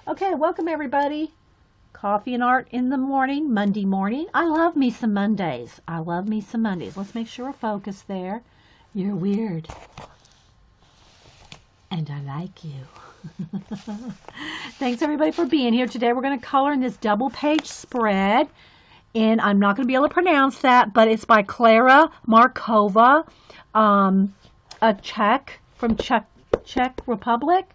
Okay, welcome everybody. Coffee and art in the morning, Monday morning. I love me some Mondays. I love me some Mondays. Let's make sure we're focused there. You're weird. And I like you. Thanks everybody for being here. Today we're going to color in this double page spread. And I'm not going to be able to pronounce that, but it's by Klara Markova, a Czech from Czech Republic.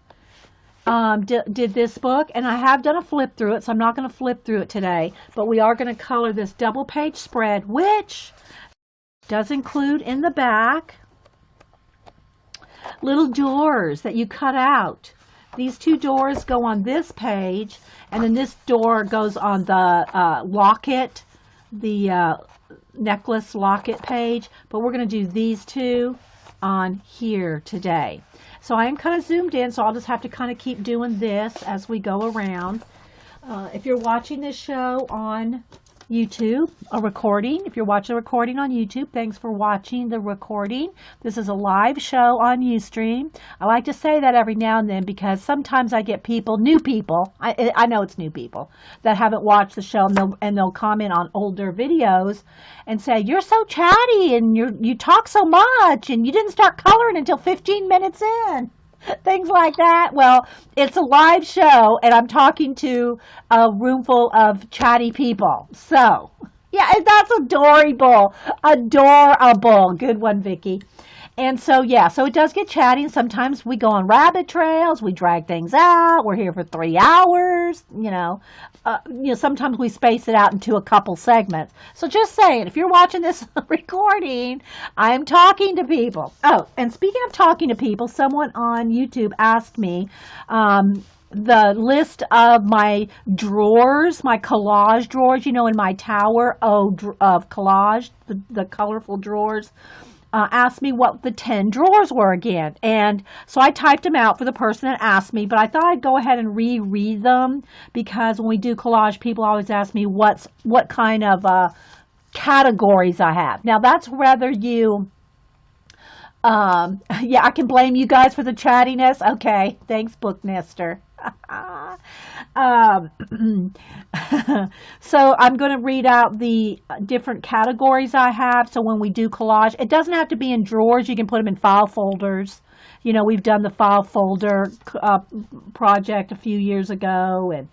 Did this book, and I have done a flip through it, so I'm not going to flip through it today, but we are going to color this double page spread, which does include in the back little doors that you cut out. These two doors go on this page, and then this door goes on the locket, the necklace locket page, but we're going to do these two on here today. So I am kind of zoomed in, so I'll just have to kind of keep doing this as we go around. If you're watching this show on YouTube, a recording, if you're watching a recording on YouTube, thanks for watching the recording. This is a live show on Ustream. I like to say that every now and then because sometimes I get people, new people, I know it's new people, that haven't watched the show, and they'll comment on older videos and say, you're so chatty and you talk so much and you didn't start coloring until 15 minutes in. Things like that. Well, it's a live show and I'm talking to a room full of chatty people. So, yeah, that's adorable. Adorable. Good one, Vicky. And so, yeah, so it does get chatty, and sometimes we go on rabbit trails, we drag things out, we're here for 3 hours, sometimes we space it out into a couple segments. So just saying, if you're watching this recording, I'm talking to people. Oh, and speaking of talking to people, someone on YouTube asked me, the list of my drawers, my collage drawers, in my tower of collage, the colorful drawers, asked me what the 10 drawers were again. And so I typed them out for the person that asked me, but I thought I'd go ahead and reread them because when we do collage, people always ask me what kind of categories I have. Now that's whether you, yeah, I can blame you guys for the chattiness. Okay, thanks, Book Nester. So I'm going to read out the different categories I have. So when we do collage, it doesn't have to be in drawers. You can put them in file folders. We've done the file folder project a few years ago, and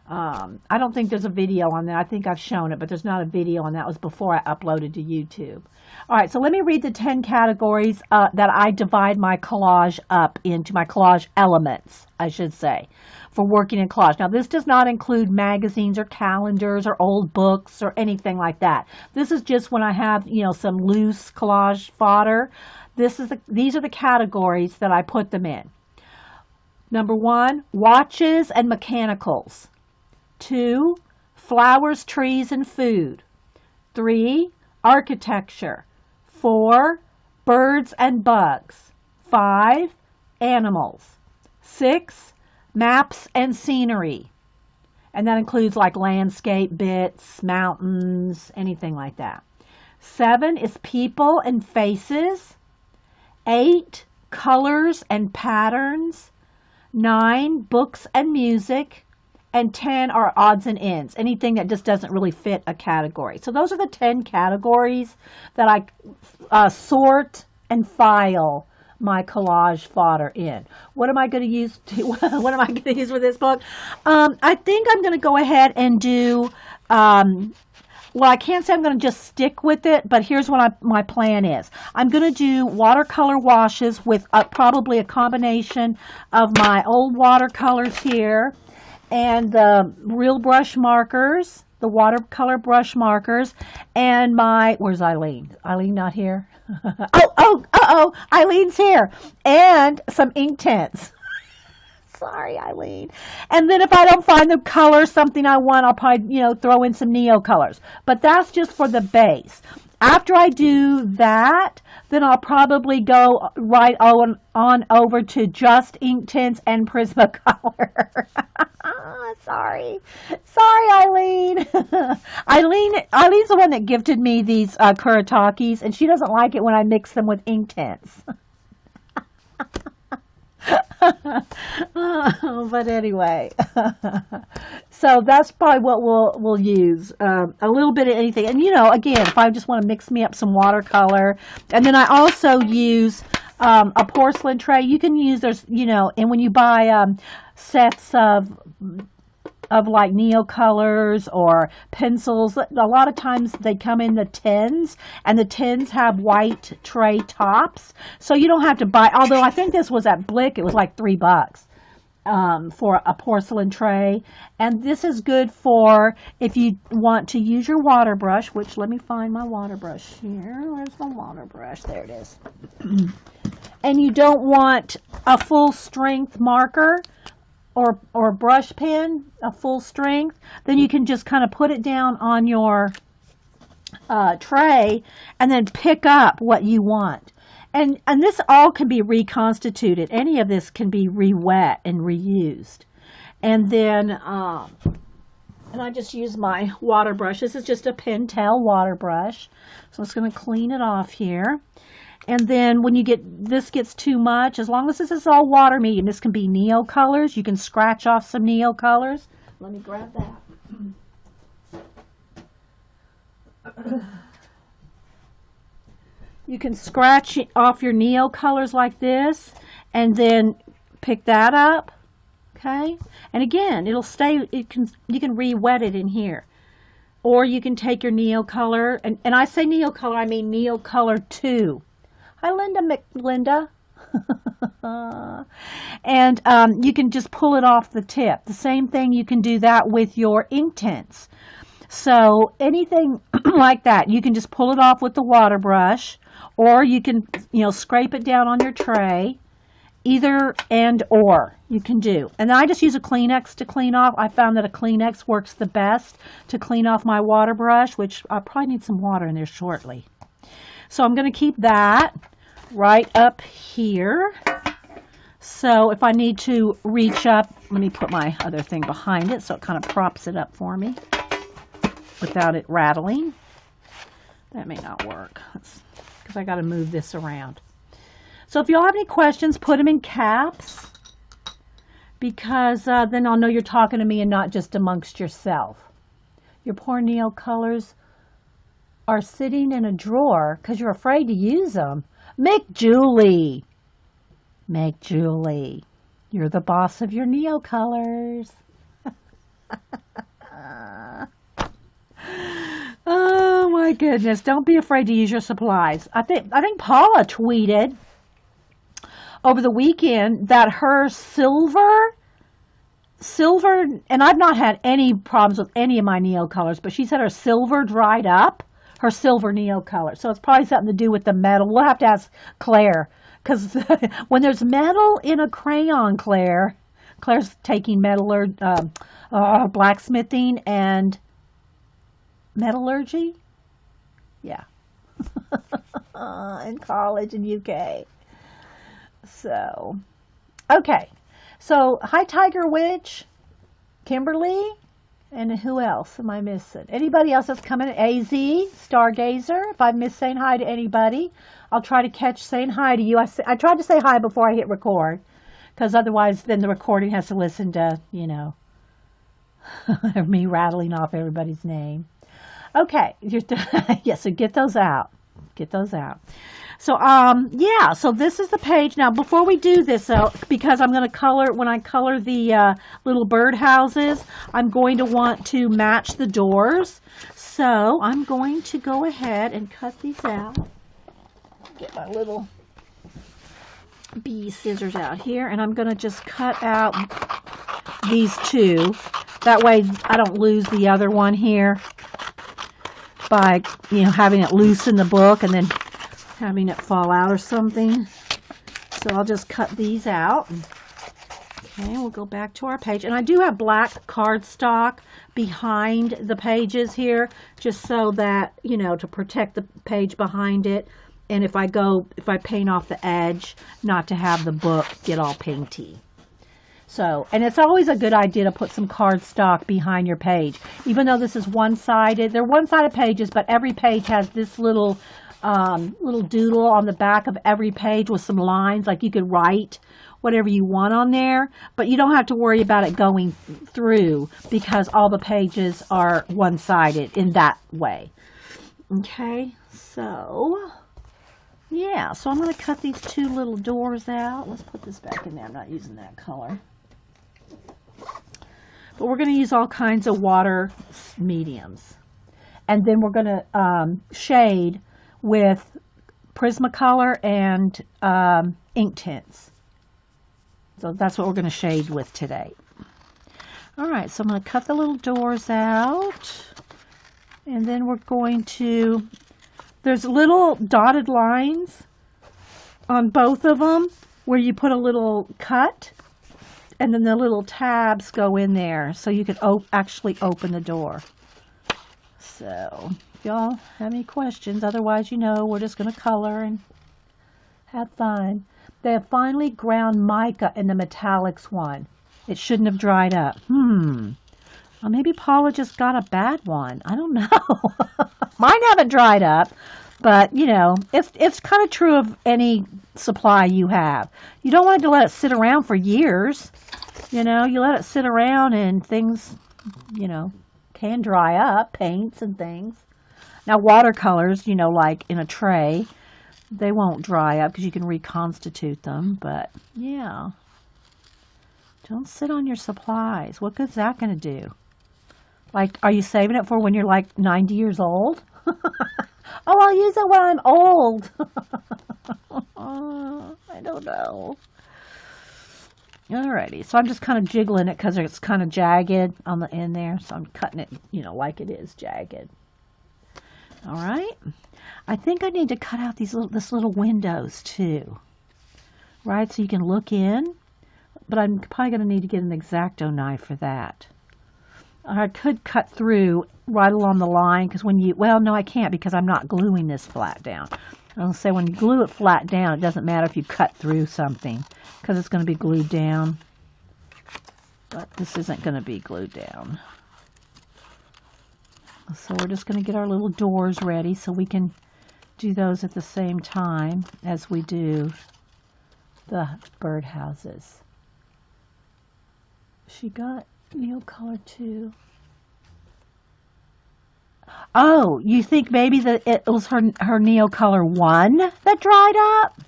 I don't think there's a video on that. I think I've shown it, but there's not a video on that. It was before I uploaded to YouTube. All right, so let me read the 10 categories that I divide my collage up into, my collage elements, I should say, for working in collage. Now, this does not include magazines or calendars or old books or anything like that. This is just when I have, some loose collage fodder. These are the categories that I put them in. Number 1, watches and mechanicals. 2, flowers, trees, and food. 3, architecture. 4, birds and bugs. 5, animals. 6, maps and scenery. And that includes like landscape bits, mountains, anything like that. 7 is people and faces. 8, colors and patterns. 9, books and music. And 10 are odds and ends, anything that just doesn't really fit a category. So those are the 10 categories that I sort and file my collage fodder in. What am I going to use what am I going to use for this book? I think I'm going to go ahead and do, well, I can't say I'm going to just stick with it, but here's what my plan is. I'm going to do watercolor washes with probably a combination of my old watercolors here and the real brush markers, the watercolor brush markers, and where's Eileen? Eileen not here? Eileen's here. And some ink tints. Sorry, Eileen. And then if I don't find the color, something I want, I'll probably, throw in some Neo colors. But that's just for the base. After I do that, then I'll probably go right on over to just ink tints and Prismacolor. Sorry, Eileen. Eileen's the one that gifted me these Kuritakis, and she doesn't like it when I mix them with ink tints. But anyway, so that's probably what we'll use. A little bit of anything, and again, if I just want to mix me up some watercolor, and then I also use a porcelain tray. You can use and when you buy sets of like Neocolors or pencils. A lot of times they come in the tins, and the tins have white tray tops. So you don't have to buy, although I think this was at Blick, it was like $3 for a porcelain tray. And this is good for if you want to use your water brush, which let me find my water brush here. Where's my water brush? There it is. And you don't want a full strength marker or brush pen, a full strength, then you can just kind of put it down on your tray and then pick up what you want. And this all can be reconstituted. Any of this can be re-wet and reused. And then, and I just use my water brush. This is just a Pentel water brush. So I'm just going to clean it off here. And then when this gets too much, as long as this is all water medium, this can be Neocolors. You can scratch off some Neocolors. Let me grab that. You can scratch off your Neocolors like this, and then pick that up. Okay? And again, it'll stay, you can re-wet it in here. Or you can take your Neocolor, and I say Neocolor, I mean Neocolor 2. Hi, Linda. And you can just pull it off the tip. The same thing, you can do that with your Inktense. So anything like that, you can just pull it off with the water brush, or you can, scrape it down on your tray. Either and or you can do. And I just use a Kleenex to clean off. I found that a Kleenex works the best to clean off my water brush, which I probably need some water in there shortly. So I'm going to keep that right up here. So if I need to reach up, let me put my other thing behind it so it kind of props it up for me without it rattling. That may not work because I got to move this around. So if y'all have any questions, put them in caps, because then I'll know you're talking to me and not just amongst yourself. Your poor Neocolors are sitting in a drawer because you're afraid to use them. McJulie, you're the boss of your Neocolors. Oh my goodness! Don't be afraid to use your supplies. I think Paula tweeted over the weekend that her silver, and I've not had any problems with any of my Neocolors, but she said her silver dried up, her silver Neocolor. So it's probably something to do with the metal. We'll have to ask Claire, because when there's metal in a crayon, Claire's taking blacksmithing and metallurgy. Yeah. In college in UK. So, okay. So, hi Tiger Witch, Kimberly, and who else am I missing? Anybody else that's coming? AZ, Stargazer. If I miss saying hi to anybody, I'll try to catch saying hi to you. I tried to say hi before I hit record, because otherwise then the recording has to listen to, me rattling off everybody's name. Okay. Yeah, so get those out. So, yeah, so this is the page. Now, before we do this, because I'm going to color, when I color the little bird houses, I'm going to want to match the doors. So, I'm going to go ahead and cut these out. Get my little bee scissors out here, and I'm going to just cut out these two. That way, I don't lose the other one here by, having it loose in the book and then having it fall out or something. So I'll just cut these out. Okay, we'll go back to our page. And I do have black cardstock behind the pages here, just so that, to protect the page behind it. And if I paint off the edge, not to have the book get all painty. So, and it's always a good idea to put some cardstock behind your page. Even though this is one-sided, they're one-sided pages, but every page has this little doodle on the back of every page with some lines, like you could write whatever you want on there, but you don't have to worry about it going through because all the pages are one-sided in that way. Okay, so yeah, so I'm going to cut these two little doors out. Let's put this back in there. I'm not using that color. But we're going to use all kinds of water mediums. And then we're going to shade with Prismacolor and ink tints. So that's what we're going to shade with today. All right, so I'm going to cut the little doors out. And then we're going to, there's little dotted lines on both of them where you put a little cut. And then the little tabs go in there so you can actually open the door. So, if y'all have any questions, otherwise, you know, we're just going to color and have fun. They have finely ground mica in the metallics one. It shouldn't have dried up. Well, maybe Paula just got a bad one. I don't know. Mine haven't dried up. But, you know, it's kind of true of any supply you have. You don't want to let it sit around for years. You know, you let it sit around and things, you know, can dry up, paints and things. Now, watercolors, you know, like in a tray, they won't dry up because you can reconstitute them. But, yeah. Don't sit on your supplies. What good's that going to do? Like, are you saving it for when you're like 90 years old? Oh, I'll use it when I'm old. I don't know. Alrighty, so I'm just kind of jiggling it because it's kind of jagged on the end there. So I'm cutting it, you know, like it is jagged. All right. I think I need to cut out this little windows too. Right, so you can look in. But I'm probably going to need to get an X-Acto knife for that. I could cut through right along the line because when you, well, no, I can't because I'm not gluing this flat down. I'll say when you glue it flat down, it doesn't matter if you cut through something because it's going to be glued down. But this isn't going to be glued down. So we're just going to get our little doors ready so we can do those at the same time as we do the birdhouses. She got Neil color too. Oh, you think maybe that it was her Neocolor 1 that dried up?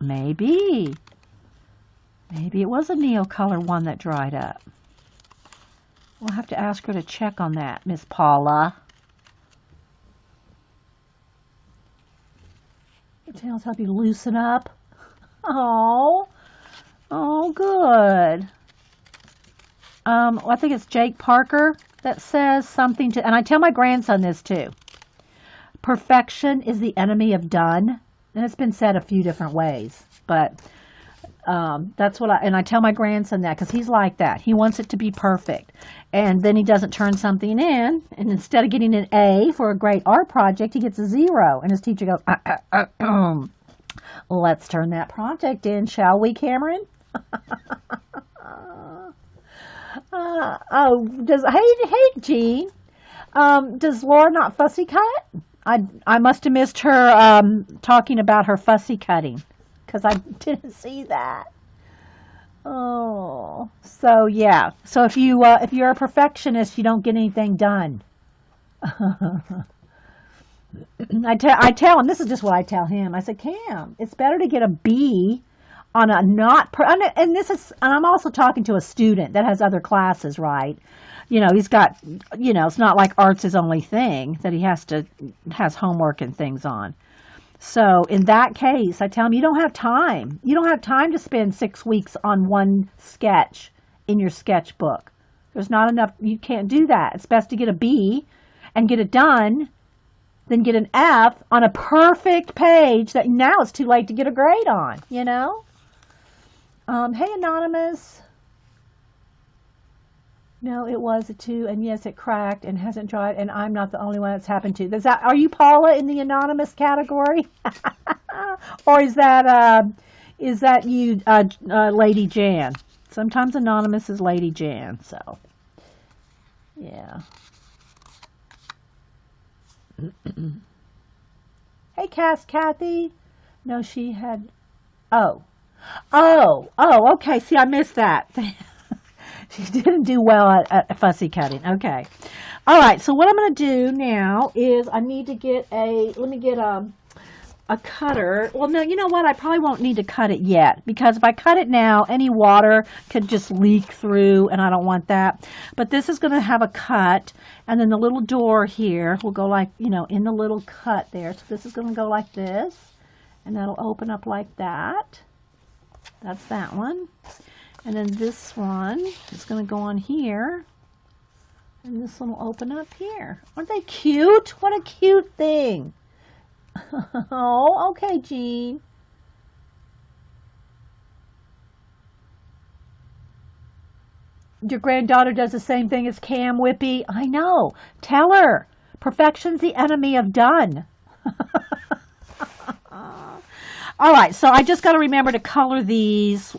Maybe. Maybe it was a Neocolor 1 that dried up. We'll have to ask her to check on that, Miss Paula. The tails help you loosen up. Oh, good. I think it's Jake Parker that says something to, and I tell my grandson this too. Perfection is the enemy of done. And it's been said a few different ways, but that's what I tell my grandson that because he's like that. He wants it to be perfect. And then he doesn't turn something in, and instead of getting an A for a great art project, he gets a 0. And his teacher goes, let's turn that project in, shall we, Cameron? Hey, Jean. Does Laura not fussy cut? I must have missed her talking about her fussy cutting because I didn't see that. Oh, so yeah. So if you're a perfectionist, you don't get anything done. I tell him, this is just what I tell him. I said, Cam, it's better to get a B on a and I'm also talking to a student that has other classes, right? You know, he's got, you know, it's not like art's his only thing that he has homework and things on. So in that case, I tell him, you don't have time. You don't have time to spend 6 weeks on one sketch in your sketchbook. There's not enough. You can't do that. It's best to get a B and get it done than get an F on a perfect page that now it's too late to get a grade on, you know? Hey, Anonymous. No, it was a 2, and yes, it cracked and hasn't dried, and I'm not the only one that's happened to. Are you Paula in the anonymous category? Or is that you, Lady Jan? Sometimes anonymous is Lady Jan, so, yeah. Hey, Kathy. No, she had, oh. Oh, okay. See, I missed that. She didn't do well at fussy cutting. Okay. All right. So what I'm going to do now is I need to get let me get a cutter. Well, no, you know what? I probably won't need to cut it yet because if I cut it now, any water could just leak through and I don't want that. But this is going to have a cut and then the little door here will go like, in the little cut there. So this is going to go like this and that'll open up like that. That's that one. And then this one is going to go on here. And this one will open up here. Aren't they cute? What a cute thing. Oh, okay, Jean. Your granddaughter does the same thing as Cam Whippy. I know. Tell her. Perfection's the enemy of done. All right, so I just got to remember to color these.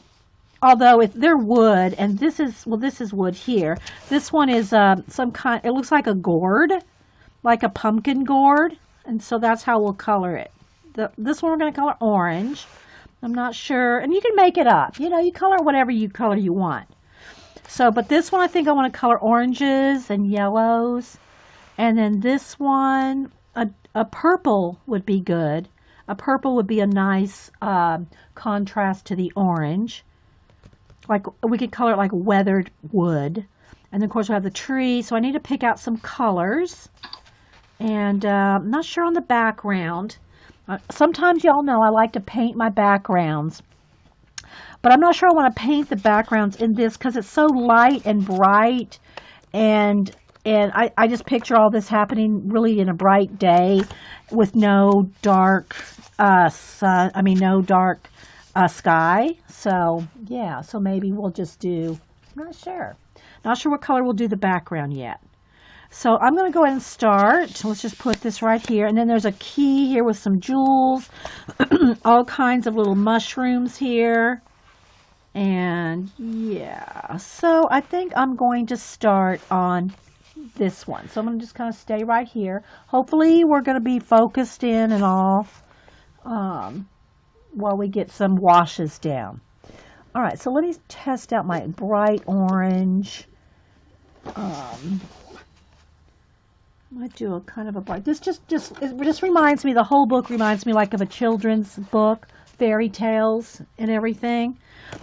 Although if they're wood, and this is wood here. This one is some kind, it looks like a gourd, like a pumpkin gourd. And so that's how we'll color it. This one we're going to color orange. I'm not sure. And you can make it up. You color whatever color you want. So, but this one I think I want to color oranges and yellows. And then this one, a purple would be good. A purple would be a nice contrast to the orange. Like we could color it like weathered wood. And then of course we have the tree. So I need to pick out some colors. And I'm not sure on the background. Sometimes y'all know I like to paint my backgrounds. But I'm not sure I want to paint the backgrounds in this because it's so light and bright. And I just picture all this happening really in a bright day with no dark no dark sky. So, yeah. So maybe we'll just do, I'm not sure. Not sure what color we'll do the background yet. So I'm going to go ahead and start. Let's just put this right here. And then there's a key here with some jewels. All kinds of little mushrooms here. And yeah. So I think I'm going to start on this one. So I'm going to just kind of stay right here. Hopefully we're going to be focused in and all while we get some washes down. All right. So let me test out my bright orange. I might do a kind of a bright. This just reminds me. The whole book reminds me like of a children's book, fairy tales and everything.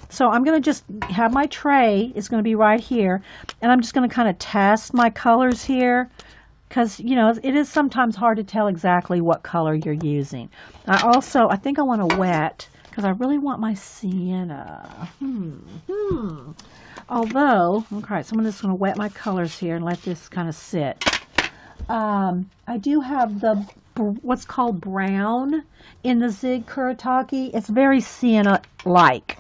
So I'm going to just have my tray. It's going to be right here, and I'm just going to kind of test my colors here, because it is sometimes hard to tell exactly what color you're using. I think I want to wet because I really want my sienna. Although, okay, so I'm just going to wet my colors here and let this kind of sit. I do have what's called brown in the Zig Kuretake. It's very sienna-like.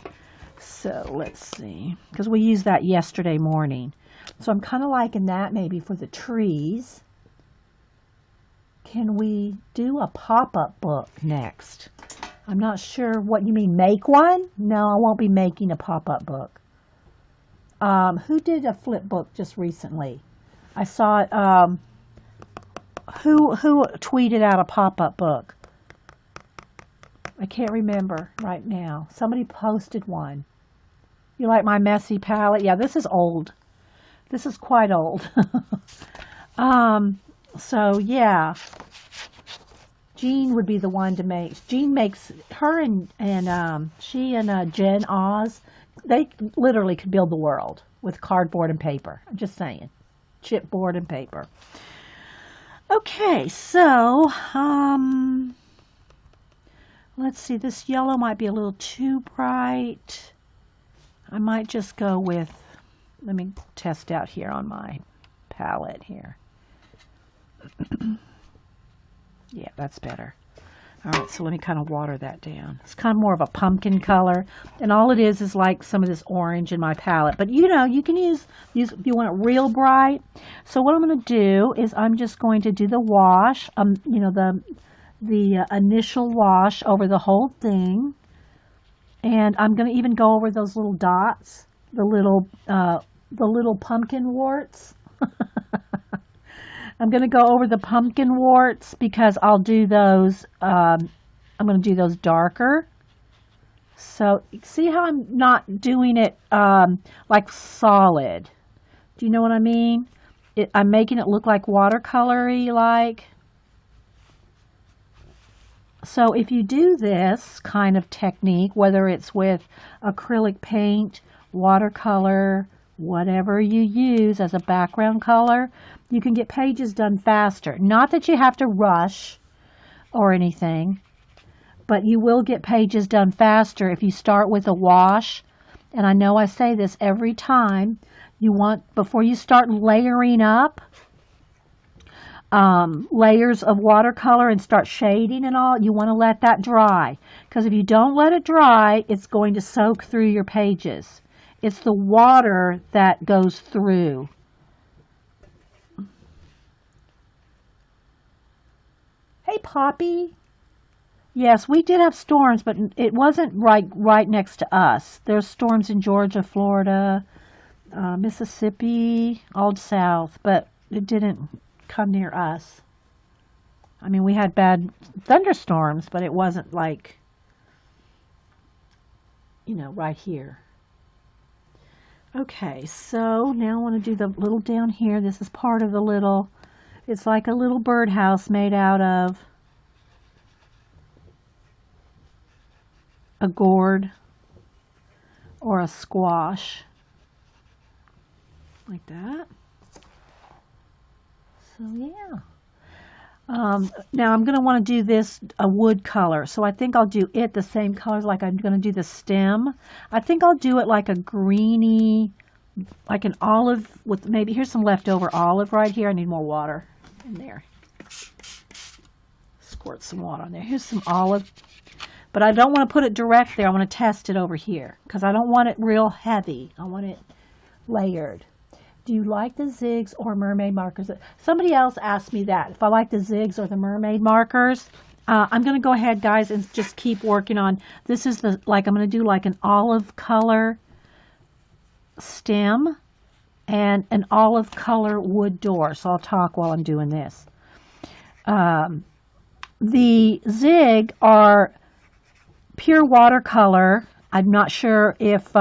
So let's see, because we used that yesterday morning. So I'm kind of liking that maybe for the trees. Can we do a pop-up book next? I'm not sure what you mean. Make one? No, I won't be making a pop-up book. Who did a flip book just recently? I saw it. Who tweeted out a pop-up book? I can't remember right now. Somebody posted one. You like my messy palette? Yeah, this is old. This is quite old. So yeah, Jean would be the one to make. Jean makes her and she and Jen Oz. They literally could build the world with cardboard and paper. I'm just saying, chipboard and paper. Okay, so let's see. This yellow might be a little too bright. I might just go with. Let me test out here on my palette here. Yeah, that's better. All right, so let me kind of water that down. It's kind of more of a pumpkin color, and all it is like some of this orange in my palette. But you can use if you want it real bright. So what I'm going to do is I'm just going to do the wash, the initial wash over the whole thing, and I'm going to even go over those little dots, the little pumpkin warts. I'm going to go over the pumpkin warts because I'll do those, I'm going to do those darker. So see how I'm not doing it like solid. Do you know what I mean? I'm making it look like watercolory like. So if you do this kind of technique, whether it's with acrylic paint, watercolor, whatever you use as a background color, you can get pages done faster. Not that you have to rush or anything, but you will get pages done faster if you start with a wash. And I know I say this every time, before you start layering up layers of watercolor and start shading and all, you want to let that dry. Because if you don't let it dry, it's going to soak through your pages. It's the water that goes through. Hey, Poppy. Yes, we did have storms, but it wasn't right next to us. There's storms in Georgia, Florida, Mississippi, all south, but it didn't come near us. I mean, we had bad thunderstorms, but it wasn't like, right here. Okay, so now I want to do the little down here. This is part of the little, it's like a little birdhouse made out of a gourd or a squash, like that. So yeah. Now I'm going to want to do this a wood color, so I think I'll do it the same colors like I'm going to do the stem. I think I'll do it like a greeny, like an olive with maybe, here's some leftover olive right here. I need more water in there. Squirt some water on there. Here's some olive, but I don't want to put it direct there. I want to test it over here because I don't want it real heavy. I want it layered. Do you like the zigs or mermaid markers? Somebody else asked me that, if I like the zigs or the mermaid markers. I'm going to go ahead, guys, and just keep working on, this is I'm going to do like an olive color stem and an olive color wood door. So I'll talk while I'm doing this. The zig are pure watercolor. I'm not sure if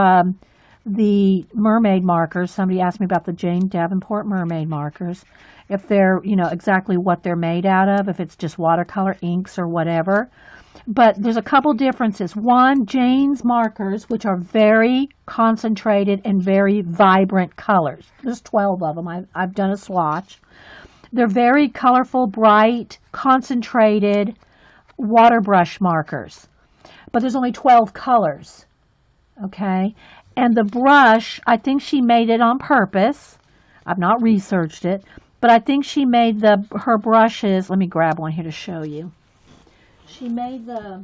the mermaid markers, somebody asked me about the Jane Davenport mermaid markers, if they're, exactly what they're made out of, if it's just watercolor inks or whatever. But there's a couple differences. One, Jane's markers, which are very concentrated and very vibrant colors. There's 12 of them. I've done a swatch. They're very colorful, bright, concentrated water brush markers. But there's only 12 colors. Okay? And the brush, I think she made it on purpose. I've not researched it, but I think she made her brushes. Let me grab one here to show you. She made the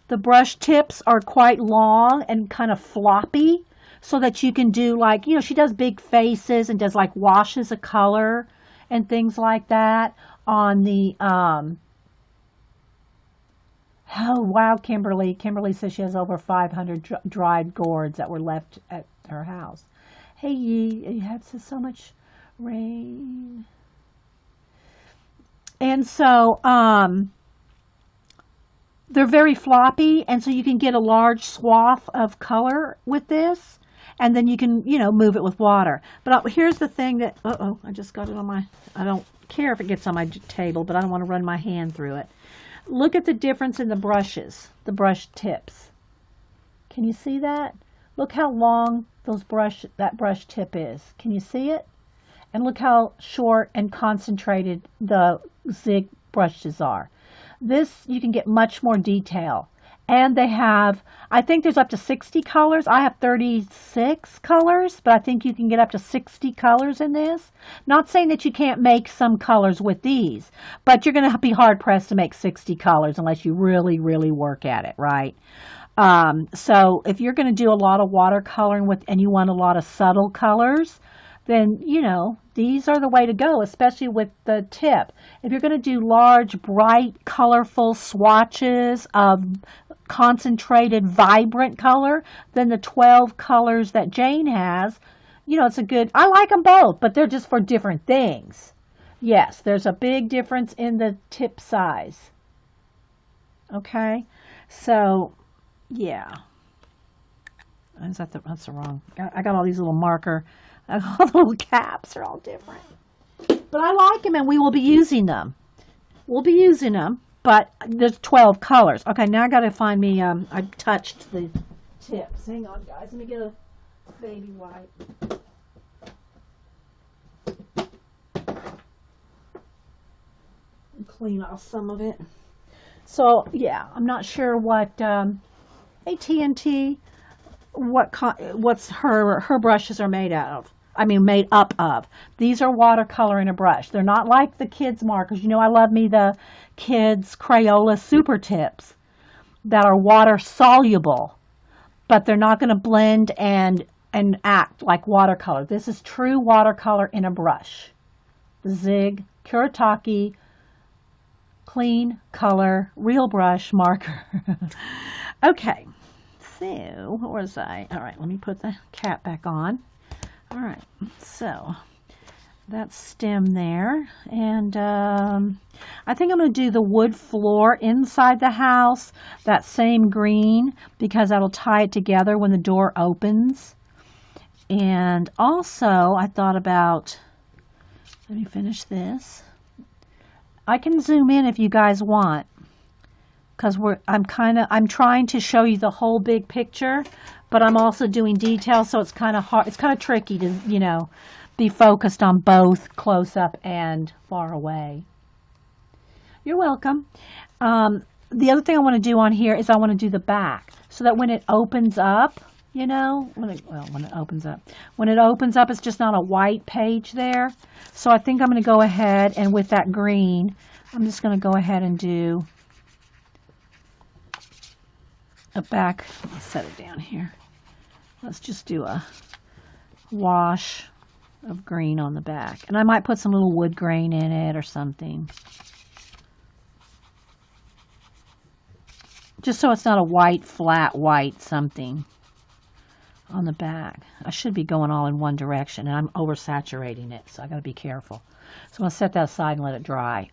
brush tips are quite long and kind of floppy, so that you can do like, she does big faces and does like washes of color and things like that on the oh, wow, Kimberly. Kimberly says she has over 500 dried gourds that were left at her house. Hey, you had so much rain. And so, they're very floppy, and so you can get a large swath of color with this, and then you can, move it with water. But here's the thing that, I just got it on I don't care if it gets on my table, but I don't want to run my hand through it. Look at the difference in the brushes, the brush tips. Can you see that? Look how long that brush tip is. Can you see it? And look how short and concentrated the zig brushes are. This, you can get much more detail. And they have, I think there's up to 60 colors. I have 36 colors, but I think you can get up to 60 colors in this. Not saying that you can't make some colors with these, but you're going to be hard-pressed to make 60 colors unless you really, really work at it, right? So if you're going to do a lot of watercoloring and you want a lot of subtle colors, then, these are the way to go, especially with the tip. If you're going to do large, bright, colorful swatches of concentrated, vibrant color, then the 12 colors that Jane has, it's a good, I like them both, but they're just for different things. Yes, there's a big difference in the tip size. Okay, so yeah, that's the wrong. I got all these little marker, I got all the little caps are all different, but I like them and we will be using them. We'll be using them, but there's 12 colors. Okay, now I got to find me. I touched the tips. Hang on, guys. Let me get a baby wipe. And clean off some of it. So yeah, I'm not sure what AT&T what's her brushes are made out of. I mean, made up of. These are watercolor in a brush. They're not like the kids markers. You know, I love me the kids Crayola Super Tips that are water soluble, but they're not going to blend and act like watercolor. This is true watercolor in a brush. The Zig Kuretake Clean Color Real Brush Marker. Okay, so where was I? All right, let me put the cap back on. All right, so that's stem there. And I think I'm going to do the wood floor inside the house, that same green, because that'll tie it together when the door opens. And also, I thought about, let me finish this. I can zoom in if you guys want, because I'm trying to show you the whole big picture, but I'm also doing details, so it's kind of hard. It's kind of tricky to, you know, be focused on both close up and far away. You're welcome. The other thing I want to do on here is I want to do the back so that when it opens up, you know, when it opens up, it's just not a white page there. So I think I'm going to go ahead and with that green, I'm just going to go ahead and do a back. Let's set it down here. Let's just do a wash of green on the back. And I might put some little wood grain in it or something. Just so it's not a white, flat white something on the back. I should be going all in one direction and I'm oversaturating it, so I got to be careful. So I'm going to set that aside and let it dry.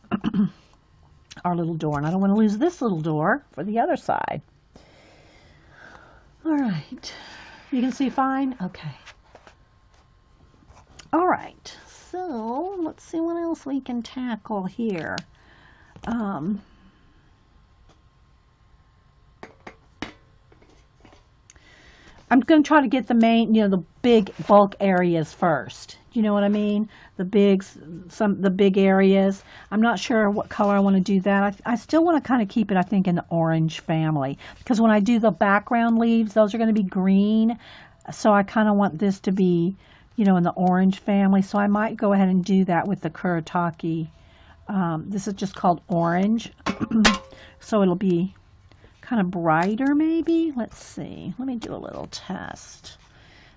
Our little door, and I don't want to lose this little door for the other side. All right, you can see fine? Okay. All right, so let's see what else we can tackle here. I'm going to try to get the main, you know, the big bulk areas first. You know what I mean? The big areas. I'm not sure what color I want to do that. I still want to kind of keep it, I think, in the orange family. Because when I do the background leaves, those are going to be green. So I kind of want this to be, you know, in the orange family. So I might go ahead and do that with the Kuretake. This is just called orange. So it'll be kind of brighter maybe. Let's see. Let me do a little test.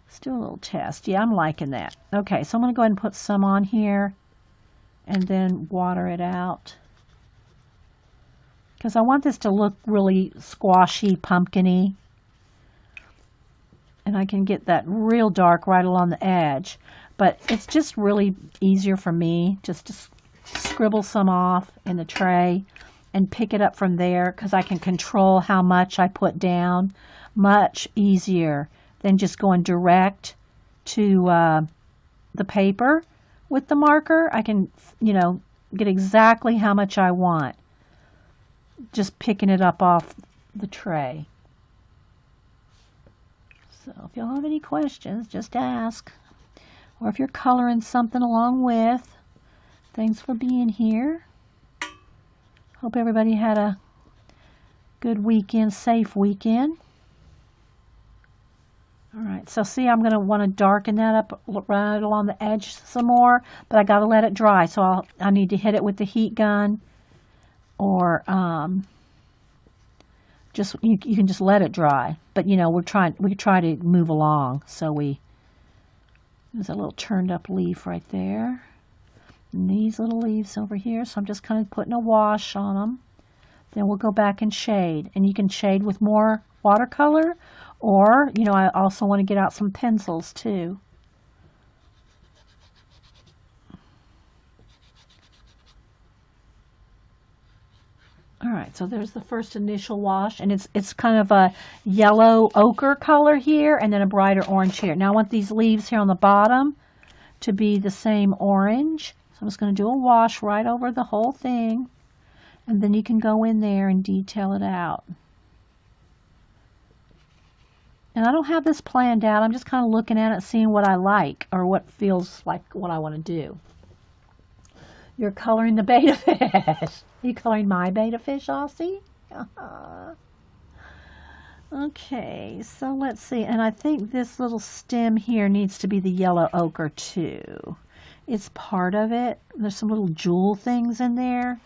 Let's do a little test. Yeah, I'm liking that. Okay, so I'm going to go ahead and put some on here and then water it out. Because I want this to look really squashy, pumpkin-y. And I can get that real dark right along the edge. But it's just really easier for me just to scribble some off in the tray and pick it up from there because I can control how much I put down. Much easier than just going direct to the paper with the marker. I can, you know, get exactly how much I want just picking it up off the tray. So if y'all have any questions, just ask. Or if you're coloring something along with, thanks for being here. Hope everybody had a good weekend, safe weekend. All right, so see, I'm going to want to darken that up right along the edge some more, but I got to let it dry. So I need to hit it with the heat gun, or just you can just let it dry. But you know, we try to move along. So there's a little turned up leaf right there. And these little leaves over here, so I'm just kind of putting a wash on them. Then we'll go back and shade, and you can shade with more watercolor, or, you know, I also want to get out some pencils too. All right, so there's the first initial wash, and it's kind of a yellow ochre color here, and then a brighter orange here. Now I want these leaves here on the bottom to be the same orange. So I'm just going to do a wash right over the whole thing, and then you can go in there and detail it out. And I don't have this planned out. I'm just kind of looking at it, seeing what I like or what feels like what I want to do. You're coloring the betta fish. Are you coloring my betta fish, Aussie? Okay, so let's see. And I think this little stem here needs to be the yellow ochre too. It's part of it. There's some little jewel things in there.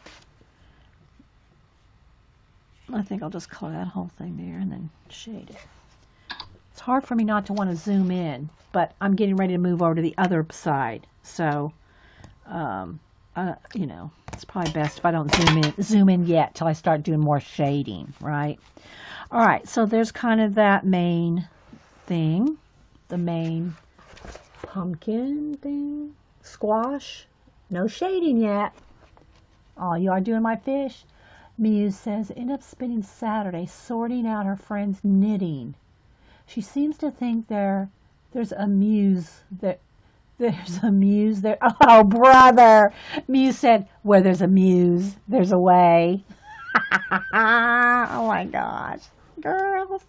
I think I'll just color that whole thing there and then shade it. It's hard for me not to want to zoom in, but I'm getting ready to move over to the other side. So, you know, it's probably best if I don't zoom in yet till I start doing more shading, right? All right, so there's kind of that main thing, the main pumpkin thing, squash. No shading yet. Oh, you are doing my fish? Muse says, ended up spending Saturday sorting out her friend's knitting. She seems to think there's a muse there. There's a muse there. Oh, brother. Muse said, where there's a muse, there's a way. Oh, my gosh. Girls.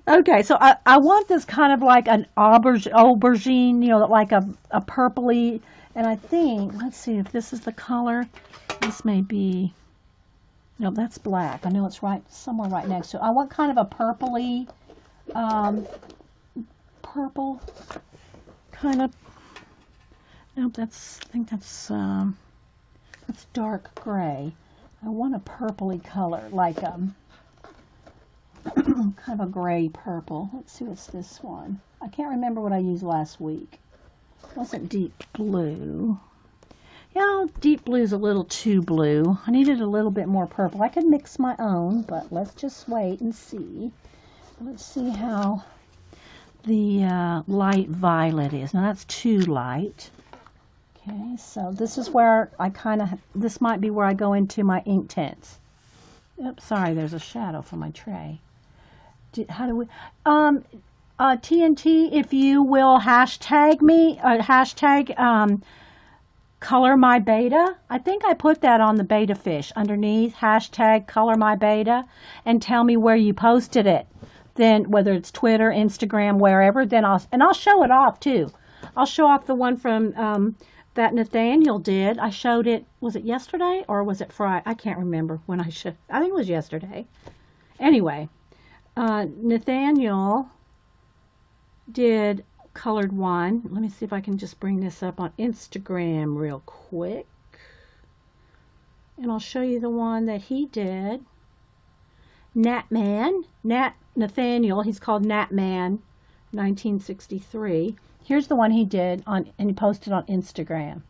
Okay, so I want this kind of like an aubergine, you know, like a purpley. And I think, let's see if this is the color. This may be, no, that's black. I know it's right, somewhere right next to it. I want kind of a purpley, purple kind of. Nope, I think that's dark gray. I want a purpley color, like kind of a gray purple. Let's see what's this one. I can't remember what I used last week. It wasn't deep blue. Yeah, deep blue is a little too blue. I needed a little bit more purple. I could mix my own, but let's just wait and see. Let's see how the light violet is. Now that's too light. Okay, so this is where I this might be where I go into my Inktense. Oops, sorry, there's a shadow for my tray. How do we, TNT, if you will hashtag me, color my betta. I think I put that on the betta fish underneath, hashtag color my betta, and tell me where you posted it. Then whether it's Twitter, Instagram, wherever, then I'll show it off too. I'll show off the one from, that Nathaniel did. I showed it, was it yesterday or was it Friday? I can't remember when I think it was yesterday. Anyway, Nathaniel did colored one. Let me see if I can just bring this up on Instagram real quick. And I'll show you the one that he did. Nathaniel, he's called Natman 1963. Here's the one he did and he posted on Instagram.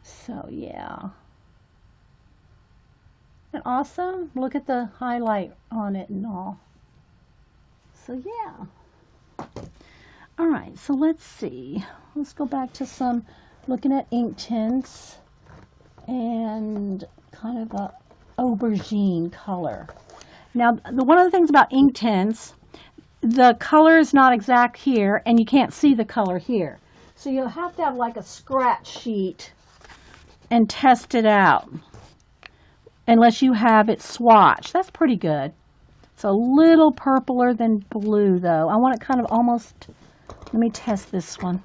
So yeah. Isn't that awesome? Look at the highlight on it and all. So yeah. All right, so let's see. Let's go back to looking at Inktense and kind of a aubergine color. Now, one of the things about Inktense, the color is not exact here, and you can't see the color here. So you'll have to have like a scratch sheet and test it out, unless you have it swatched. That's pretty good. It's a little purpler than blue, though. I want it kind of almost, let me test this one.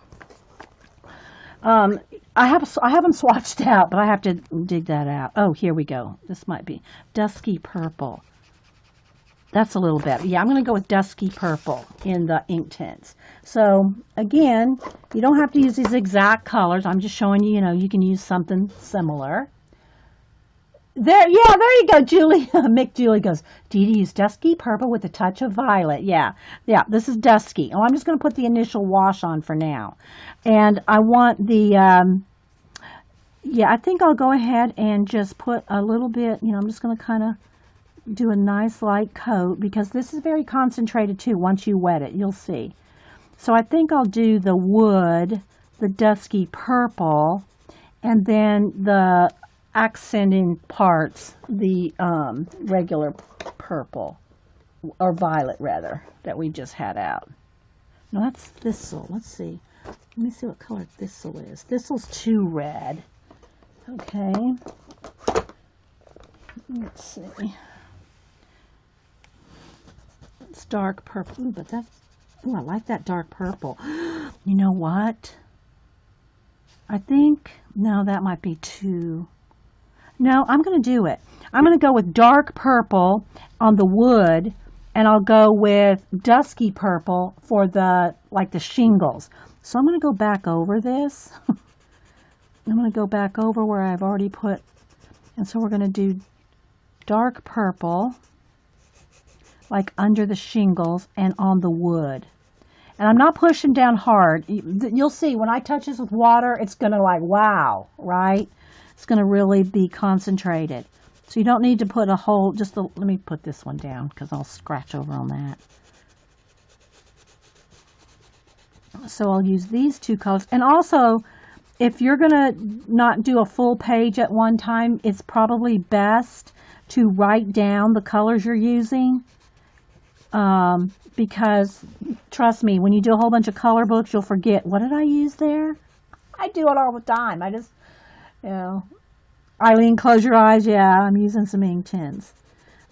I haven't swatched out, but I have to dig that out. Oh, here we go. This might be dusky purple. That's a little better. Yeah, I'm going to go with dusky purple in the Inktense. So, again, you don't have to use these exact colors. I'm just showing you, you can use something similar. There you go, Julie. Mick Julie goes, Dee Dee, use dusky purple with a touch of violet. Yeah, this is dusky. Oh, I'm just going to put the initial wash on for now. And I want the, I think I'll go ahead and just put a little bit, I'm just going to kind of do a nice light coat, because this is very concentrated too. Once you wet it, you'll see. So I think I'll do the wood, the dusky purple, and then the accenting parts the regular purple, or violet rather, that we just had out. No, that's thistle. Let's see. Let me see what color thistle is. Thistle's too red. Okay. Let's see. It's dark purple. Ooh, but that, ooh, I like that dark purple. You know what? I think, no, that might be too. No, I'm going to do it. I'm going to go with dark purple on the wood, and I'll go with dusky purple for the, like the shingles. So I'm going to go back over this. I'm going to go back over where I've already put, and so we're going to do dark purple, like under the shingles and on the wood. And I'm not pushing down hard. You'll see when I touch this with water, it's going to like, wow, right? It's going to really be concentrated. So you don't need to put a whole, just let me put this one down because I'll scratch over on that. So I'll use these two colors. And also, if you're going to not do a full page at one time, it's probably best to write down the colors you're using. Because trust me, when you do a whole bunch of color books, you'll forget, what did I use there? I do it all the time. I just, you know, Eileen, close your eyes. Yeah, I'm using some Inktense.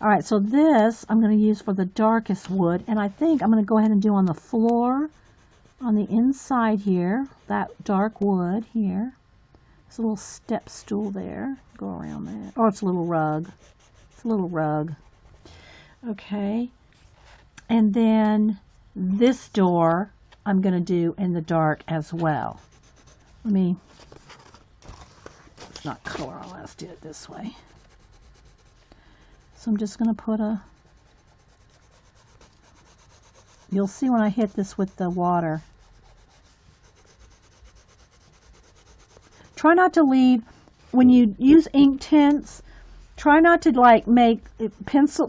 All right, so this I'm going to use for the darkest wood, and I think I'm going to go ahead and do on the floor, on the inside here, that dark wood here. There's a little step stool there. Go around that. Oh, it's a little rug. It's a little rug. Okay. And then this door I'm going to do in the dark as well. Let me, it's not color, let's do it this way. So I'm just going to put a, you'll see when I hit this with the water. Try not to leave, when you use Inktense, try not to like make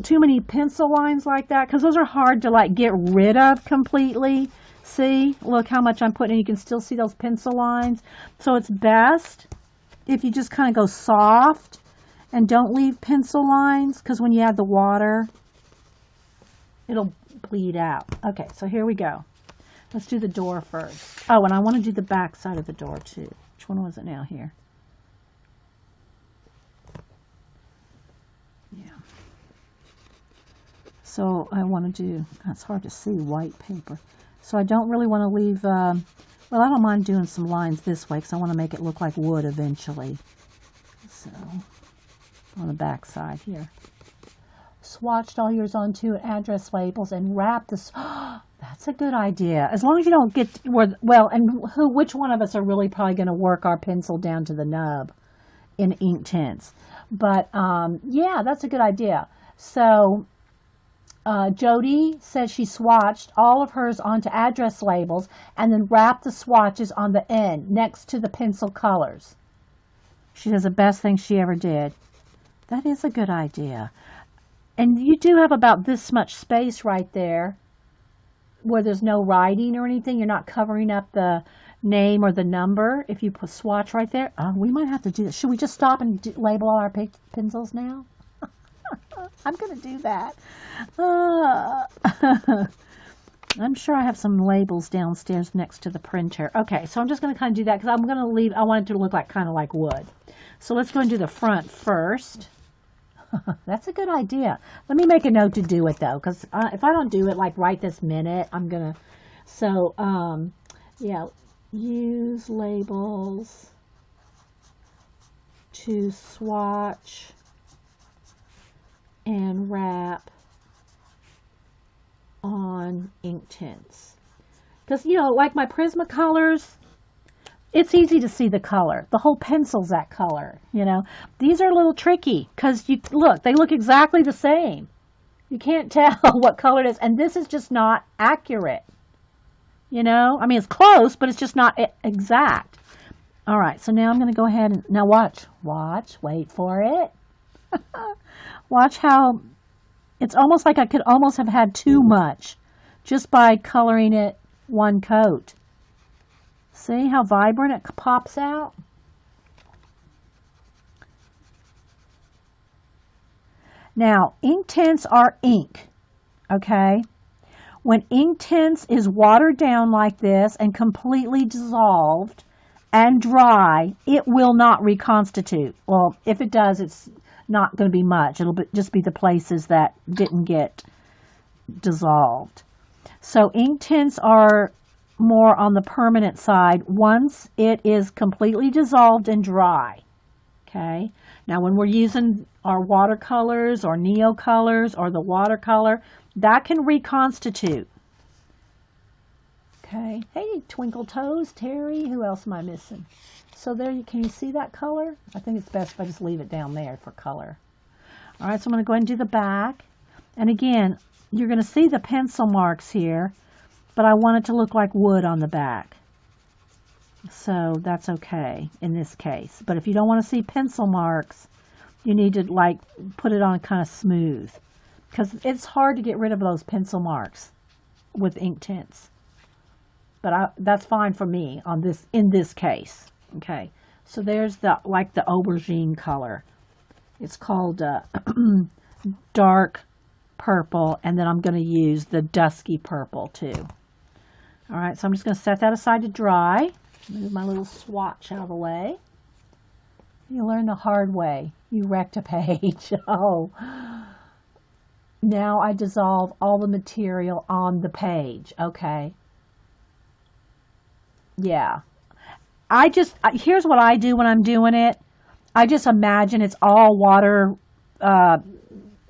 too many pencil lines like that, because those are hard to like get rid of completely. See, look how much I'm putting in. You can still see those pencil lines. So it's best if you just kind of go soft and don't leave pencil lines, because when you add the water, it'll bleed out. Okay, so here we go. Let's do the door first. Oh, and I want to do the back side of the door too. Which one was it now here? Yeah. So I want to do, it's hard to see, white paper. So I don't really want to leave, well, I don't mind doing some lines this way because I want to make it look like wood eventually. So on the back side here. Swatched all yours onto address labels and wrap this. That's a good idea. As long as you don't get, well, and which one of us are really probably going to work our pencil down to the nub in Inktense? But yeah, that's a good idea. So Jody says she swatched all of hers onto address labels and then wrapped the swatches on the end next to the pencil colors. She says the best thing she ever did. That is a good idea. And you do have about this much space right there where there's no writing or anything. You're not covering up the name or the number. If you put swatch right there, we might have to do this. Should we just stop and label all our pencils now? I'm going to do that. I'm sure I have some labels downstairs next to the printer. Okay, so I'm just going to kind of do that because I'm going to leave, I want it to look like kind of like wood. So let's go and do the front first. That's a good idea. Let me make a note to do it though, because if I don't do it like right this minute, I'm going to, so yeah, use labels to swatch and wrap on Inktense. Because, you know, like my Prismacolors, it's easy to see the color. The whole pencil's that color, you know. These are a little tricky because you look, they look exactly the same. You can't tell what color it is, and this is just not accurate. You know, I mean, it's close, but it's just not exact. All right, so now I'm going to go ahead and, now watch, wait for it. Watch how it's almost like I could almost have had too much just by coloring it one coat. See how vibrant it pops out? Now, ink tints are ink, okay? When ink tints is watered down like this and completely dissolved and dry, it will not reconstitute. Well, if it does, it's not going to be much. It'll just be the places that didn't get dissolved. So ink tints are more on the permanent side once it is completely dissolved and dry. Okay. Now when we're using our watercolors or neocolors or the watercolor, that can reconstitute. Okay. Hey, Twinkle Toes, Terry. Who else am I missing? So there, can you see that color? I think it's best if I just leave it down there for color. All right, so I'm going to go ahead and do the back. And again, you're going to see the pencil marks here, but I want it to look like wood on the back. So that's okay in this case. But if you don't want to see pencil marks, you need to like put it on kind of smooth, because it's hard to get rid of those pencil marks with ink tints. But that's fine for me on this, in this case. Okay, so there's the like the aubergine color. It's called dark purple, and then I'm going to use the dusky purple too. All right, so I'm just going to set that aside to dry. Move my little swatch out of the way. You learn the hard way. You wrecked a page. Oh. Now I dissolve all the material on the page. Okay. Yeah. Here's what I do when I'm doing it. I just imagine it's all water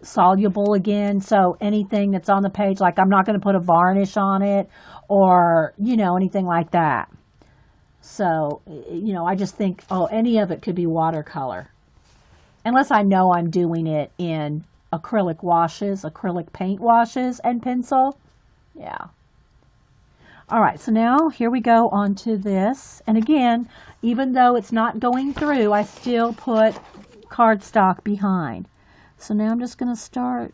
soluble again. So anything that's on the page, like I'm not going to put a varnish on it or, you know, anything like that. So, you know, I just think, oh, any of it could be watercolor. Unless I know I'm doing it in acrylic washes, acrylic paint washes and pencil. Yeah. All right, so now here we go onto this. And again, even though it's not going through, I still put cardstock behind. So now I'm just going to start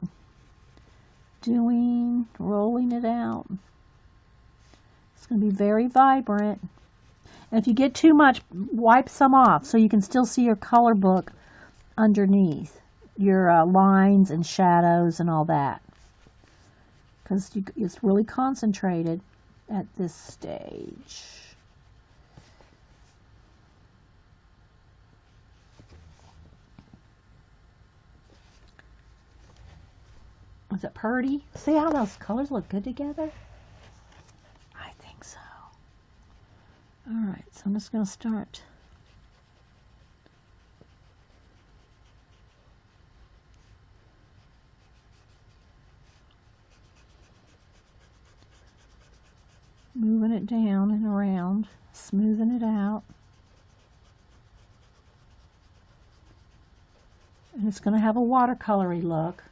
rolling it out. It's going to be very vibrant. And if you get too much, wipe some off so you can still see your color book underneath, your lines and shadows and all that. Because it's really concentrated at this stage. Is it pretty? See how those colors look good together? I think so. Alright, so I'm just going to start. Moving it down and around, smoothing it out. And it's going to have a watercolory look,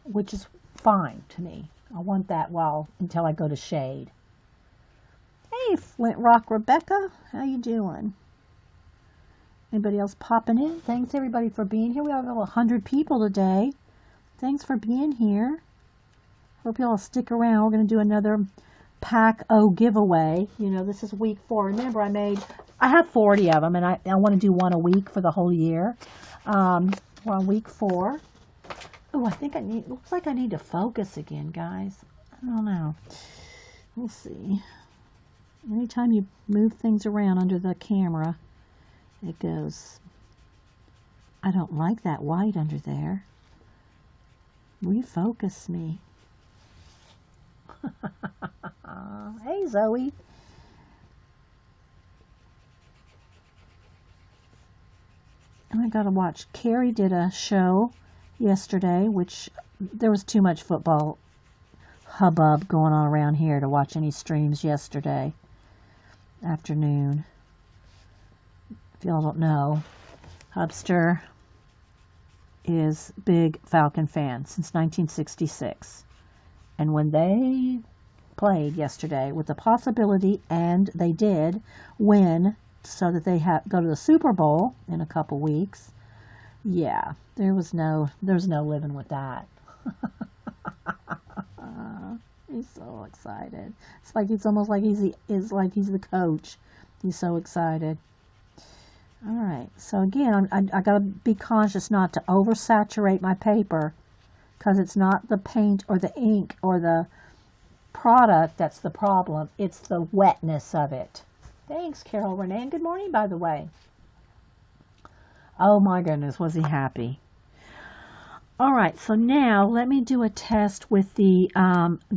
which is fine to me. I want that until I go to shade. Hey, Flint Rock Rebecca, how you doing? Anybody else popping in? Thanks everybody for being here. We have over 100 people today. Thanks for being here. Hope you all stick around. We're going to do another Pack-O giveaway. You know, this is week 4. Remember, I have 40 of them, and I want to do one a week for the whole year. We're on week 4. Oh, I think looks like I need to focus again, guys. I don't know. We'll see. Anytime you move things around under the camera, it goes, I don't like that white under there. Refocus me. Hey, Zoe. And I gotta watch. Carrie did a show yesterday, which there was too much football hubbub going on around here to watch any streams yesterday afternoon. If y'all don't know, Hubster is big Falcon fan since 1966. And when they played yesterday with the possibility, and they did win, so that they go to the Super Bowl in a couple weeks, yeah, there's no living with that. He's so excited. It's almost like he's the coach. He's so excited. All right. So again, I gotta be conscious not to oversaturate my paper because it's not the paint or the ink or the product that's the problem. It's the wetness of it. Thanks, Carol Renee. And good morning, by the way. Oh my goodness, was he happy. All right, so now let me do a test with the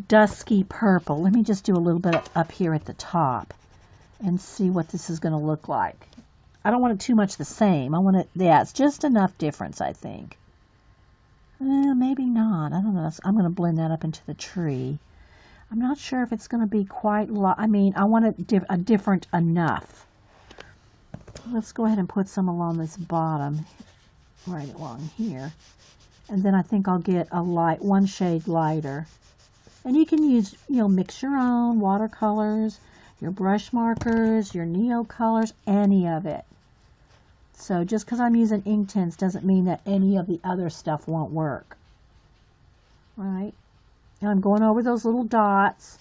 dusky purple. Let me just do a little bit up here at the top and see what this is going to look like. I don't want it too much the same. I want it, yeah, it's just enough difference, I think. Maybe not. I don't know. I'm going to blend that up into the tree. I'm not sure if it's going to be quite, I mean, I want it a different enough. Let's go ahead and put some along this bottom, right along here. And then I think I'll get a light, one shade lighter. And you can use, mix your own watercolors, your brush markers, your Neo colors, any of it. So just because I'm using Inktense doesn't mean that any of the other stuff won't work. Right? And I'm going over those little dots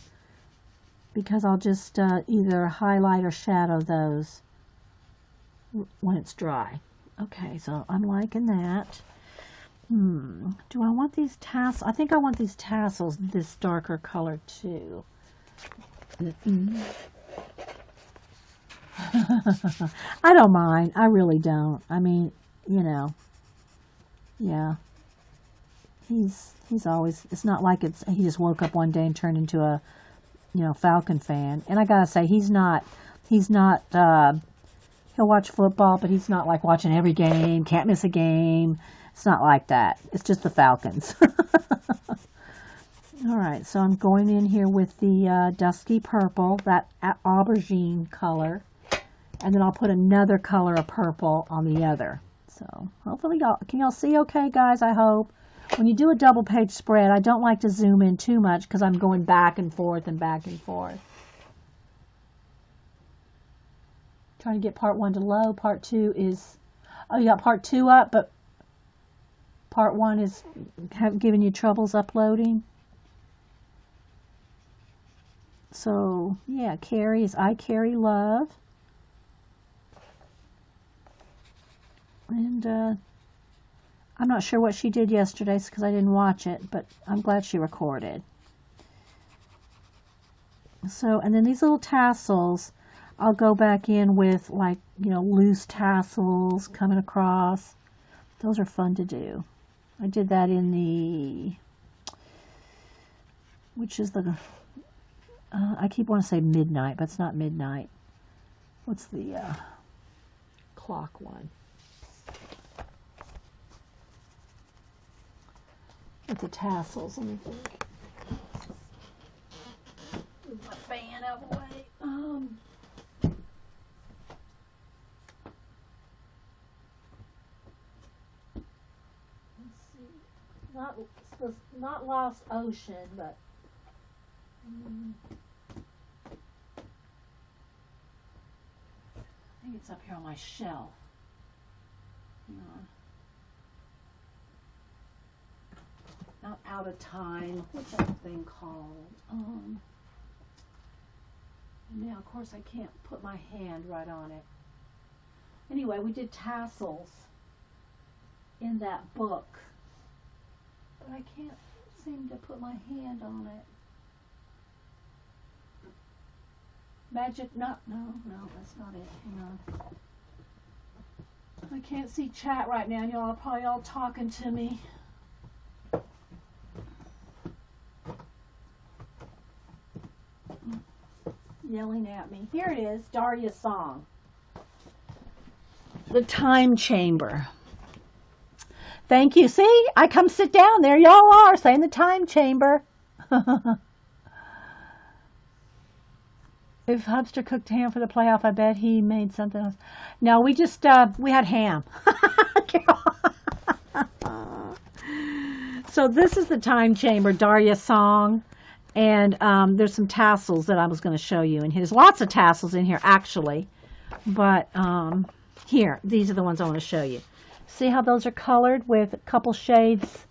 because I'll just either highlight or shadow those when it's dry. Okay, so I'm liking that. Do I want these tassels? I think I want these tassels this darker color too. I don't mind. I really don't. I mean, yeah. He's always, it's not like he just woke up one day and turned into a, Falcon fan. And I gotta say, he's not, he'll watch football, but he's not like watching every game, can't miss a game. It's not like that. It's just the Falcons. All right, so I'm going in here with the dusky purple, that aubergine color, and then I'll put another color of purple on the other. So hopefully can y'all see okay, guys? I hope. When you do a double page spread, I don't like to zoom in too much because I'm going back and forth and back and forth. Trying to get part 1 to low. Part 2 is, oh, you got part 2 up, but part 1 is giving you troubles uploading. So, yeah, Carrie is I Carrie Love. And I'm not sure what she did yesterday because I didn't watch it, but I'm glad she recorded. So, and then these little tassels, I'll go back in with like, loose tassels coming across. Those are fun to do. I did that in the, which is the, I keep wanting to say midnight, but it's not midnight. What's the clock one? With the tassels, let me think. Move my fan out of the way. Let's see. Not Lost Ocean, but I think it's up here on my shelf. Not Out of Time. What's that thing called? Now, of course, I can't put my hand right on it. Anyway, we did tassels in that book, but I can't seem to put my hand on it. Magic, no, that's not it. Hang on. I can't see chat right now. Y'all are probably all talking to me. Yelling at me. Here it is, Daria's song. The Time Chamber. Thank you. See, I come sit down there. Y'all are saying the Time Chamber. If Hubster cooked ham for the playoff, I bet he made something else. No, we just, we had ham. So this is the Time Chamber, Daria's song. And there's some tassels that I was going to show you. And there's lots of tassels in here, actually. But here, these are the ones I want to show you. See how those are colored with a couple shades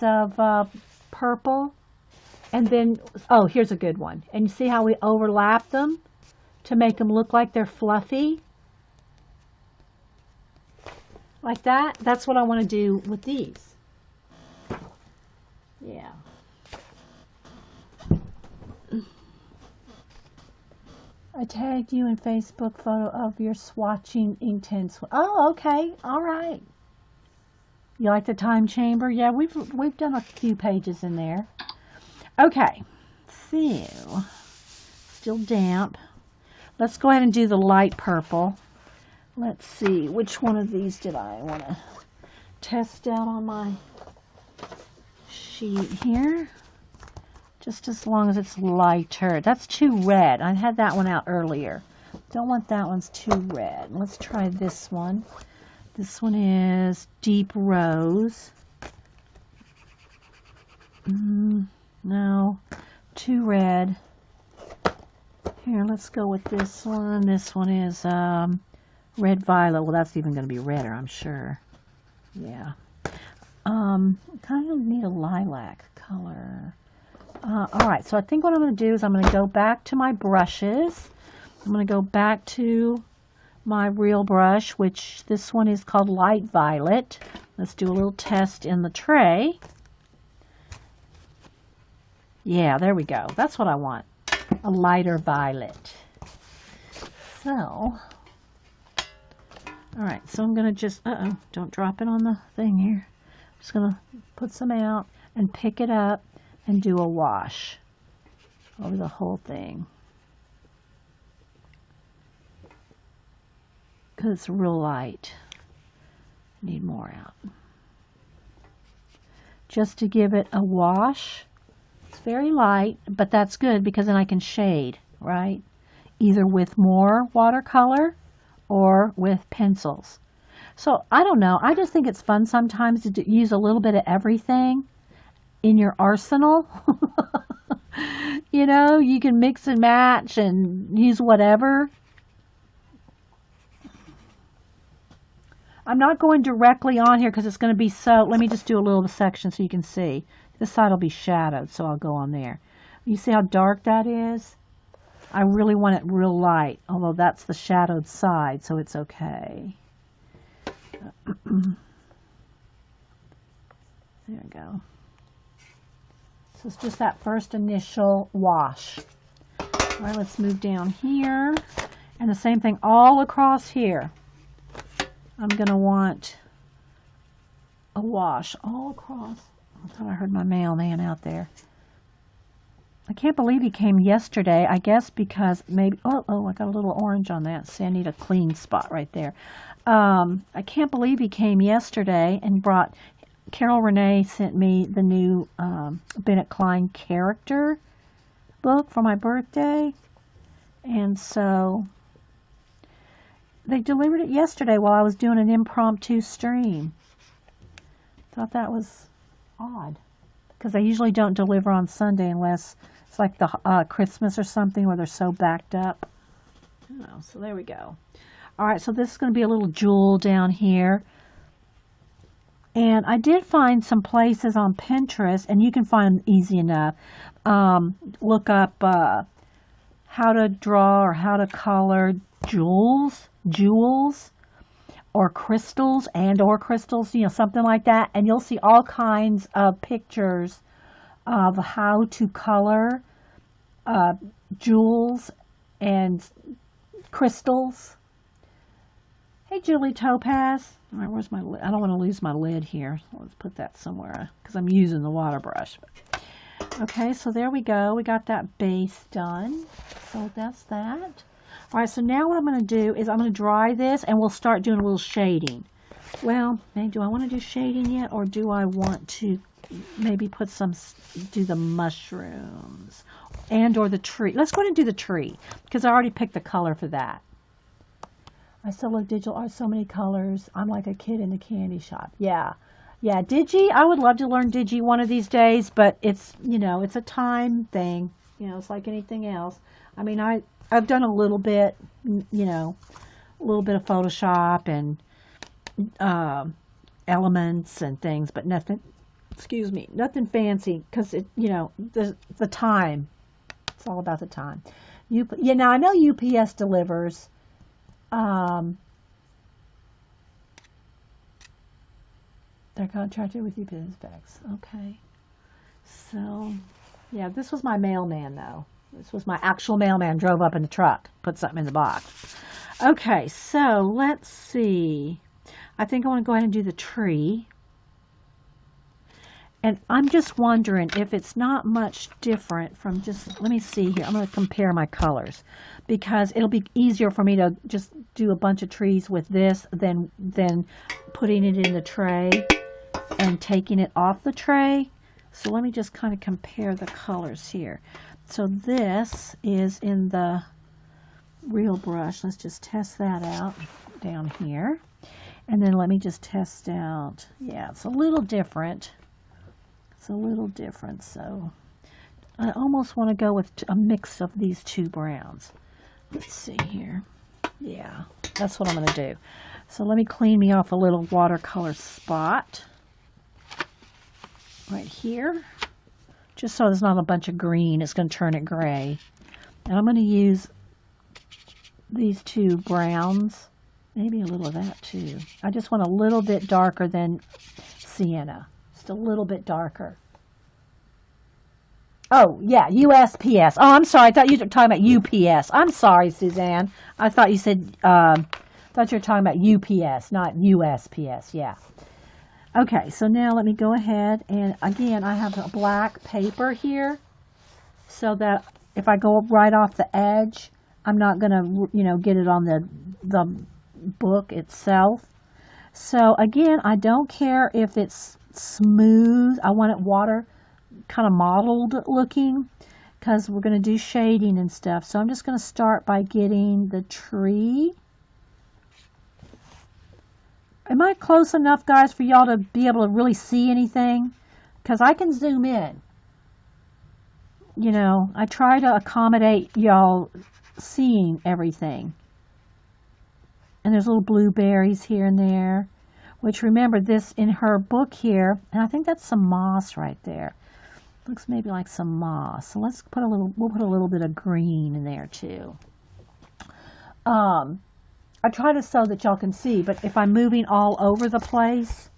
of purple? And then, oh, here's a good one. And you see how we overlap them to make them look like they're fluffy? Like that? That's what I want to do with these. Yeah. I tagged you in Facebook photo of your swatching Inktense. Oh, okay. All right. You like the time chamber? Yeah, we've done a few pages in there. Okay. So, still damp. Let's go ahead and do the light purple. Let's see, which one of these did I want to test out on my sheet here? Just as long as it's lighter. That's too red. I had that one out earlier. Don't want that one's too red. Let's try this one. This one is Deep Rose. No, too red. Here, let's go with this one. This one is Red Violet. Well, that's even going to be redder, I'm sure. Yeah. Kind of need a lilac color. All right, so I think what I'm going to do is I'm going to go back to my brushes. I'm going to go back to my real brush, which this one is called Light Violet. Let's do a little test in the tray. Yeah, there we go. That's what I want. A lighter violet. So, all right, so I'm going to just, don't drop it on the thing here. I'm just going to put some out and pick it up and do a wash over the whole thing. Because it's real light. Need more out. Just to give it a wash. It's very light, but that's good because then I can shade, right? Either with more watercolor or with pencils. So I don't know. I just think it's fun sometimes to use a little bit of everything in your arsenal. You know, you can mix and match and use whatever. I'm not going directly on here because it's going to be so, let me just do a little section so you can see. This side will be shadowed, so I'll go on there. You see how dark that is? I really want it real light, although that's the shadowed side, so it's okay. There we go. So it's just that first initial wash. All right, let's move down here. And the same thing all across here. I'm going to want a wash all across. I thought I heard my mailman out there. I can't believe he came yesterday. I guess because maybe, I got a little orange on that. See, I need a clean spot right there. I can't believe he came yesterday and brought, Carol Renee sent me the new Bennett Klein character book for my birthday. And so they delivered it yesterday while I was doing an impromptu stream. Thought that was odd because they usually don't deliver on Sunday unless it's like the Christmas or something where they're so backed up. Oh, so there we go. All right, so this is going to be a little jewel down here. And I did find some places on Pinterest, and you can find them easy enough. Look up how to draw or how to color jewels, or crystals or crystals, you know, something like that. And you'll see all kinds of pictures of how to color jewels and crystals. Hey, Julie Topaz. All right, where's my lid? I don't want to lose my lid here. Let's put that somewhere because I'm using the water brush. Okay, so there we go. We got that base done. So that's that. All right, so now what I'm going to do is I'm going to dry this and we'll start doing a little shading. Well, do I want to do shading yet, or do I want to maybe put do the mushrooms and or the tree? Let's go ahead and do the tree because I already picked the color for that. I still love digital art, so many colors. I'm like a kid in a candy shop. Yeah. Yeah, Digi, I would love to learn Digi one of these days, but it's, you know, it's a time thing. You know, it's like anything else. I mean, I've done a little bit, you know, a little bit of Photoshop and elements and things, but nothing, nothing fancy because, it, you know, the time. It's all about the time. Yeah, now I know UPS delivers. They're contracted with UPS bags. Okay. So, yeah, this was my mailman, though. This was my actual mailman, drove up in the truck, put something in the box. Okay, so let's see. I think I want to go ahead and do the tree. And I'm just wondering if it's not much different from just, let me see here. I'm going to compare my colors because it'll be easier for me to just do a bunch of trees with this than putting it in the tray and taking it off the tray. So let me just kind of compare the colors here. So this is in the real brush. Let's just test that out down here. And then let me just test out, yeah, it's a little different. It's a little different, so I almost want to go with a mix of these two browns. Let's see here. Yeah, that's what I'm going to do. So let me clean me off a little watercolor spot right here, just so there's not a bunch of green. It's going to turn it gray. And I'm going to use these two browns, maybe a little of that too. I just want a little bit darker than sienna. Just a little bit darker. Oh, yeah, USPS. Oh, I'm sorry. I thought you were talking about UPS. I'm sorry, Suzanne. I thought you said, thought you were talking about UPS, not USPS. Yeah. Okay, so now let me go ahead and, again, I have a black paper here so that if I go right off the edge, I'm not going to, you know, get it on the book itself. So, again, I don't care if it's smooth. I want it water kind of mottled looking because we're going to do shading and stuff. So I'm just going to start by getting the tree. Am I close enough, guys, for y'all to be able to really see anything? Because I can zoom in. You know, I try to accommodate y'all seeing everything. And there's little blueberries here and there. Which, remember, this in her book here, and I think that's some moss right there. Looks maybe like some moss. So let's put a little, we'll put a little bit of green in there too. I try to so that y'all can see, but if I'm moving all over the place,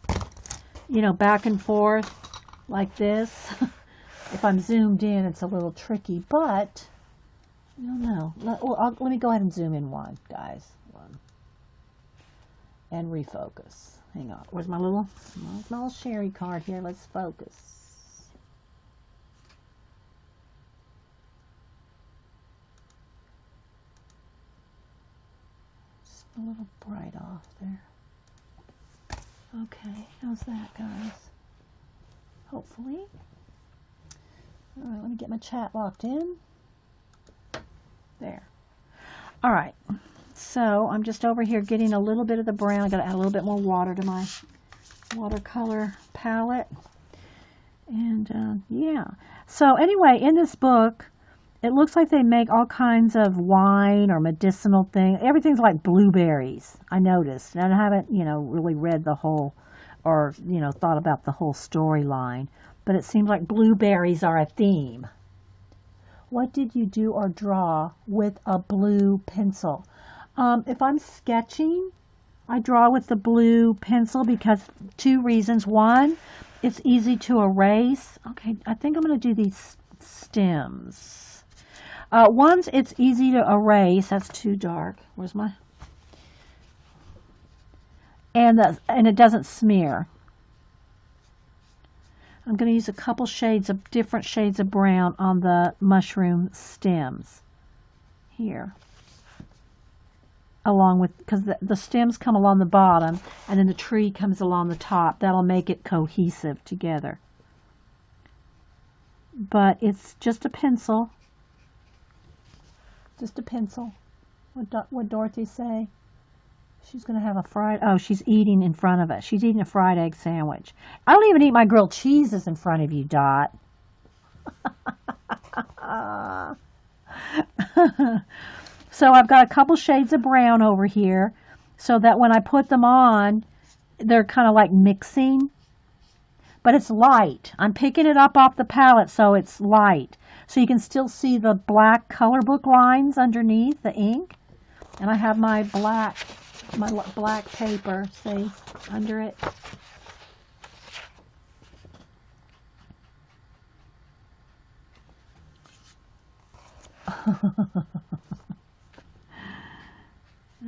you know, back and forth like this, if I'm zoomed in, it's a little tricky, but I don't know. Let me go ahead and zoom in one, guys. One. And refocus. Hang on. Where's my little Sherry card here? Let's focus. Just a little bright off there. Okay, how's that, guys? Hopefully. All right, let me get my chat locked in. There. All right. So I'm just over here getting a little bit of the brown. I got to add a little bit more water to my watercolor palette. And yeah. So anyway, in this book, it looks like they make all kinds of wine or medicinal thing. Everything's like blueberries, I noticed. And I haven't, you know, really read the whole or, you know, thought about the whole storyline. But it seems like blueberries are a theme. What did you do or draw with a blue pencil? If I'm sketching, I draw with the blue pencil because two reasons. One, it's easy to erase. Okay, I think I'm going to do these stems. One's it's easy to erase. That's too dark. Where's my... And it doesn't smear. I'm going to use a couple shades of different shades of brown on the mushroom stems here. Along with, because the stems come along the bottom and then the tree comes along the top. That'll make it cohesive together. But it's just a pencil. Just a pencil. What Dorothy say? She's going to have a fried... Oh, she's eating in front of us. She's eating a fried egg sandwich. I don't even eat my grilled cheeses in front of you, Dot. So I've got a couple shades of brown over here so that when I put them on, they're kind of like mixing. But it's light. I'm picking it up off the palette so it's light. So you can still see the black color book lines underneath the ink. And I have my black paper, see, under it.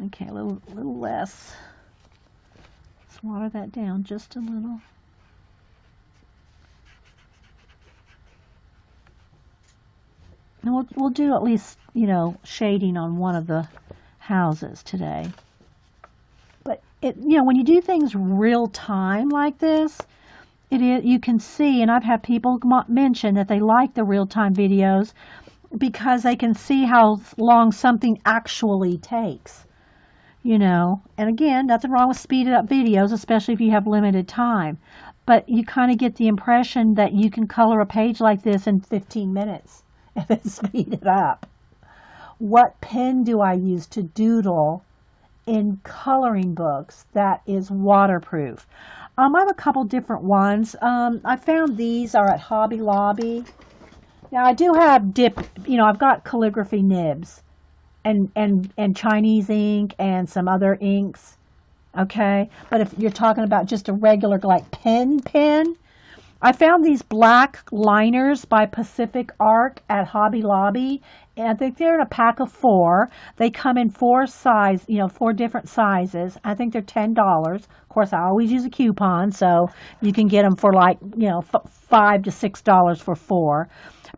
Okay, a little less. Let's water that down just a little. And we'll do at least, shading on one of the houses today. But when you do things real time like this, you can see, and I've had people mention that they like the real time videos because they can see how long something actually takes. And again, nothing wrong with speeded up videos, especially if you have limited time. But you kind of get the impression that you can color a page like this in 15 minutes if it's speeded up. What pen do I use to doodle in coloring books that is waterproof? I have a couple different ones. I found these are at Hobby Lobby. Now I do have I've got calligraphy nibs and Chinese ink and some other inks. Okay. But if you're talking about just a regular like pen, I found these black liners by Pacific Art at Hobby Lobby. And I think they're in a pack of 4. They come in 4 different sizes. I think they're $10. Of course, I always use a coupon, so you can get them for like, $5 to $6 for 4.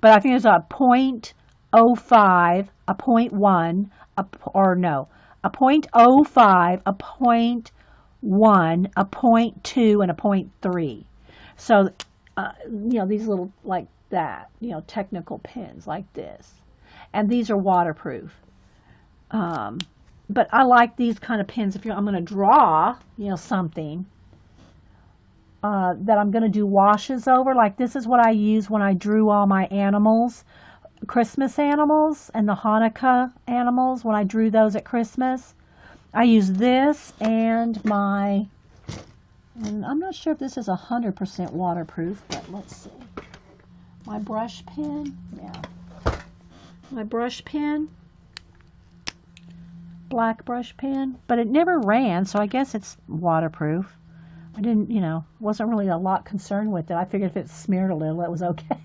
But I think there's a .05, a .1, a .05, a .1, a .2, and a .3. So, these little like that, technical pens like this. And these are waterproof. But I like these kind of pens if I'm going to draw, something that I'm going to do washes over. Like this is what I use when I drew all my animals, Christmas animals and the Hanukkah animals, when I drew those at Christmas. I use this and I'm not sure if this is 100% waterproof, but let's see. My brush pen, my brush pen, black brush pen, but it never ran, so I guess it's waterproof. I didn't, wasn't really a lot concerned with it. I figured if it smeared a little, it was okay.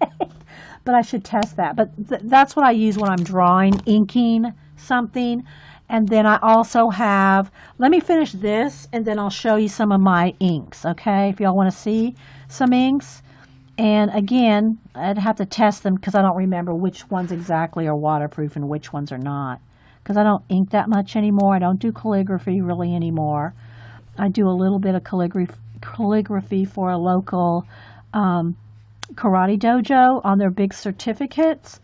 But I should test that. But that's what I use when I'm drawing, inking something. And then I also have, let me finish this, and then I'll show you some of my inks, okay? If y'all want to see some inks. And again, I'd have to test them because I don't remember which ones exactly are waterproof and which ones are not. Because I don't ink that much anymore. I don't do calligraphy really anymore. I do a little bit of calligraphy for a local karate dojo on their big certificates.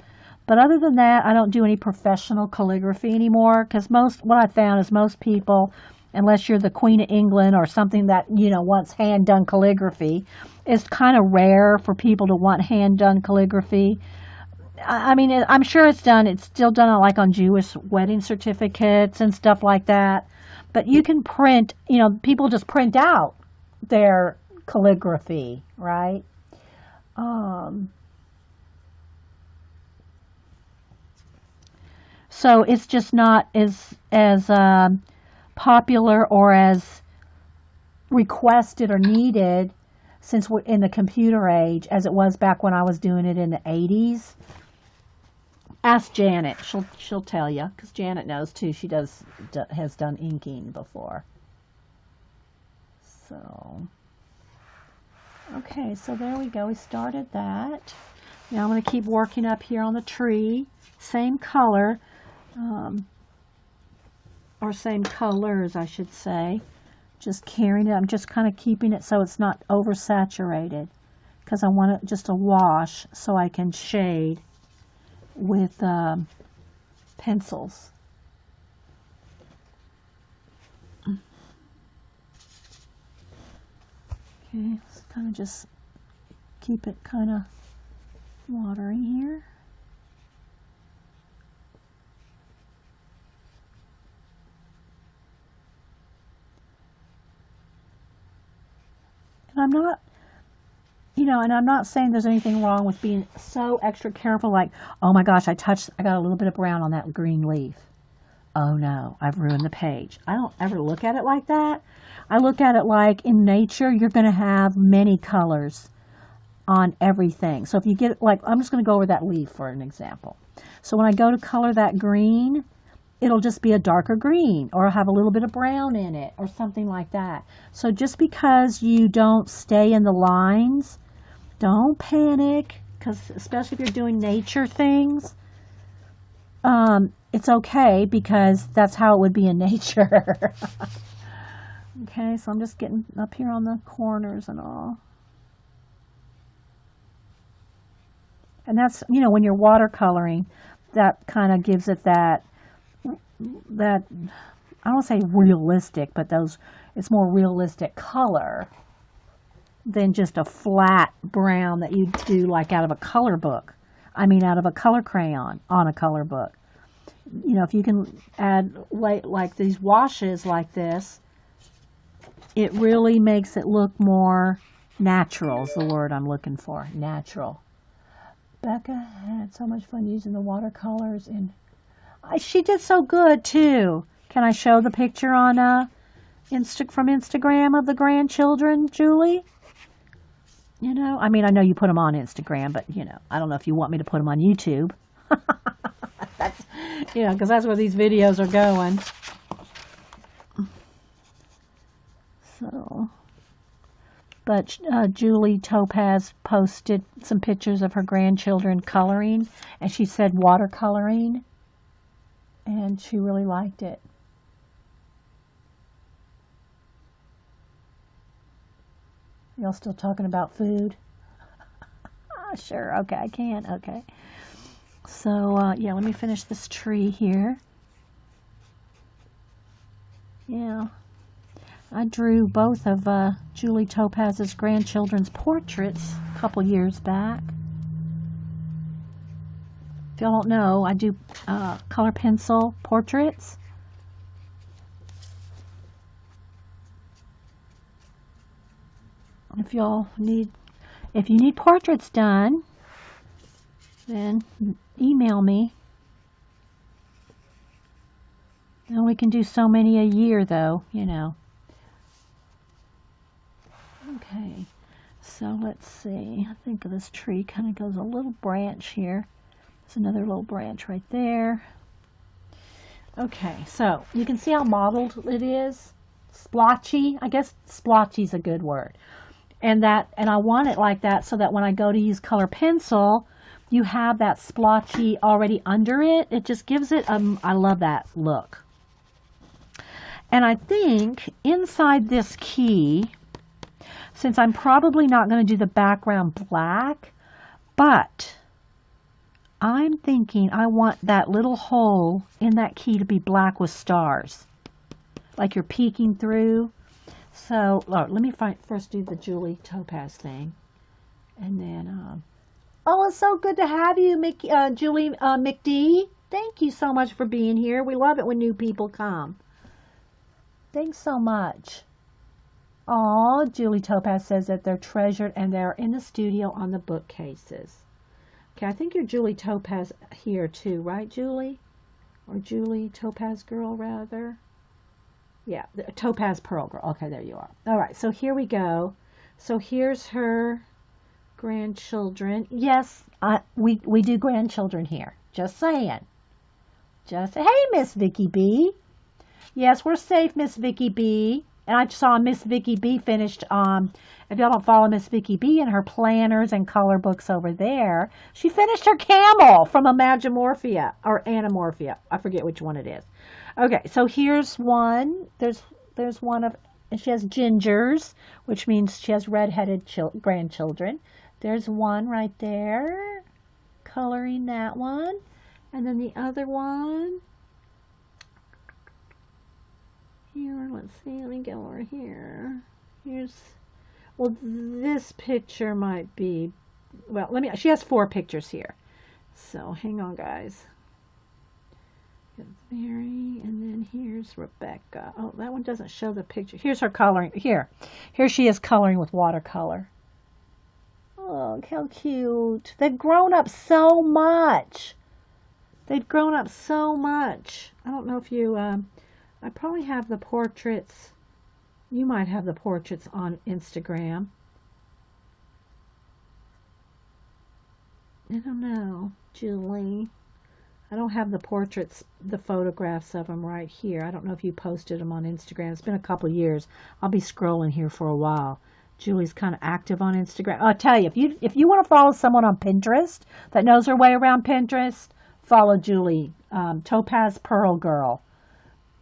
But other than that, I don't do any professional calligraphy anymore because what I found is most people, unless you're the Queen of England or something that, wants hand-done calligraphy, it's kind of rare for people to want hand-done calligraphy. I mean, I'm sure it's still done like on Jewish wedding certificates and stuff like that. But you can print, people just print out their calligraphy, right? So it's just not as popular or as requested or needed since we're in the computer age as it was back when I was doing it in the 80s. Ask Janet; she'll tell you because Janet knows too. She has done inking before. So okay, so there we go. We started that. Now I'm going to keep working up here on the tree. Same color, or same colors, I should say. Just carrying it. I'm just kind of keeping it so it's not oversaturated because I want it just a wash so I can shade with pencils. Okay, let's kind of just keep it kind of watery here. And I'm not, and I'm not saying there's anything wrong with being so extra careful, like, oh my gosh, I got a little bit of brown on that green leaf. Oh no, I've ruined the page. I don't ever look at it like that. I look at it like in nature, you're going to have many colors on everything. So if you get, like, I'm just going to go over that leaf for an example. So when I go to color that green, it'll just be a darker green or have a little bit of brown in it or something like that. So just because you don't stay in the lines, don't panic, because especially if you're doing nature things, it's okay because that's how it would be in nature. Okay, so I'm just getting up here on the corners and all. And that's, you know, when you're watercoloring, that kind of gives it that, I don't want to say realistic, but it's more realistic color than just a flat brown that you do like out of a color book. I mean, out of a color crayon on a color book. You know, if you can add like these washes like this, it really makes it look more natural is the word I'm looking for, natural. Becca had so much fun using the watercolors, and she did so good too. Can I show the picture on from Instagram of the grandchildren, Julie? You know, I mean, I know you put them on Instagram, but you know, I don't know if you want me to put them on YouTube. That's, you know, because that's where these videos are going. So, but Julie Topaz posted some pictures of her grandchildren coloring, and she said watercoloring, and she really liked it. Y'all still talking about food? Sure, okay, I can, okay. So, yeah, let me finish this tree here. Yeah. I drew both of Julie Topaz's grandchildren's portraits a couple years back. If y'all don't know, I do color pencil portraits. If you need portraits done, then email me. And we can do so many a year, though, you know. Okay, so let's see. I think this tree kind of goes a little branch here. There's another little branch right there. Okay, so you can see how mottled it is. Splotchy. I guess splotchy is a good word. And I want it like that so that when I go to use color pencil, you have that splotchy already under it. It just gives it, I love that look. And I think inside this key, since I'm probably not going to do the background black, but I'm thinking I want that little hole in that key to be black with stars, like you're peeking through. So let me first do the Julie Topaz thing, and then oh, it's so good to have you, Julie McD. Thank you so much for being here. We love it when new people come. Thanks so much. Oh, Julie Topaz says that they're treasured and they're in the studio on the bookcases. Okay, I think you're Julie Topaz here too, right, Julie? Or Julie Topaz Girl, rather. Yeah, the Topaz Pearl Girl. Okay, there you are. All right, so here we go. So here's her grandchildren. Yes, we do grandchildren here. Just saying. Hey, Miss Vicky B. Yes, we're safe, Miss Vicky B. And I saw Miss Vicky B finished, if y'all don't follow Miss Vicky B and her planners and color books over there, she finished her camel from Imagimorphia, or Anamorphia. I forget which one it is. Okay, so here's one. There's one of, and she has gingers, which means she has redheaded grandchildren. There's one right there, coloring that one. And then the other one, here, let's see, let me go over here. Well, this picture might be, well, she has 4 pictures here. So, hang on, guys. Here's Mary, and then here's Rebecca. Oh, that one doesn't show the picture. Here's her coloring. Here she is coloring with watercolor. Oh, how cute. They've grown up so much. I don't know if you, I probably have the portraits. You might have the portraits on Instagram. I don't know, Julie. I don't have the portraits, the photographs of them right here. I don't know if you posted them on Instagram. It's been a couple of years. I'll be scrolling here for a while. Julie's kind of active on Instagram. I'll tell you, if you want to follow someone on Pinterest that knows her way around Pinterest, follow Julie. Topaz Pearl Girl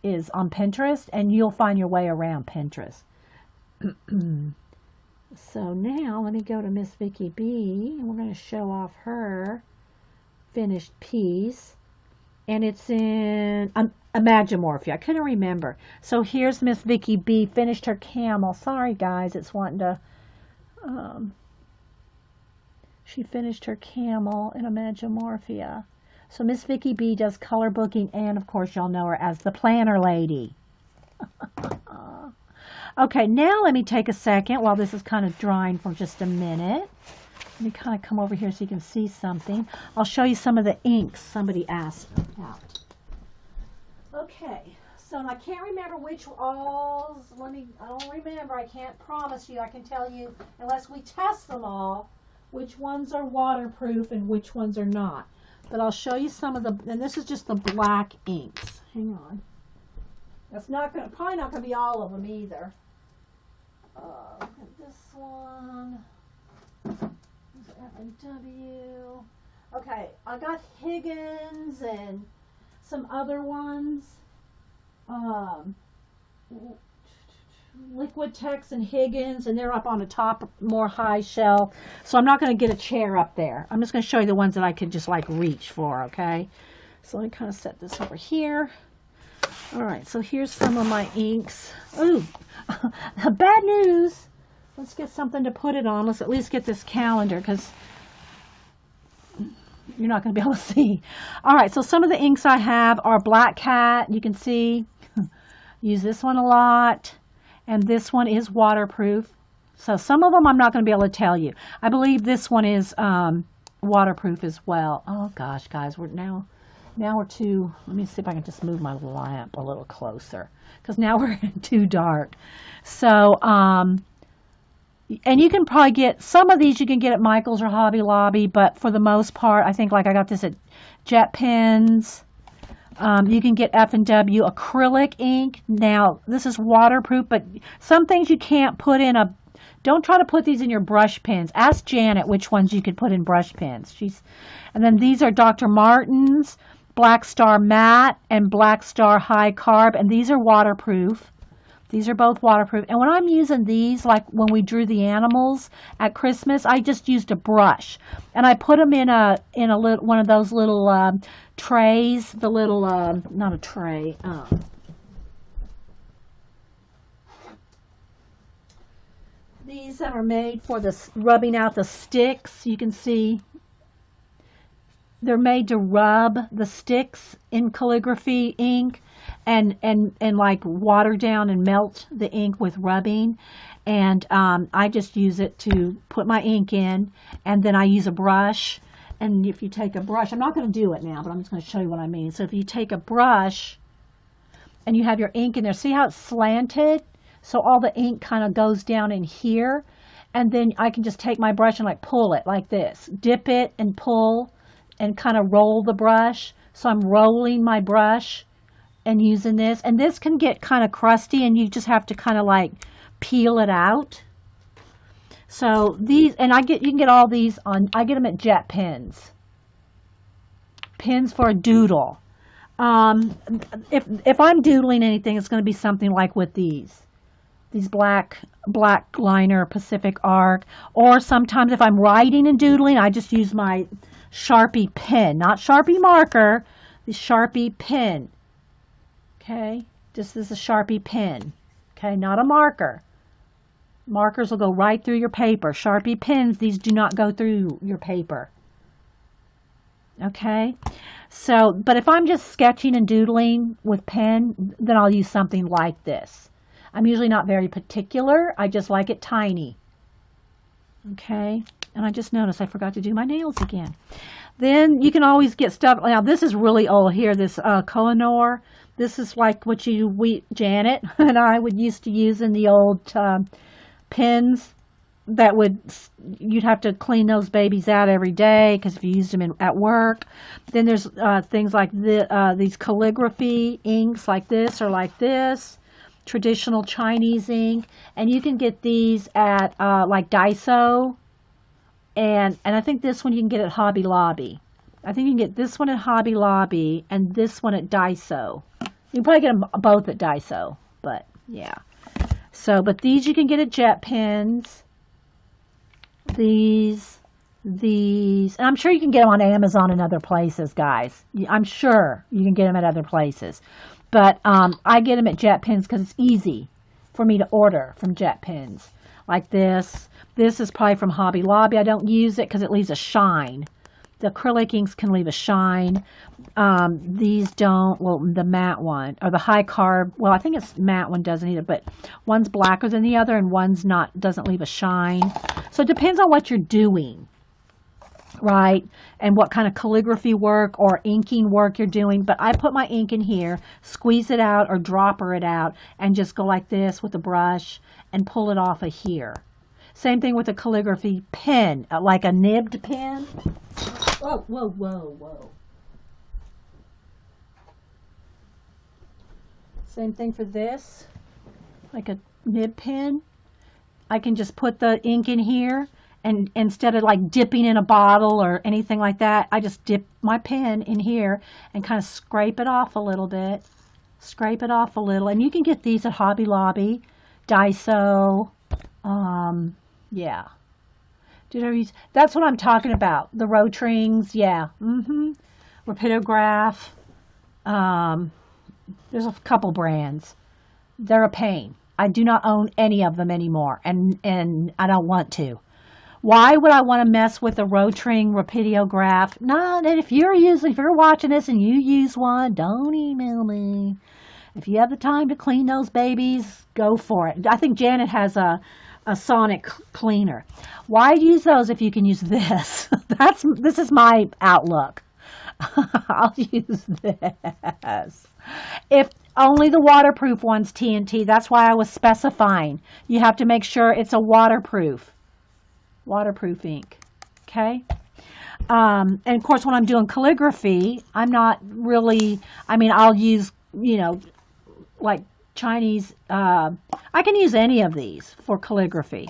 is on Pinterest, and you'll find your way around Pinterest. So now let me go to Miss Vicki B, and we're going to show off her finished piece. And it's in Imagimorphia. I couldn't remember. So here's Miss Vicki B. Finished her camel. Sorry, guys. It's wanting to... she finished her camel in Imagimorphia. So Miss Vicki B. does color booking, and, of course, y'all know her as the Planner Lady. Okay, now let me take a second while this is kind of drying for just a minute. Let me kind of come over here so you can see something. I'll show you some of the inks somebody asked about. Okay, so I can't remember which alls. I don't remember. I can't promise you. I can tell you, unless we test them all, which ones are waterproof and which ones are not. But I'll show you some of the, and this is just the black inks. Hang on. That's not going to, probably not going to be all of them either. This one. F&W. Okay, I got Higgins and some other ones. Liquitex and Higgins, and they're up on a top, more high shelf. So I'm not going to get a chair up there. I'm just going to show you the ones that I could just like reach for, okay? So let me kind of set this over here. All right, so here's some of my inks. Ooh, bad news. Let's get something to put it on. Let's at least get this calendar, because you're not going to be able to see. All right, so some of the inks I have are Black Cat. You can see, use this one a lot. And this one is waterproof. So some of them I'm not going to be able to tell you. I believe this one is waterproof as well. Oh gosh, guys, now we're too, let me see if I can just move my lamp a little closer, because now we're too dark. So, and you can probably get, some of these you can get at Michael's or Hobby Lobby, but for the most part, I think like I got this at Jet Pens. You can get F&W acrylic ink. Now, this is waterproof, but some things you can't put in a, don't try to put these in your brush pens. Ask Janet which ones you could put in brush pens. And then these are Dr. Martens, Black Star Matte, and Black Star High Carb, and these are waterproof. These are both waterproof. And when I'm using these, like when we drew the animals at Christmas, I just used a brush. And I put them in one of those little trays, the little, not a tray, these that are made for the rubbing out the sticks. You can see they're made to rub the sticks in calligraphy ink. And like water down and melt the ink with rubbing. And I just use it to put my ink in, and then I use a brush. And if you take a brush, I'm not going to do it now, but I'm just going to show you what I mean. So if you take a brush and you have your ink in there, see how it's slanted? So all the ink kind of goes down in here. And then I can just take my brush and like pull it like this. Dip it and pull and kind of roll the brush. So I'm rolling my brush and using this, and this can get kind of crusty, and you just have to kind of like peel it out. So these, and you can get all these on, I get them at Jet Pens. Pens for a doodle. If I'm doodling anything, it's going to be something like with these black liner Pacific Arc, or sometimes if I'm writing and doodling, I just use my Sharpie pen, not Sharpie marker, the Sharpie pen. Okay, this is a Sharpie pen, okay, not a marker. Markers will go right through your paper. Sharpie pens, these do not go through your paper. Okay, so, but if I'm just sketching and doodling with pen, then I'll use something like this. I'm usually not very particular. I just like it tiny. Okay, and I just noticed I forgot to do my nails again. Then you can always get stuff. Now, this is really old here, this Kohinoor. This is like what Janet and I would used to use in the old pens that would, you'd have to clean those babies out every day because if you used them at work. Then there's things like these calligraphy inks like this or like this, traditional Chinese ink, and you can get these at like Daiso, and I think this one you can get at Hobby Lobby. I think you can get this one at Hobby Lobby and this one at Daiso. You can probably get them both at Daiso, but yeah. So, but these you can get at Jet Pens. These, and I'm sure you can get them on Amazon and other places, guys. I'm sure you can get them at other places. But I get them at Jet Pens because it's easy for me to order from Jet Pens. Like this. This is probably from Hobby Lobby. I don't use it because it leaves a shine. The acrylic inks can leave a shine. These don't. Well, the matte one or the high carb. Well, I think it's matte one doesn't either, but one's blacker than the other and one's not. Doesn't leave a shine. So it depends on what you're doing, right? And what kind of calligraphy work or inking work you're doing. But I put my ink in here, squeeze it out or dropper it out, and just go like this with a brush and pull it off of here. Same thing with a calligraphy pen, like a nibbed pen. Whoa, whoa, whoa, whoa. Same thing for this, like a nib pen. I can just put the ink in here, and instead of like dipping in a bottle or anything like that, I just dip my pen in here and kind of scrape it off a little bit. Scrape it off a little. And you can get these at Hobby Lobby, Daiso, yeah. Did I use? That's what I'm talking about. The Rotrings, yeah. Rapidograph. There's a couple brands. They're a pain. I do not own any of them anymore, and I don't want to. Why would I want to mess with a Rotring Rapidograph? No, and if you're watching this and you use one, don't email me. If you have the time to clean those babies, go for it. I think Janet has a sonic cleaner. Why use those if you can use this? This is my outlook. I'll use this. If only the waterproof ones, TNT. That's why I was specifying. You have to make sure it's a waterproof ink. Okay. And of course, when I'm doing calligraphy, I'm not really, I'll use, like Chinese, I can use any of these for calligraphy.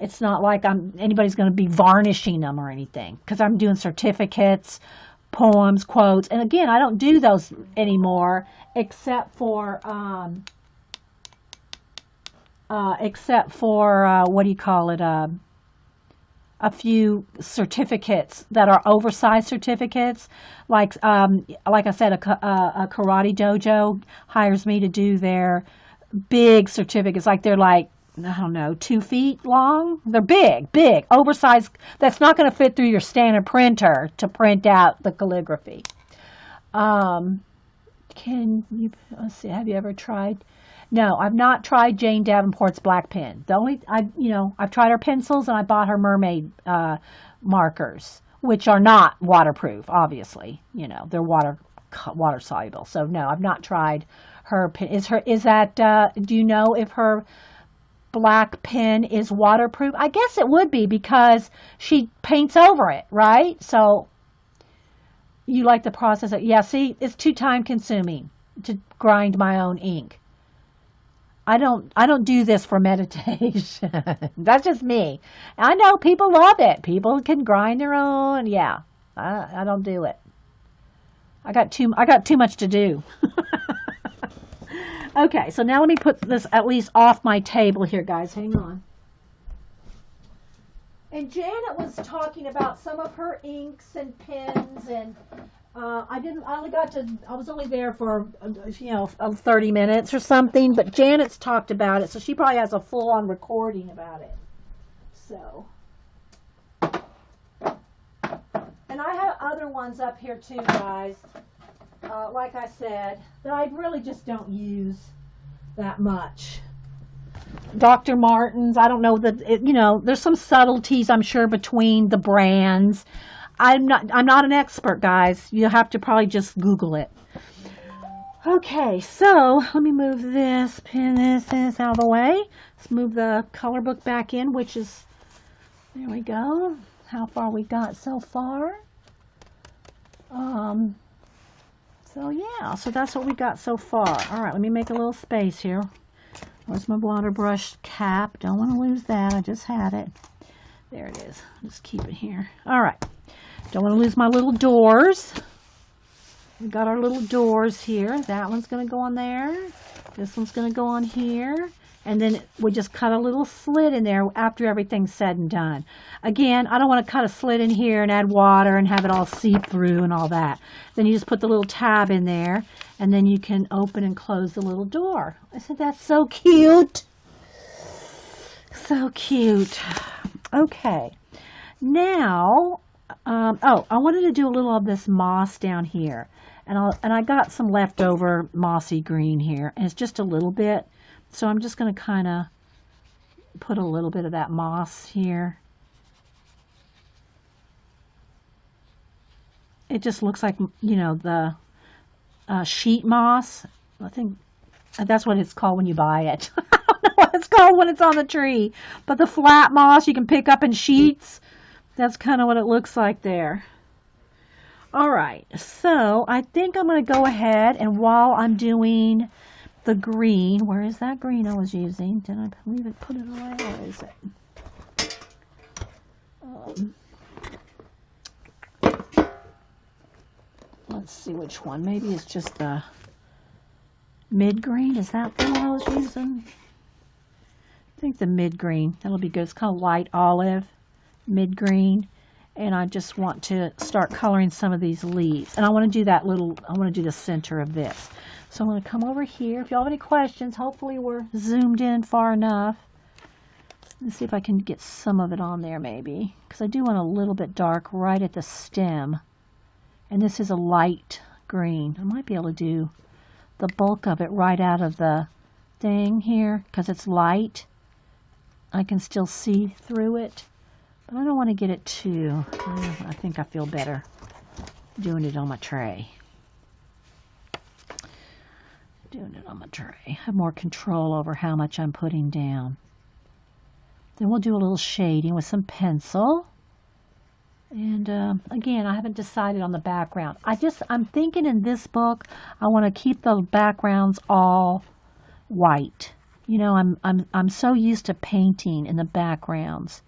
It's not like anybody's going to be varnishing them or anything because I'm doing certificates, poems, quotes. And again, I don't do those anymore except for what do you call it? A few certificates that are oversized certificates. Like I said, a karate dojo hires me to do their big certificates. Like they're like, I don't know, 2 feet long. They're big, oversized. That's not going to fit through your standard printer to print out the calligraphy. Let's see, have you ever tried? No, I've not tried Jane Davenport's black pen. I've tried her pencils and I bought her mermaid markers, which are not waterproof, obviously. They're water soluble. So no, I've not tried her pen. Do you know if her black pen is waterproof? I guess it would be because she paints over it, right? So you like the process yeah, see, it's too time consuming to grind my own ink. I don't do this for meditation. That's just me. I know people love it. People can grind their own. Yeah, I don't do it. I got too much to do. Okay, so now let me put this at least off my table here, guys. Hang on. And Janet was talking about some of her inks and pens, and I was only there for 30 minutes or something, but Janet's talked about it, so she probably has a full-on recording about it. So, and I have other ones up here too, guys. Like I said, that I really just don't use that much. Dr. Martens, I don't know there's some subtleties, I'm sure, between the brands. I'm not an expert, guys. You have to probably just Google it. Okay, so let me move this, pin this out of the way. Let's move the color book back in, which is, there we go. How far we got so far. So yeah, so that's what we got so far. All right, let me make a little space here. Where's my blonder brush cap? Don't want to lose that. I just had it. There it is. Just keep it here. All right. Don't want to lose my little doors. We got our little doors here. That one's going to go on there. This one's going to go on here. And then we just cut a little slit in there after everything's said and done. Again, I don't want to cut a slit in here and add water and have it all seep through and all that. Then you just put the little tab in there, and then you can open and close the little door. I said, that's so cute. So cute. Okay. Now, oh, I wanted to do a little of this moss down here. And I got some leftover mossy green here, and it's just a little bit. So I'm just going to kind of put a little bit of that moss here. It just looks like, you know, the sheet moss. I think that's what it's called when you buy it. I don't know what it's called when it's on the tree. But the flat moss you can pick up in sheets. That's kind of what it looks like there. All right, so I think I'm going to go ahead, and while I'm doing the green, where is that green I was using? Did I leave it, put it away? Where is it? Let's see which one. Maybe it's just the mid green. Is that the one I was using? I think the mid green. That'll be good. It's kind of light olive, mid green. And I just want to start coloring some of these leaves. And I want to do that little, I want to do the center of this. So I'm going to come over here. If y'all have any questions, hopefully we're zoomed in far enough. Let's see if I can get some of it on there maybe. Because I do want a little bit dark right at the stem. And this is a light green. I might be able to do the bulk of it right out of the thing here. Because it's light. I can still see through it. But I don't want to get it too. I think I feel better doing it on my tray. Doing it on my tray. I have more control over how much I'm putting down. Then we'll do a little shading with some pencil. And again, I haven't decided on the background. I'm thinking in this book, I want to keep the backgrounds all white. You know, I'm so used to painting in the backgrounds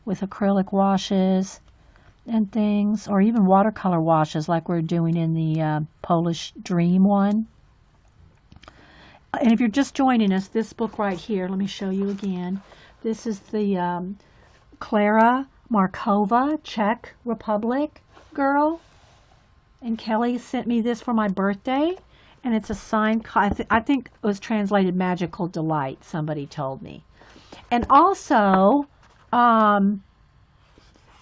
with acrylic washes and things, or even watercolor washes like we're doing in the Polish Dream one. And if you're just joining us, this book right here, let me show you again. This is the Klara Markova, Czech Republic girl. And Kelly sent me this for my birthday. And it's a signed, I think it was translated Magical Delight, somebody told me. And also,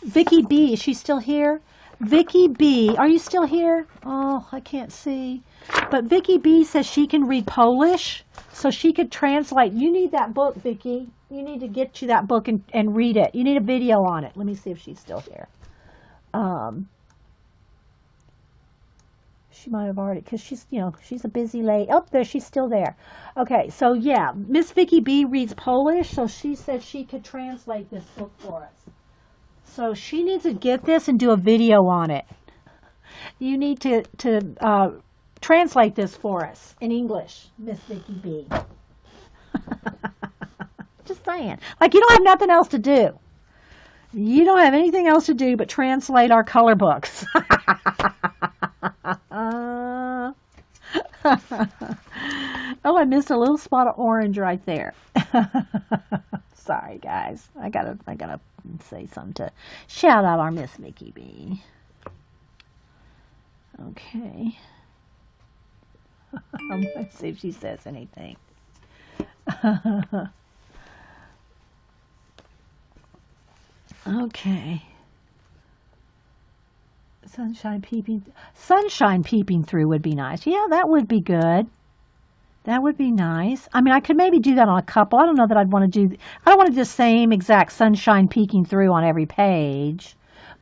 Vicky B, is she still here? Vicky B, are you still here? Oh, I can't see. But Vicky B says she can read Polish, so she could translate. You need that book, Vicky. You need to get you that book and read it. You need a video on it. Let me see if she's still here. She might have already, because she's, you know, she's a busy lady. Oh, there, she's still there. Okay, so yeah, Miss Vicky B reads Polish, so she said she could translate this book for us. So she needs to get this and do a video on it. You need to translate this for us in English, Miss Vicky B. Just saying. Like, you don't have nothing else to do. You don't have anything else to do but translate our color books. Oh, I missed a little spot of orange right there. Sorry, guys. I gotta say something to shout out our Miss Vicky B. Okay. Let's see if she says anything. Okay. Sunshine peeping through would be nice. Yeah, that would be good. That would be nice. I mean, I could maybe do that on a couple. I don't know that I'd want to do, I don't want to do the same exact sunshine peeking through on every page.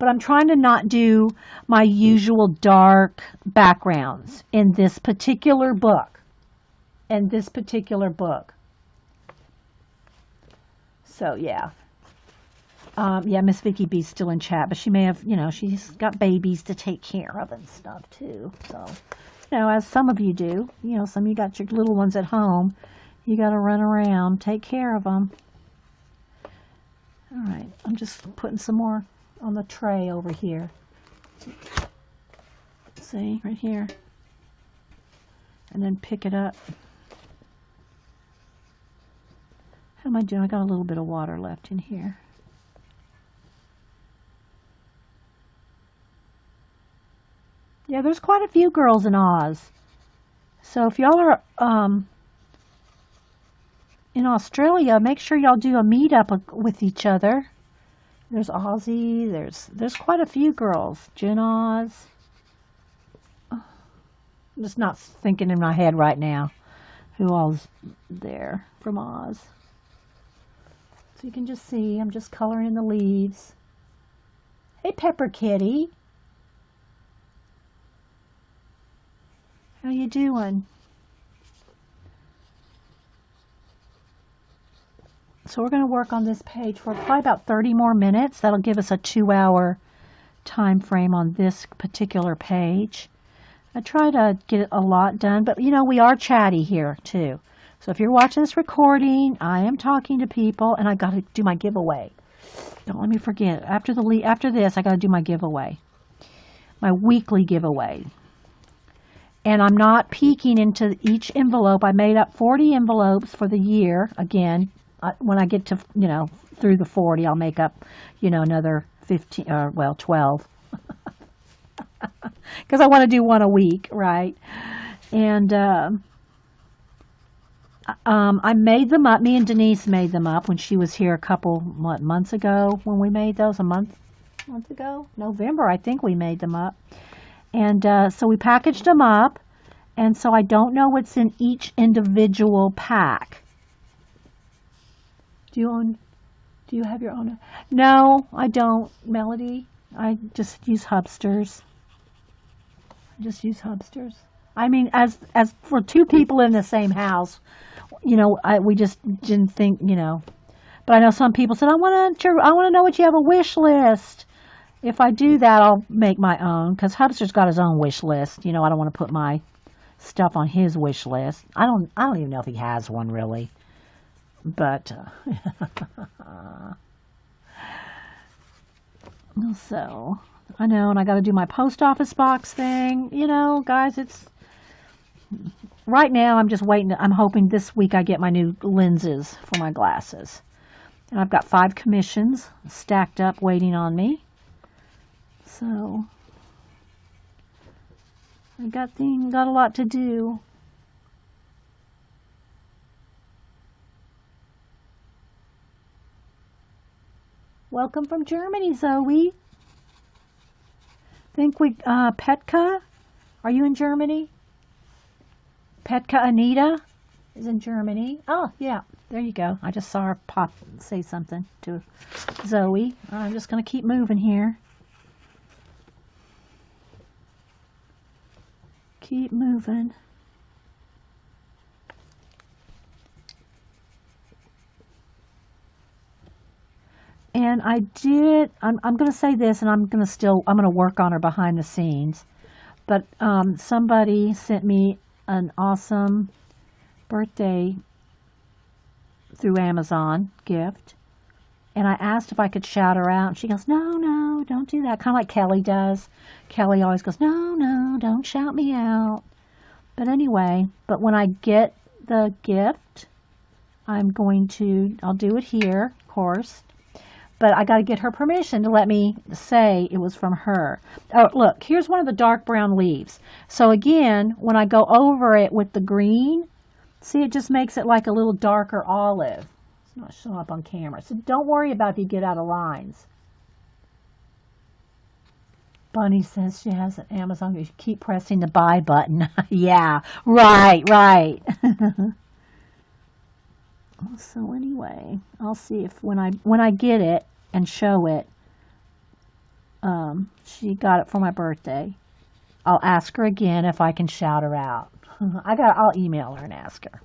but I'm trying to not do my usual dark backgrounds in this particular book. So, yeah. Yeah, Miss Vicky B's still in chat, but she may have, she's got babies to take care of and stuff, too. So, as some of you do, some of you got your little ones at home. You got to run around, take care of them. All right, I'm just putting some more on the tray over here. See, right here. And then pick it up. How am I doing? I got a little bit of water left in here. Yeah, there's quite a few girls in Oz. So if y'all are in Australia, make sure y'all do a meetup with each other. There's Ozzy. There's quite a few girls. Jen Oz. I'm just not thinking in my head right now who all's there from Oz. So you can just see, I'm just coloring in the leaves. Hey, Pepper Kitty. How you doing? So we're going to work on this page for probably about 30 more minutes. That'll give us a 2-hour time frame on this particular page. I try to get a lot done, but we are chatty here too. So if you're watching this recording, I am talking to people, and I got to do my giveaway. Don't let me forget. After this, I got to do my giveaway, my weekly giveaway. And I'm not peeking into each envelope. I made up 40 envelopes for the year. Again, when I get to, through the 40, I'll make up, another 15, 12. Because I want to do one a week, right? And I made them up. Me and Denise made them up when she was here a couple months ago. When we made those, a month ago, November, I think we made them up. And so we packaged them up, and so I don't know what's in each individual pack. Do you have your own? No, I don't, Melody. I just use Hubsters. I mean, as for two people in the same house, we just didn't think, But I know some people said, I want to know what you have a wish list. If I do that, I'll make my own, because Hubster's got his own wish list. I don't want to put my stuff on his wish list. I don't even know if he has one, really. But, so, I know, and I got to do my post office box thing. Guys, right now I'm just waiting. I'm hoping this week I get my new lenses for my glasses. And I've got 5 commissions stacked up waiting on me. So, I got a lot to do. Welcome from Germany, Zoe. Petka, are you in Germany? Petka Anita is in Germany. Oh, yeah, there you go. I just saw her say something to Zoe. I'm just going to keep moving here. Keep moving. And I'm going to say this, and I'm going to work on her behind the scenes. But somebody sent me an awesome birthday through Amazon gift. And I asked if I could shout her out. And she goes, no, don't do that. Kind of like Kelly does. Kelly always goes, no, don't shout me out. But anyway, when I get the gift, I'll do it here, of course. But I got to get her permission to let me say it was from her. Oh, look, here's one of the dark brown leaves. So again, when I go over it with the green, see, it just makes it like a little darker olive. It's not showing up on camera. So don't worry about if you get out of lines. Bunny says she has an Amazon. You keep pressing the buy button. Yeah, right. So anyway, I'll see if when I get it and show it, She got it for my birthday. I'll ask her again if I can shout her out. I'll email her and ask her.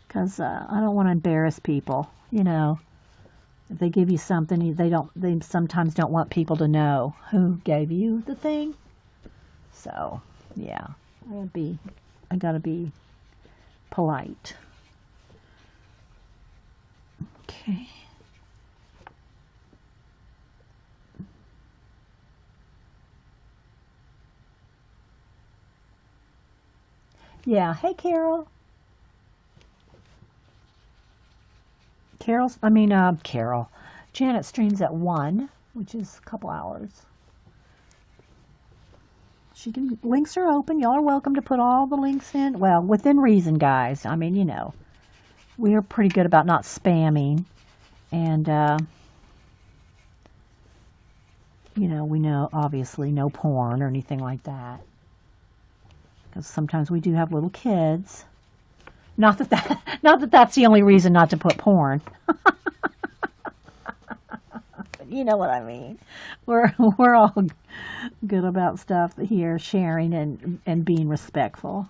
Because I don't want to embarrass people, you know. If they give you something, they sometimes don't want people to know who gave you the thing. So, yeah, I gotta be polite. Okay. Yeah, hey Carol. Carol. Janet streams at 1, which is a couple hours. Links are open. Y'all are welcome to put all the links in. Well, within reason, guys. I mean, you know, we are pretty good about not spamming. And, you know, we know, obviously, no porn or anything like that. Because sometimes we do have little kids. Not that that's the only reason not to put porn. You know what I mean. We're all good about stuff here, sharing and being respectful.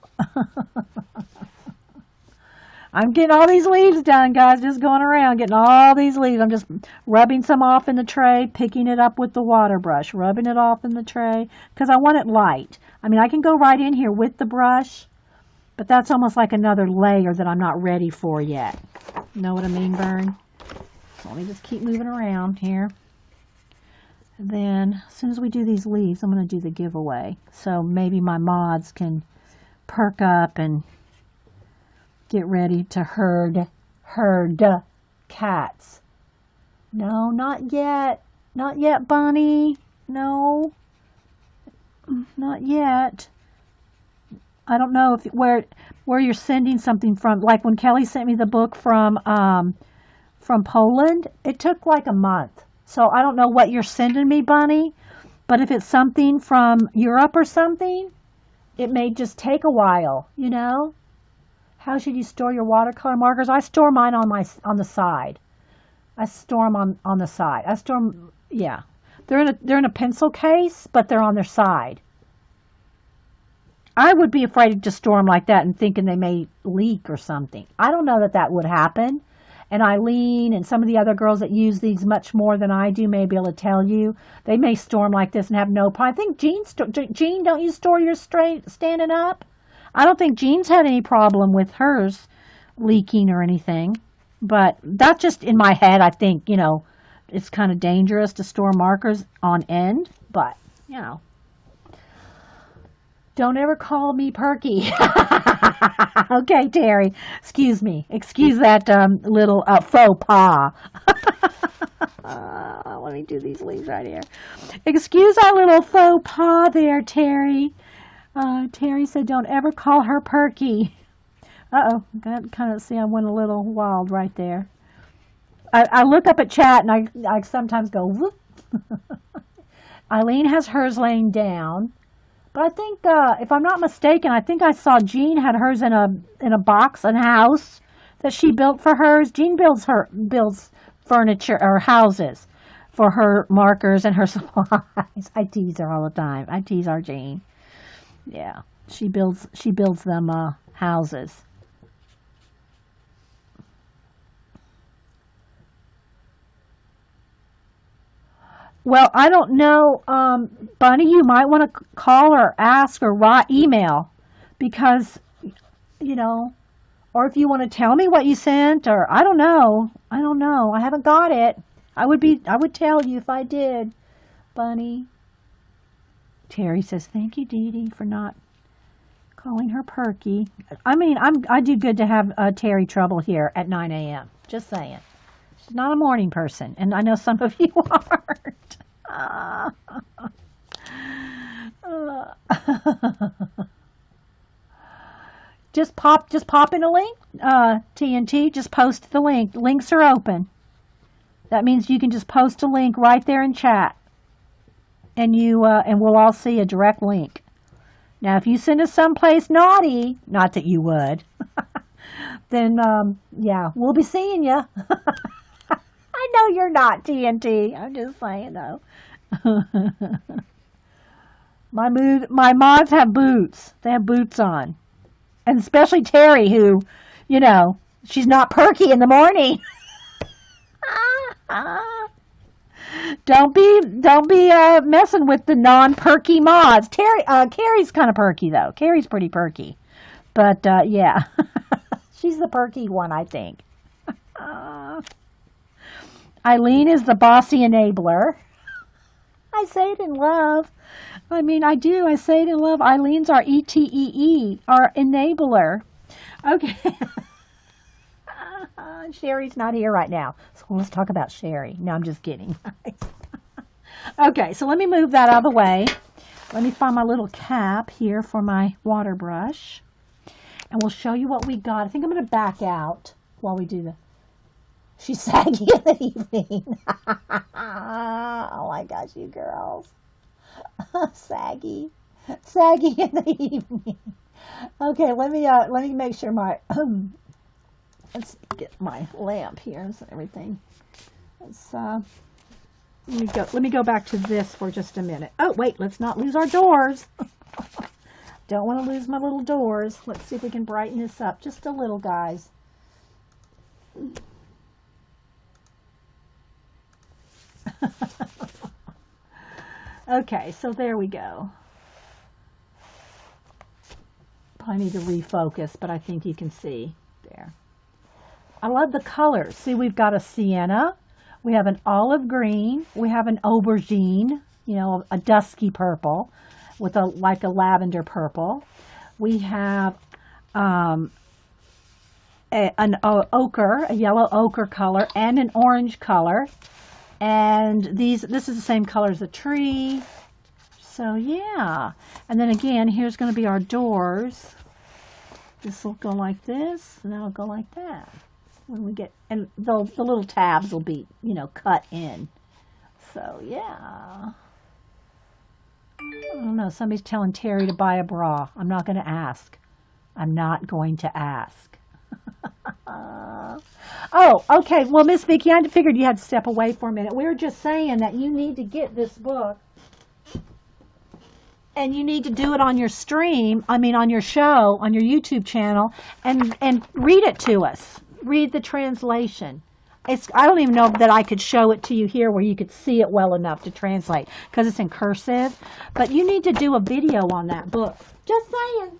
I'm getting all these leaves done, guys. Just going around getting all these leaves. I'm just rubbing some off in the tray, picking it up with the water brush, rubbing it off in the tray because I want it light. I mean, I can go right in here with the brush, but that's almost like another layer that I'm not ready for yet. Know what I mean, Vern? So let me just keep moving around here. And then as soon as we do these leaves, I'm going to do the giveaway. So maybe my mods can perk up and get ready to herd cats. No, not yet. Not yet, Bunny. No, not yet. I don't know if where you're sending something from. Like when Kelly sent me the book from Poland, it took like a month. So I don't know what you're sending me, Bunny. But if it's something from Europe or something, it may just take a while, you know? How should you store your watercolor markers? I store mine on the side. I store them on the side. I store them, yeah. They're in a pencil case, but they're on their side. I would be afraid to just store them like that and thinking they may leak or something. I don't know that would happen. And Eileen and some of the other girls that use these much more than I do may be able to tell you. They may store them like this and have no problem. I think Jean, don't you store yours straight standing up? I don't think Jean's had any problem with hers leaking or anything. But that's just in my head. I think, you know, it's kind of dangerous to store markers on end. But, you know. Don't ever call me Perky. Okay, Terry. Excuse me. Excuse that little faux pas. Let me do these leaves right here. Excuse that little faux pas there, Terry. Terry said, don't ever call her Perky. Uh-oh. Kind of see I went a little wild right there. I look up at chat and I sometimes go, whoop. Eileen has hers laying down. But I think, if I'm not mistaken, I think I saw Jean had hers in a box, a house that she built for hers. Jean builds furniture or houses for her markers and her supplies. I tease her all the time. I tease our Jean. Yeah, she builds them houses. Well, I don't know, Bunny, you might want to call or ask or email because, you know, or if you want to tell me what you sent or I don't know. I haven't got it. I would tell you if I did, Bunny. Terry says, thank you, Dee Dee, for not calling her Perky. I mean, I do good to have Terry trouble here at 9 a.m. Just saying. She's not a morning person, and I know some of you aren't. Just pop in a link, TNT. Just post the link. Links are open. That means you can just post a link right there in chat, and we'll all see a direct link. Now, if you send us someplace naughty, not that you would, then yeah, we'll be seeing you. I know you're not TNT. I'm just saying though. My mods have boots. They have boots on. And especially Terry, who, she's not perky in the morning. Don't be messing with the non-perky mods. Carrie's kind of perky though. Carrie's pretty perky, but yeah, she's the perky one, I think. Eileen is the bossy enabler. I say it in love. I mean, I do. I say it in love. Eileen's our ETEE, our enabler. Okay. Sherry's not here right now, so let's talk about Sherry. No, I'm just kidding. Okay, so let me move that out of the way. Let me find my little cap here for my water brush, and we'll show you what we got. I think I'm going to back out while we do the... She's saggy in the evening. Oh my gosh, you girls. Saggy in the evening. Okay, let me make sure my... Let's get my lamp here and everything. Let me go back to this for just a minute. Oh, wait, let's not lose our doors. Don't want to lose my little doors. Let's see if we can brighten this up just a little, guys. Okay, so there we go. Probably need to refocus, but I think you can see there. I love the colors. See, we've got a sienna, we have an olive green, we have an aubergine, a dusky purple with like a lavender purple. We have an ochre, a yellow ochre color, and an orange color. And this is the same color as the tree. So yeah. And then again, here's going to be our doors. This will go like this, and that'll go like that. When we get, and the little tabs will be, cut in. So yeah. I don't know, somebody's telling Terry to buy a bra. I'm not going to ask. I'm not going to ask. Oh, okay. Well, Miss Vicki, I figured you had to step away for a minute. We were just saying that you need to get this book. And you need to do it on your stream, on your show, on your YouTube channel, and read it to us. Read the translation. I don't even know that I could show it to you here where you could see it well enough to translate because it's in cursive. But you need to do a video on that book. Just saying,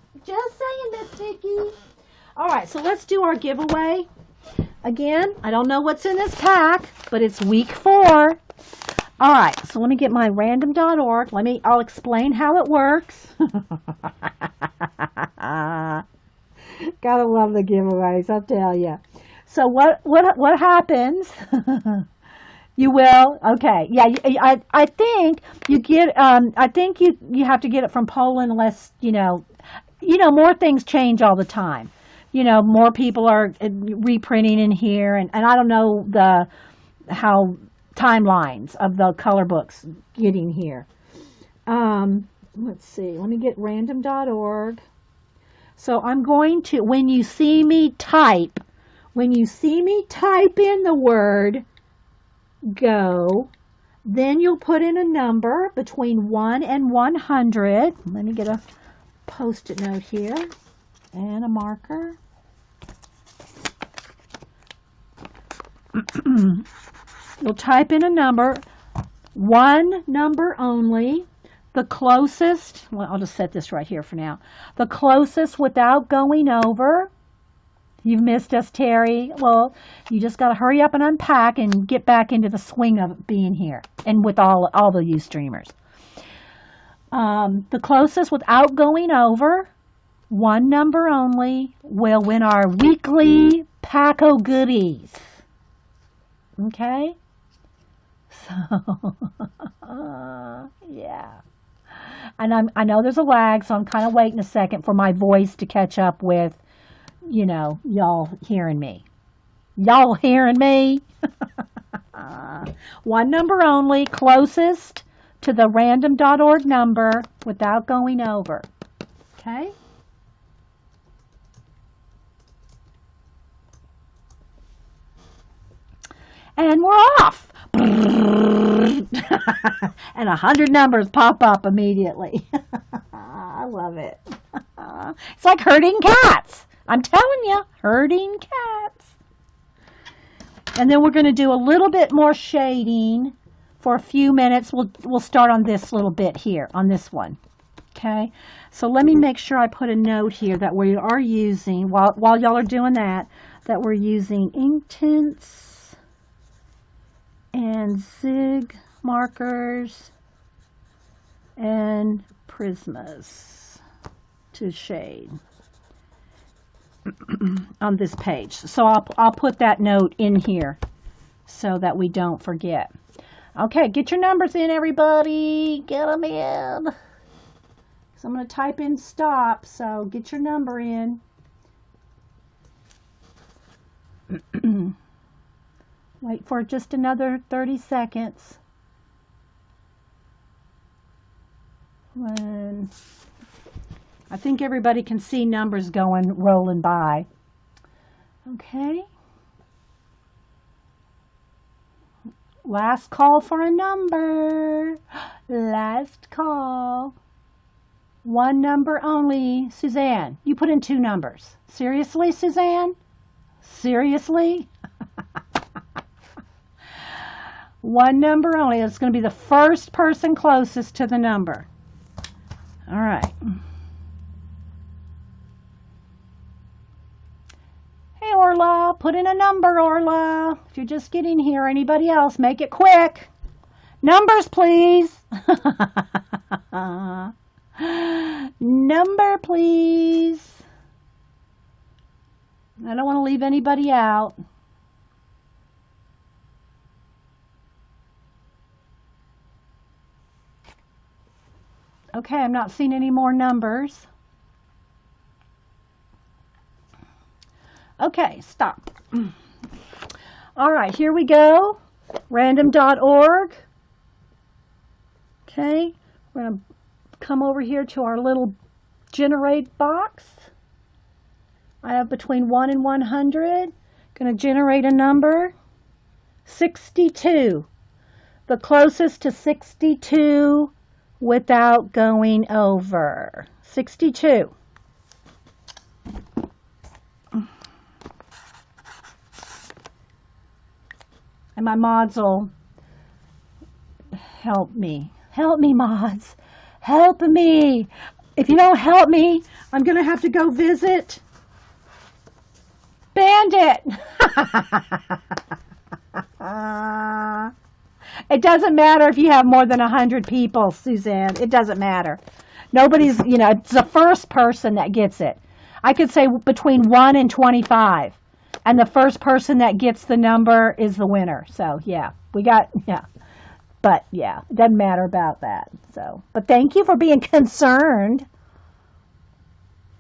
Miss Vicki. All right, so let's do our giveaway. Again, I don't know what's in this pack, but it's week 4. All right, so let me get my random.org. I'll explain how it works. Gotta love the giveaways, I'll tell you. So what happens? You will? Okay. Yeah, I think you get, I think you have to get it from Poland unless, more things change all the time. More people are reprinting in here, and I don't know how timelines of the color books getting here. Let's see. Let me get random.org. So I'm going to, when you see me type in the word go, then you'll put in a number between 1 and 100. Let me get a Post-it note here and a marker. You'll type in a number, one number only, the closest, well, I'll just set this right here for now, the closest without going over. You've missed us, Terry. Well, you just got to hurry up and unpack and get back into the swing of being here and with all the you streamers. The closest without going over, one number only, will win our weekly pack of goodies. Okay? So, yeah. And I know there's a lag, so I'm kind of waiting a second for my voice to catch up with, y'all hearing me. Y'all hearing me? One number only, closest to the random.org number without going over. Okay? And we're off. and 100 numbers pop up immediately. I love it. It's like herding cats. I'm telling you, herding cats. And then we're going to do a little bit more shading for a few minutes. We'll start on this little bit here, on this one. Okay, so let me make sure I put a note here that we are using, while y'all are doing that we're using Inktense and Zig markers and Prismas to shade on this page. So I'll put that note in here so that we don't forget. Okay, get your numbers in, everybody. Get them in. So I'm going to type in stop, so get your number in. Wait for just another 30 seconds. When I think everybody can see numbers rolling by. Okay. Last call for a number. Last call. One number only. Suzanne, you put in 2 numbers. Seriously, Suzanne? Seriously? One number only. It's going to be the first person closest to the number. All right. Hey, Orla, put in a number, Orla. If you're just getting here, anybody else, make it quick. Numbers, please. Number, please. I don't want to leave anybody out. Okay, I'm not seeing any more numbers. Okay, stop. All right, here we go. Random.org. Okay, we're going to come over here to our little generate box. I have between 1 and 100. Going to generate a number. 62. The closest to 62 without going over. 62. And my mods will help me. Help me, mods. Help me. If you don't help me, I'm going to have to go visit Bandit. It doesn't matter if you have more than 100 people, Suzanne. It doesn't matter. Nobody's, it's the first person that gets it. I could say between 1 and 25. And the first person that gets the number is the winner. So, yeah. But, yeah, it doesn't matter about that. So, but thank you for being concerned.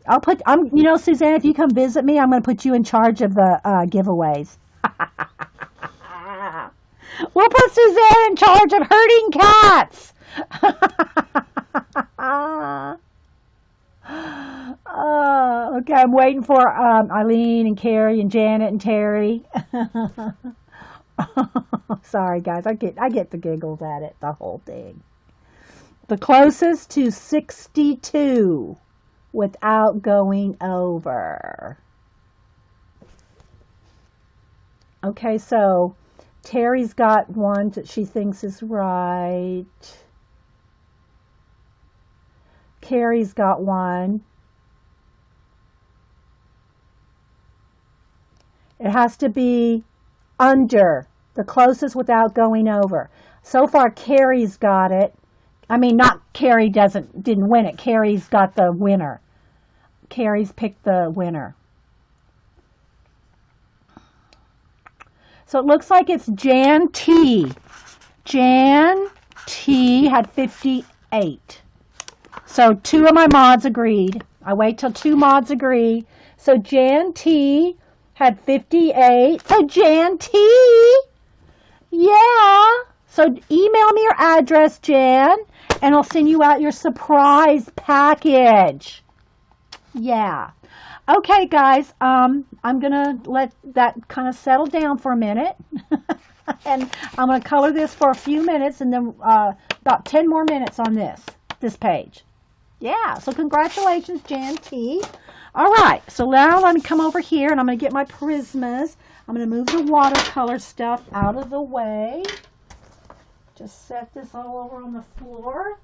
Suzanne, if you come visit me, I'm going to put you in charge of the giveaways. We'll put Suzanne in charge of herding cats. Okay, I'm waiting for Eileen and Carrie and Janet and Terry. Sorry, guys, I get the giggles at it, the whole thing. The closest to 62 without going over. Okay, so Terry's got one that she thinks is right. Carrie's got one. It has to be under, the closest without going over. So far, Carrie's got it. I mean, not Carrie didn't win it. Carrie's got the winner. Carrie's picked the winner. So it looks like it's Jan T. Jan T had 58. So 2 of my mods agreed. I wait till 2 mods agree. So Jan T had 58. So Jan T, yeah. So email me your address, Jan, and I'll send you out your surprise package. Yeah. Okay, guys, I'm going to let that kind of settle down for a minute. And I'm going to color this for a few minutes and then about 10 more minutes on this page. Yeah, so congratulations, Jan T. All right, so now let me come over here and I'm going to get my Prismas. I'm going to move the watercolor stuff out of the way. Just set this all over on the floor.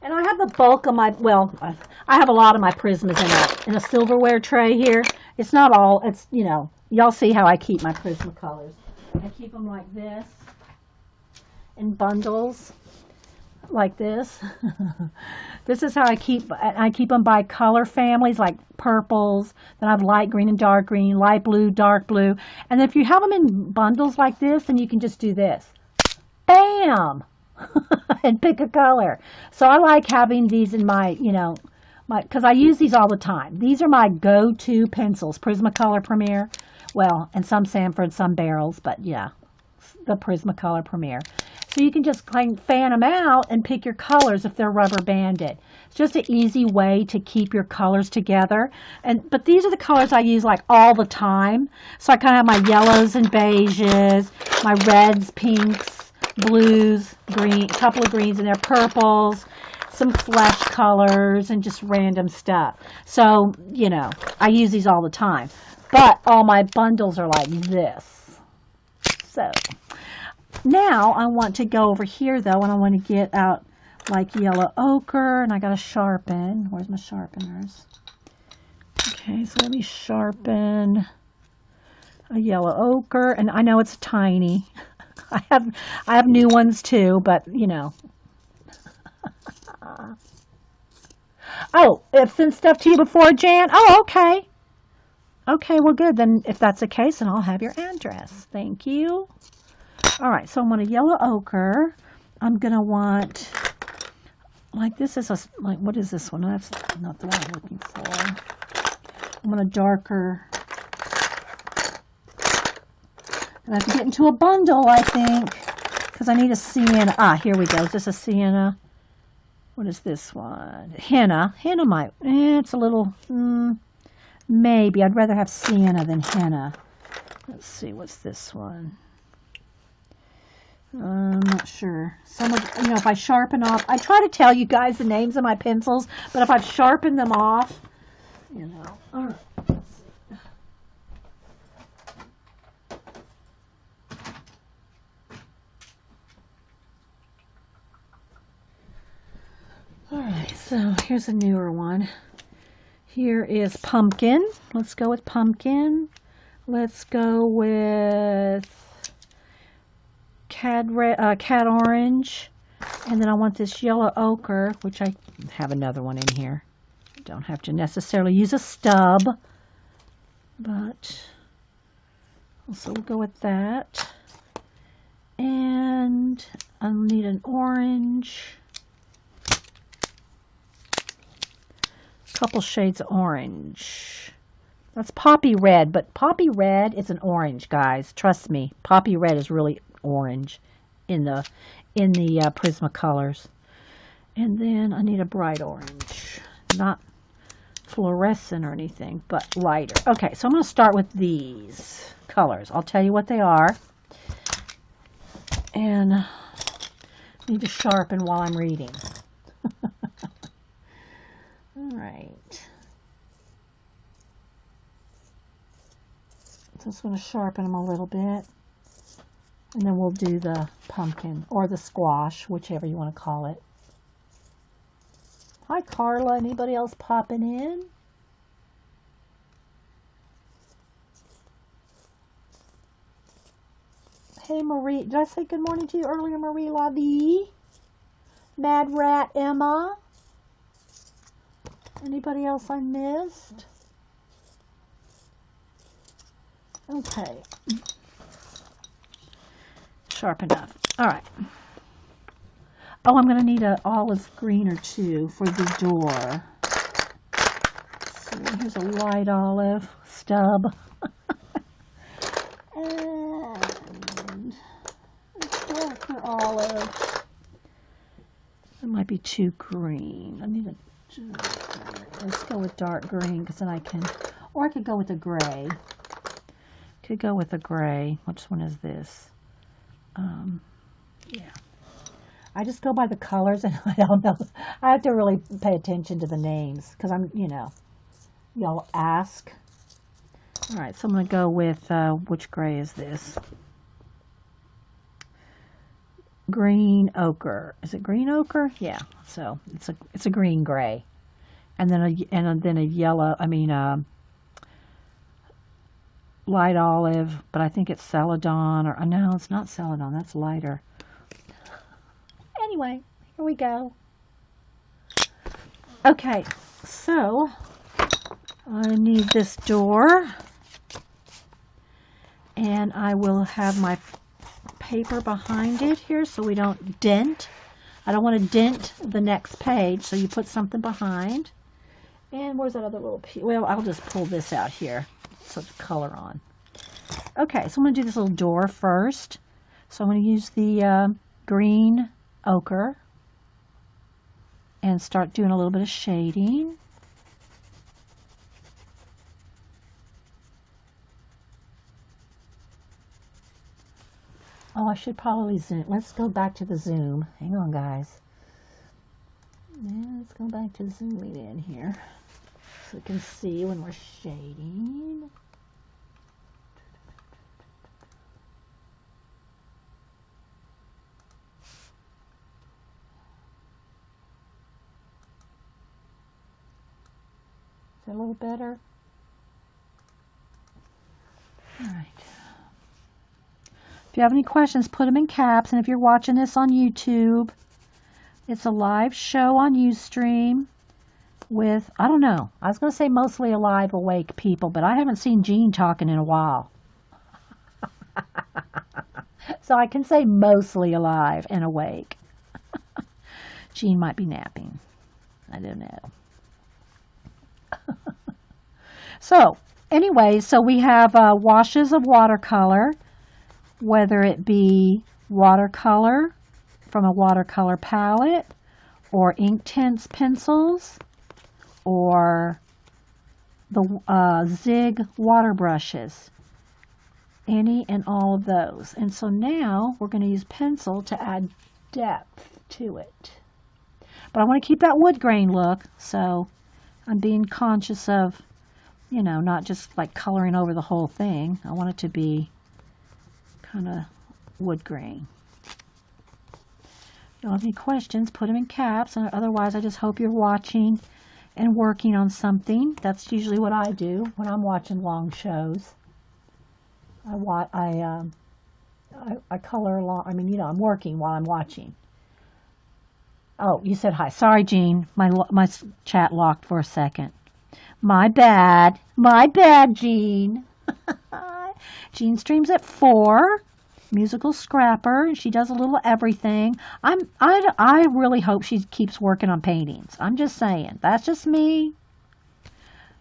And I have the bulk of my, well, I have a lot of my Prismas in a silverware tray here. It's not all, it's, you know, y'all see how I keep my Prismacolors. I keep them like this, in bundles, like this. This is how I keep them by color families, like purples. Then I have light green and dark green, light blue, dark blue. And if you have them in bundles like this, then you can just do this. Bam! And pick a color. So I like having these in my, you know, because I use these all the time. These are my go-to pencils, Prismacolor Premier. Well, and some Sanford, some Barrels, but yeah, the Prismacolor Premier. So you can just kind of fan them out and pick your colors if they're rubber banded. It's just an easy way to keep your colors together. But these are the colors I use like all the time. So I kind of have my yellows and beiges, my reds, pinks, blues, green, a couple of greens in there, purples, some flesh colors, and just random stuff. So, you know, I use these all the time. But all my bundles are like this. So now I want to go over here though, and I want to get out like yellow ochre, and I got to sharpen. Where's my sharpeners? Okay, so let me sharpen a yellow ochre, and I know it's tiny. I have new ones too, but you know. Oh, I've sent stuff to you before, Jan? Oh, okay. Okay, well, good. Then if that's the case, then I'll have your address. Thank you. All right, so I'm going to yellow ochre. I'm going to want, like this is a, like, what is this one? That's not the one I'm looking for. I'm going to darker. And I have to get into a bundle, I think, because I need a sienna. Ah, here we go. Is this a sienna? What is this one? Henna. Henna might, it's a little, maybe. I'd rather have sienna than henna. Let's see, what's this one? I'm not sure. Some of, you know, if I sharpen off, I try to tell you guys the names of my pencils, but if I've sharpened them off, you know. All right. All right, so here's a newer one. Here is pumpkin. Let's go with pumpkin. Let's go with cad orange. And then I want this yellow ochre, which I have another one in here. I don't have to necessarily use a stub, but also we'll go with that. And I'll need an orange. Couple shades of orange. That's poppy red, but poppy red is an orange, guys. Trust me, poppy red is really orange in the Prismacolors. And then I need a bright orange, not fluorescent or anything, but lighter. Okay, so I'm going to start with these colors. I'll tell you what they are, and I need to sharpen while I'm reading. All right. So I'm just going to sharpen them a little bit. And then we'll do the pumpkin or the squash, whichever you want to call it. Hi, Carla. Anybody else popping in? Hey, Marie. Did I say good morning to you earlier, Marie La Vie? Mad Rat Emma? Anybody else I missed? Okay. Sharp enough. All right. Oh, I'm going to need an olive green or two for the door. So here's a light olive stub. And a darker olive. It might be too green. I need a Let's go with dark green because then I can, or I could go with a gray. Could go with a gray. Which one is this? Yeah. I just go by the colors and I don't know. I have to really pay attention to the names because I'm, y'all ask. All right, so I'm going to go with, which gray is this? Green ochre. Is it green ochre? Yeah. So it's a green gray, and then a yellow. Light olive, but I think it's celadon, or no, it's not celadon. That's lighter. Anyway, here we go. Okay, so I need this door, and I will have my paper behind it here so we don't dent. I don't want to dent the next page, so you put something behind. And where's that other little piece? Well, I'll just pull this out here. So the color on. Okay, so I'm going to do this little door first. So I'm going to use the green ochre and start doing a little bit of shading. Oh, I should probably zoom. Let's go back to the zoom. Hang on, guys. Yeah, let's go back to zooming in here so we can see when we're shading. Is that a little better? All right. If you have any questions, put them in caps. And if you're watching this on YouTube, it's a live show on Ustream with, I don't know, I was going to say mostly alive, awake people, but I haven't seen Jean talking in a while. So I can say mostly alive and awake. Jean might be napping. I don't know. So, anyway, so we have washes of watercolor, whether it be watercolor from a watercolor palette, or Inktense pencils, or the Zig water brushes. Any and all of those. And so now we're going to use pencil to add depth to it. But I want to keep that wood grain look, so I'm being conscious of, not just like coloring over the whole thing. I want it to be kind of wood grain. If you have any questions, put them in caps. And otherwise, I just hope you're watching and working on something. That's usually what I do when I'm watching long shows. I color along. I'm working while I'm watching. Oh, you said hi. Sorry, Jean. My chat locked for a second. My bad. My bad, Jean. Jean streams at 4. Musical scrapper. She does a little everything. I really hope she keeps working on paintings. I'm just saying. That's just me.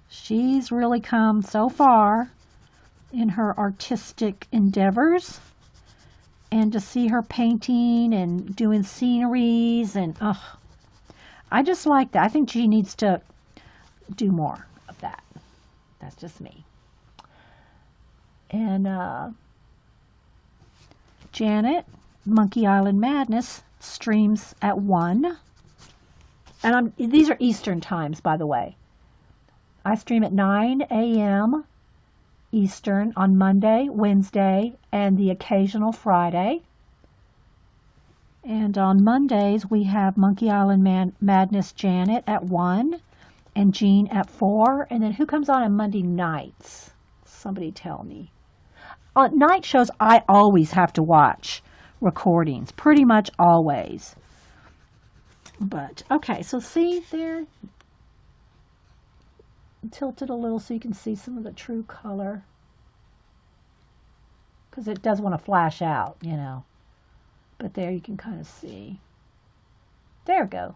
She's really come so far in her artistic endeavors. And to see her painting and doing sceneries and I just like that. I think she needs to do more of that. That's just me. And Janet, Monkey Island Madness, streams at 1. And these are Eastern times, by the way. I stream at 9 a.m. Eastern on Monday, Wednesday, and the occasional Friday. And on Mondays, we have Monkey Island Madness Janet at 1 and Jean at 4. And then who comes on Monday nights? Somebody tell me. On night shows, I always have to watch recordings, pretty much always. But, okay, so see there? Tilt it a little so you can see some of the true color. Because it does want to flash out, But there you can kind of see. There we go.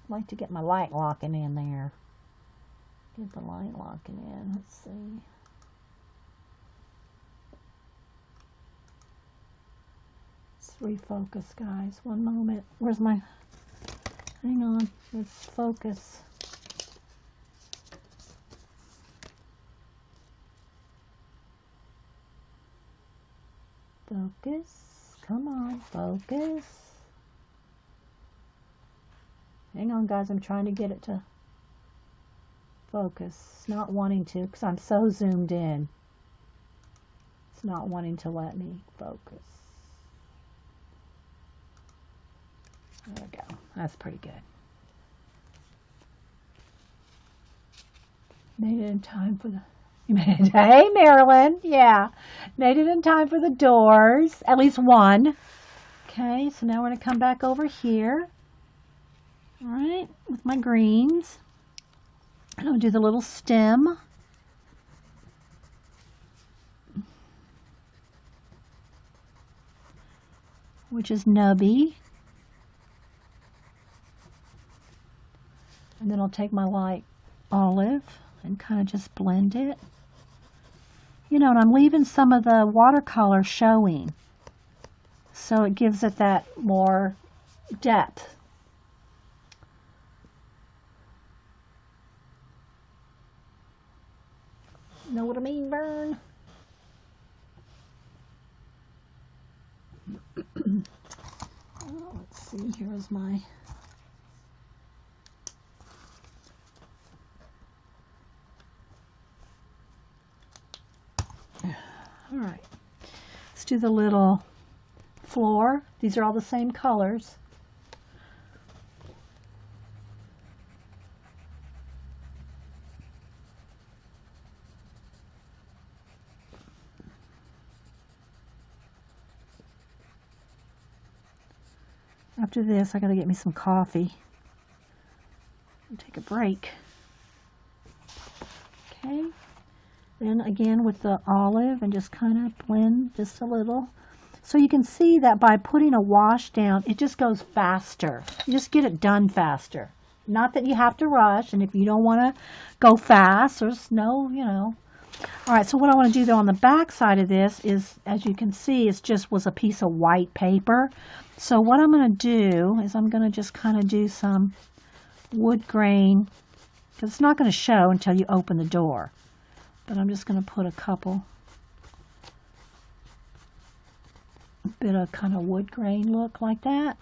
I'd like to get my light locking in there. Get the light locking in. Let's see. Let's refocus, guys. One moment. Where's my... Hang on, let's focus. Focus, come on, focus. Hang on, guys, I'm trying to get it to focus. It's not wanting to because I'm so zoomed in. It's not wanting to let me focus. There we go. That's pretty good. Made it in time for the... You made it. Hey, Marilyn. Yeah. Made it in time for the doors. At least one. Okay, so now we're going to come back over here. All right, with my greens. And I'll do the little stem. Which is nubby. And then I'll take my light olive and kind of just blend it. You know, and I'm leaving some of the watercolor showing. So it gives it that more depth. Know what I mean, Vern? Oh, let's see, here's my... All right, let's do the little floor. These are all the same colors. After this, I gotta get me some coffee and take a break. Okay. Then again with the olive and just kind of blend just a little. So you can see that by putting a wash down, it just goes faster. You just get it done faster. Not that you have to rush, and if you don't want to go fast, there's no, you know. All right, so what I want to do though on the back side of this is, as you can see, it just was a piece of white paper. So what I'm going to do is I'm going to just kind of do some wood grain, because it's not going to show until you open the door. But I'm just going to put a bit of kind of wood grain look like that.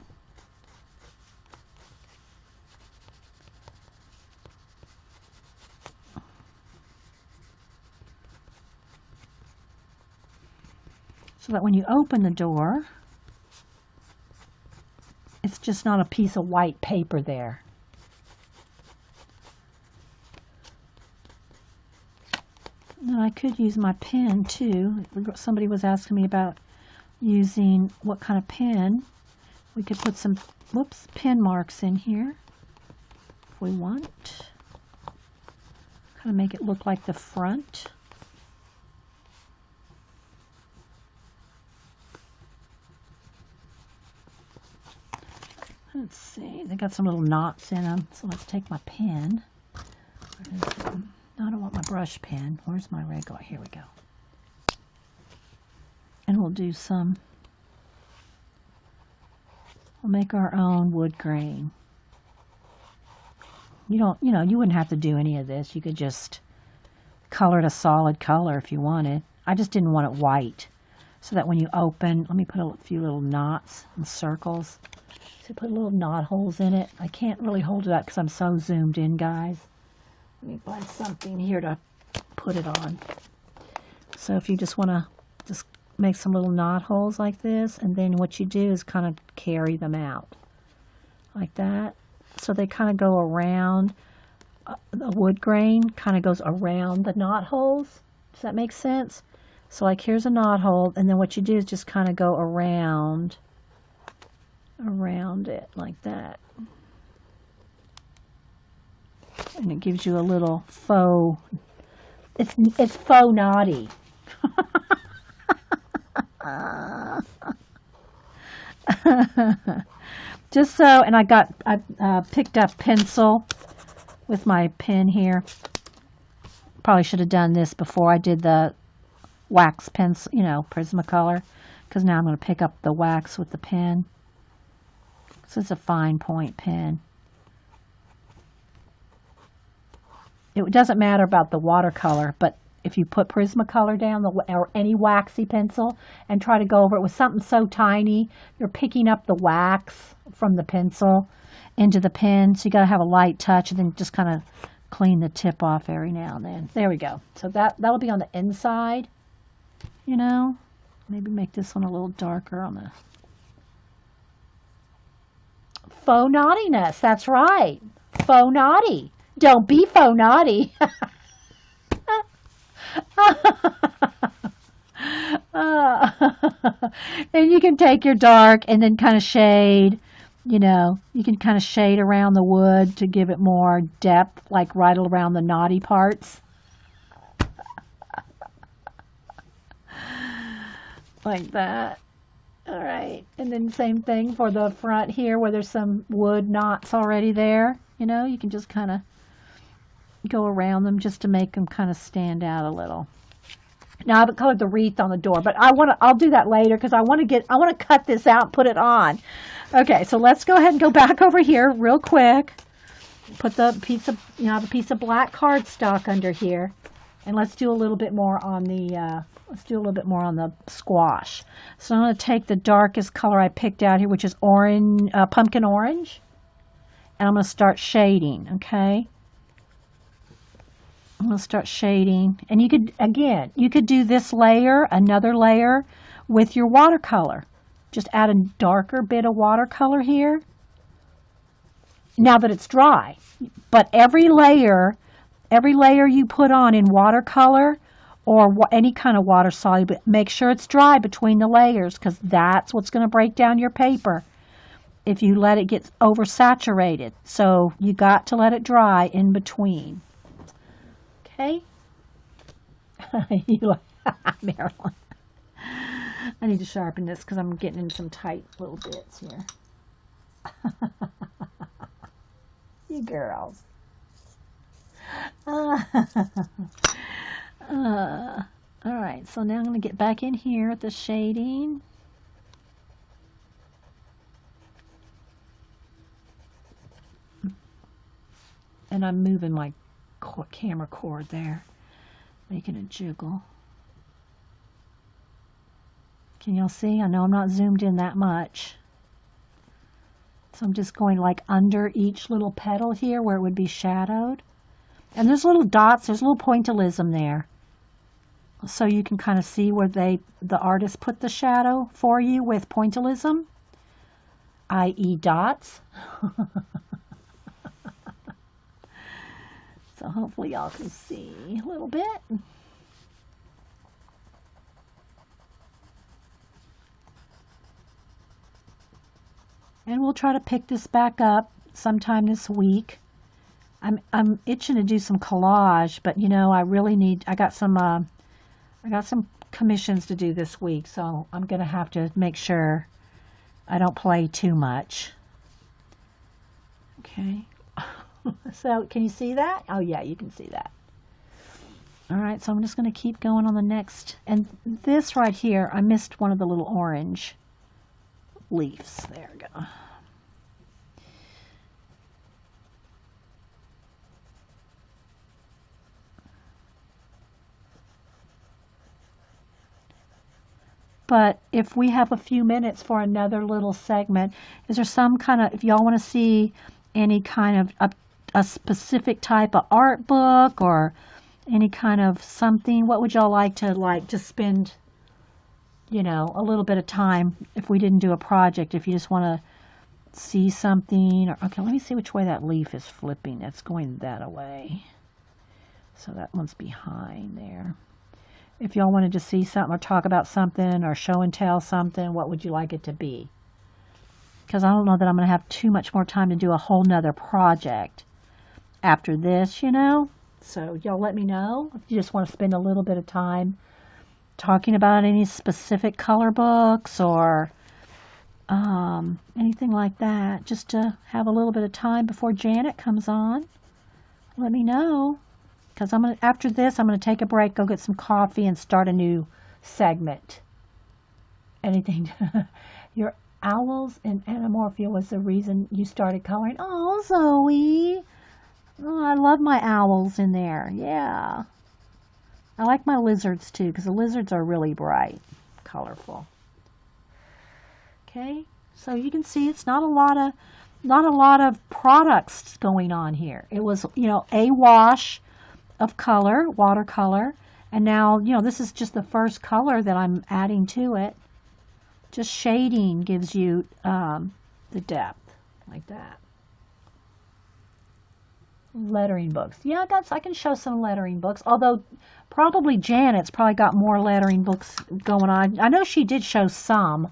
So that when you open the door, it's just not a piece of white paper there. And I could use my pen too. Somebody was asking me about using what kind of pen. We could put some, pen marks in here if we want. Kind of make it look like the front. Let's see, they got some little knots in them, so let's take my pen. No, I don't want my brush pen. Where's my regular? Here we go. And we'll do some, we'll make our own wood grain. You don't, you know, you wouldn't have to do any of this. You could just color it a solid color if you wanted. I just didn't want it white. So that when you open, let me put a few little knots and circles. So put little knot holes in it. I can't really hold it up because I'm so zoomed in, guys. Let me find something here to put it on. So if you just want to just make some little knot holes like this, and then what you do is kind of carry them out like that. So they kind of go around, the wood grain kind of goes around the knot holes. Does that make sense? So like here's a knot hole, and then what you do is just kind of go around it like that. And it gives you a little faux, it's faux knotty. Just so, and I picked up pencil with my pen here. Probably should have done this before I did the wax pencil, you know, Prismacolor, because now I'm going to pick up the wax with the pen. So it's a fine point pen. it doesn't matter about the watercolor, but if you put Prismacolor down or any waxy pencil and try to go over it with something so tiny, you're picking up the wax from the pencil into the pen. So you got to have a light touch and then just kind of clean the tip off every now and then. There we go. So that'll be on the inside, you know. Maybe make this one a little darker on the faux naughtiness. That's right. Faux naughty. Don't be faux naughty. And you can take your dark and then kind of shade, you know, you can kind of shade around the wood to give it more depth, like right around the naughty parts. Like that. All right. And then same thing for the front here where there's some wood knots already there. You know, you can just kind of go around them just to make them kind of stand out a little. Now I haven't colored the wreath on the door, but I'll do that later because I want to cut this out and put it on. Okay, so let's go ahead and go back over here real quick. Put the piece of, you know, I have a piece of black cardstock under here, and let's do a little bit more on the squash. So I'm going to take the darkest color I picked out here, which is orange, pumpkin orange, and I'm going to start shading. Okay. I'm going to start shading, and you could do this layer, another layer with your watercolor. Just add a darker bit of watercolor here now that it's dry. But every layer you put on in watercolor or any kind of water soluble, make sure it's dry between the layers because that's what's going to break down your paper if you let it get oversaturated. So you got to let it dry in between. Okay. You like Marilyn. I need to sharpen this because I'm getting in some tight little bits here. You girls. All right, so now I'm going to get back in here at the shading. And I'm moving my camera cord there, making a jiggle. Can y'all see? I know I'm not zoomed in that much. So I'm just going like under each little petal here where it would be shadowed. And there's little dots, there's little pointillism there. So you can kind of see where the artist put the shadow for you with pointillism, i.e. dots. So hopefully y'all can see a little bit. And we'll try to pick this back up sometime this week. I'm itching to do some collage, but you know, I got some commissions to do this week, so I'm gonna have to make sure I don't play too much. Okay. So can you see that? Oh yeah, you can see that. All right, so I'm just going to keep going on the next. And this right here, I missed one of the little orange leaves. There we go. But if we have a few minutes for another little segment, is there some kind of, if y'all want to see any kind of a specific type of art book or any kind of something, what would y'all like to spend, you know, a little bit of time if we didn't do a project, if you just want to see something? Or, okay, let me see which way that leaf is flipping. It's going that way. So that one's behind there. If y'all wanted to see something or talk about something or show and tell something, what would you like it to be? Because I don't know that I'm going to have too much more time to do a whole nother project after this, you know. So y'all let me know if you just want to spend a little bit of time talking about any specific color books or anything like that, just to have a little bit of time before Janet comes on. Let me know, because after this I'm going to take a break, go get some coffee, and start a new segment. Anything. Your owls and anamorphia was the reason you started coloring. Oh, Zoe. Oh, I love my owls in there. Yeah. I like my lizards too because the lizards are really bright, colorful. Okay. So you can see it's not a lot of products going on here. It was, a wash of color, watercolor, and now, this is just the first color that I'm adding to it. Just shading gives you the depth, like that. Lettering books. Yeah, I can show some lettering books, although probably Janet's probably got more lettering books going on. I know she did show some.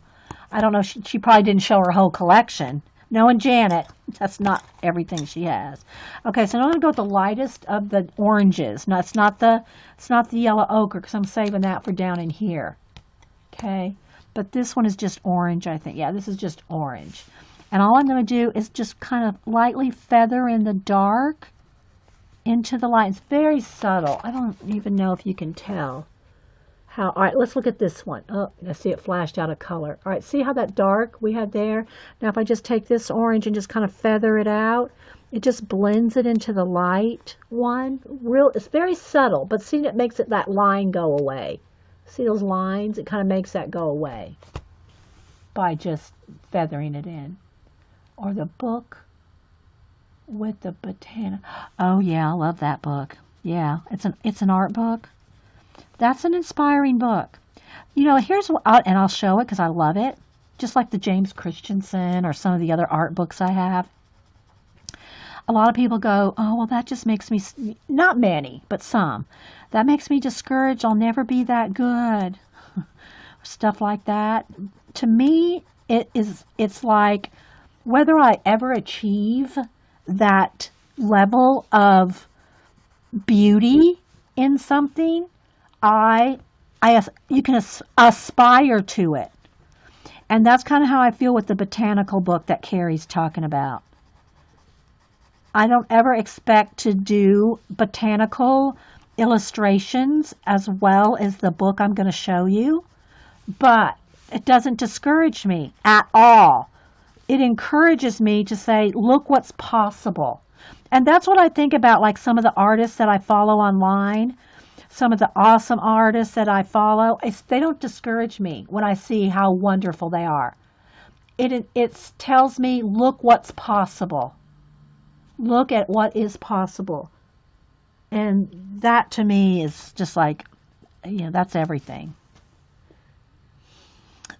I don't know, she probably didn't show her whole collection. Knowing Janet, that's not everything she has. Okay, so now I'm going to go with the lightest of the oranges. Now, it's not the yellow ochre because I'm saving that for down in here. Okay, but this one is just orange, I think. Yeah, this is just orange. And all I'm going to do is just kind of lightly feather in the dark into the light. It's very subtle. I don't even know if you can tell how. All right, let's look at this one. Oh, I see it flashed out of color. All right, see how that dark we had there? Now if I just take this orange and just kind of feather it out, it just blends it into the light one. It's very subtle, but see, it makes that line go away. See those lines? It kind of makes that go away by just feathering it in. Or the book with the botanical. Oh yeah, I love that book. Yeah, it's an art book. That's an inspiring book. Here's what, and I'll show it because I love it. Just like the James Christensen or some of the other art books I have. A lot of people go, oh, well, that just makes me, not many, but some. That makes me discouraged. I'll never be that good. Stuff like that. To me, it's like, whether I ever achieve that level of beauty in something, you can aspire to it. And that's kind of how I feel with the botanical book that Carrie's talking about. I don't ever expect to do botanical illustrations as well as the book I'm going to show you, but it doesn't discourage me at all. It encourages me to say, look what's possible. And that's what I think about, like some of the artists that I follow online, some of the awesome artists that I follow. They don't discourage me when I see how wonderful they are. It tells me, look what's possible. Look at what is possible. And that to me is just like, that's everything.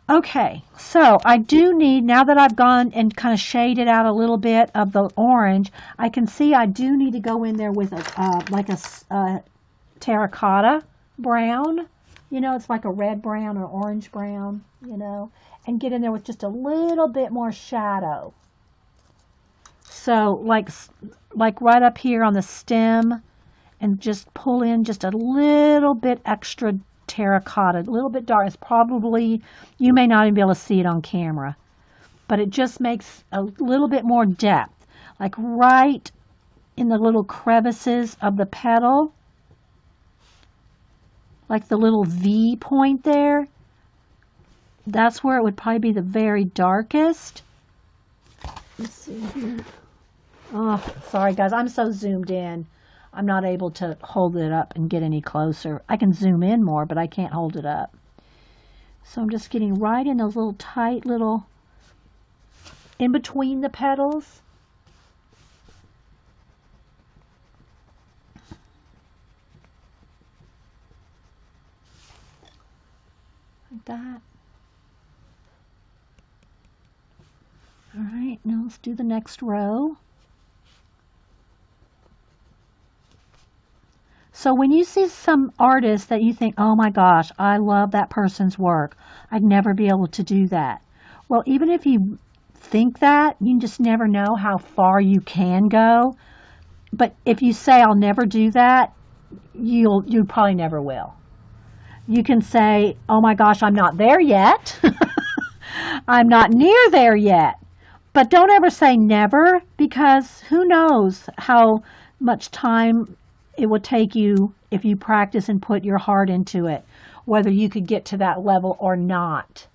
Okay, so I do need, now that I've gone and kind of shaded out a little bit of the orange, I can see I do need to go in there with a terracotta brown. It's like a red brown or orange brown, and get in there with just a little bit more shadow. So like right up here on the stem, and just pull in just a little bit extra terracotta, a little bit dark. It's probably, you may not even be able to see it on camera, but it just makes a little bit more depth, like right in the little crevices of the petal, like the little V point there. That's where it would probably be the very darkest. Let's see here. Oh, sorry guys, I'm so zoomed in. I'm not able to hold it up and get any closer. I can zoom in more, but I can't hold it up. So I'm just getting right in those little tight little, in between the petals. Like that. All right, now let's do the next row. So when you see some artists that you think, oh my gosh, I love that person's work, I'd never be able to do that. Well, even if you think that, you just never know how far you can go. But if you say, I'll never do that, you probably never will. You can say, oh my gosh, I'm not there yet. I'm not near there yet. But don't ever say never, because who knows how much time it would take you if you practice and put your heart into it, whether you could get to that level or not.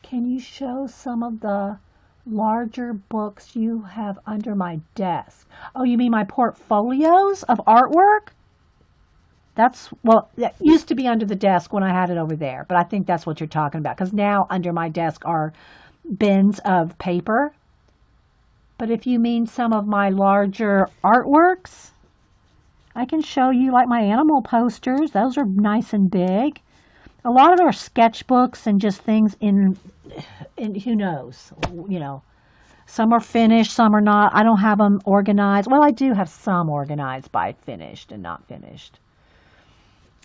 Can you show some of the Larger books you have under my desk. Oh, you mean my portfolios of artwork? Well, that used to be under the desk when I had it over there, but I think that's what you're talking about because now under my desk are bins of paper. But if you mean some of my larger artworks, I can show you like my animal posters. Those are nice and big. A lot of it are sketchbooks and just things in who knows, you know. Some are finished, some are not. I don't have them organized. Well, I do have some organized by finished and not finished.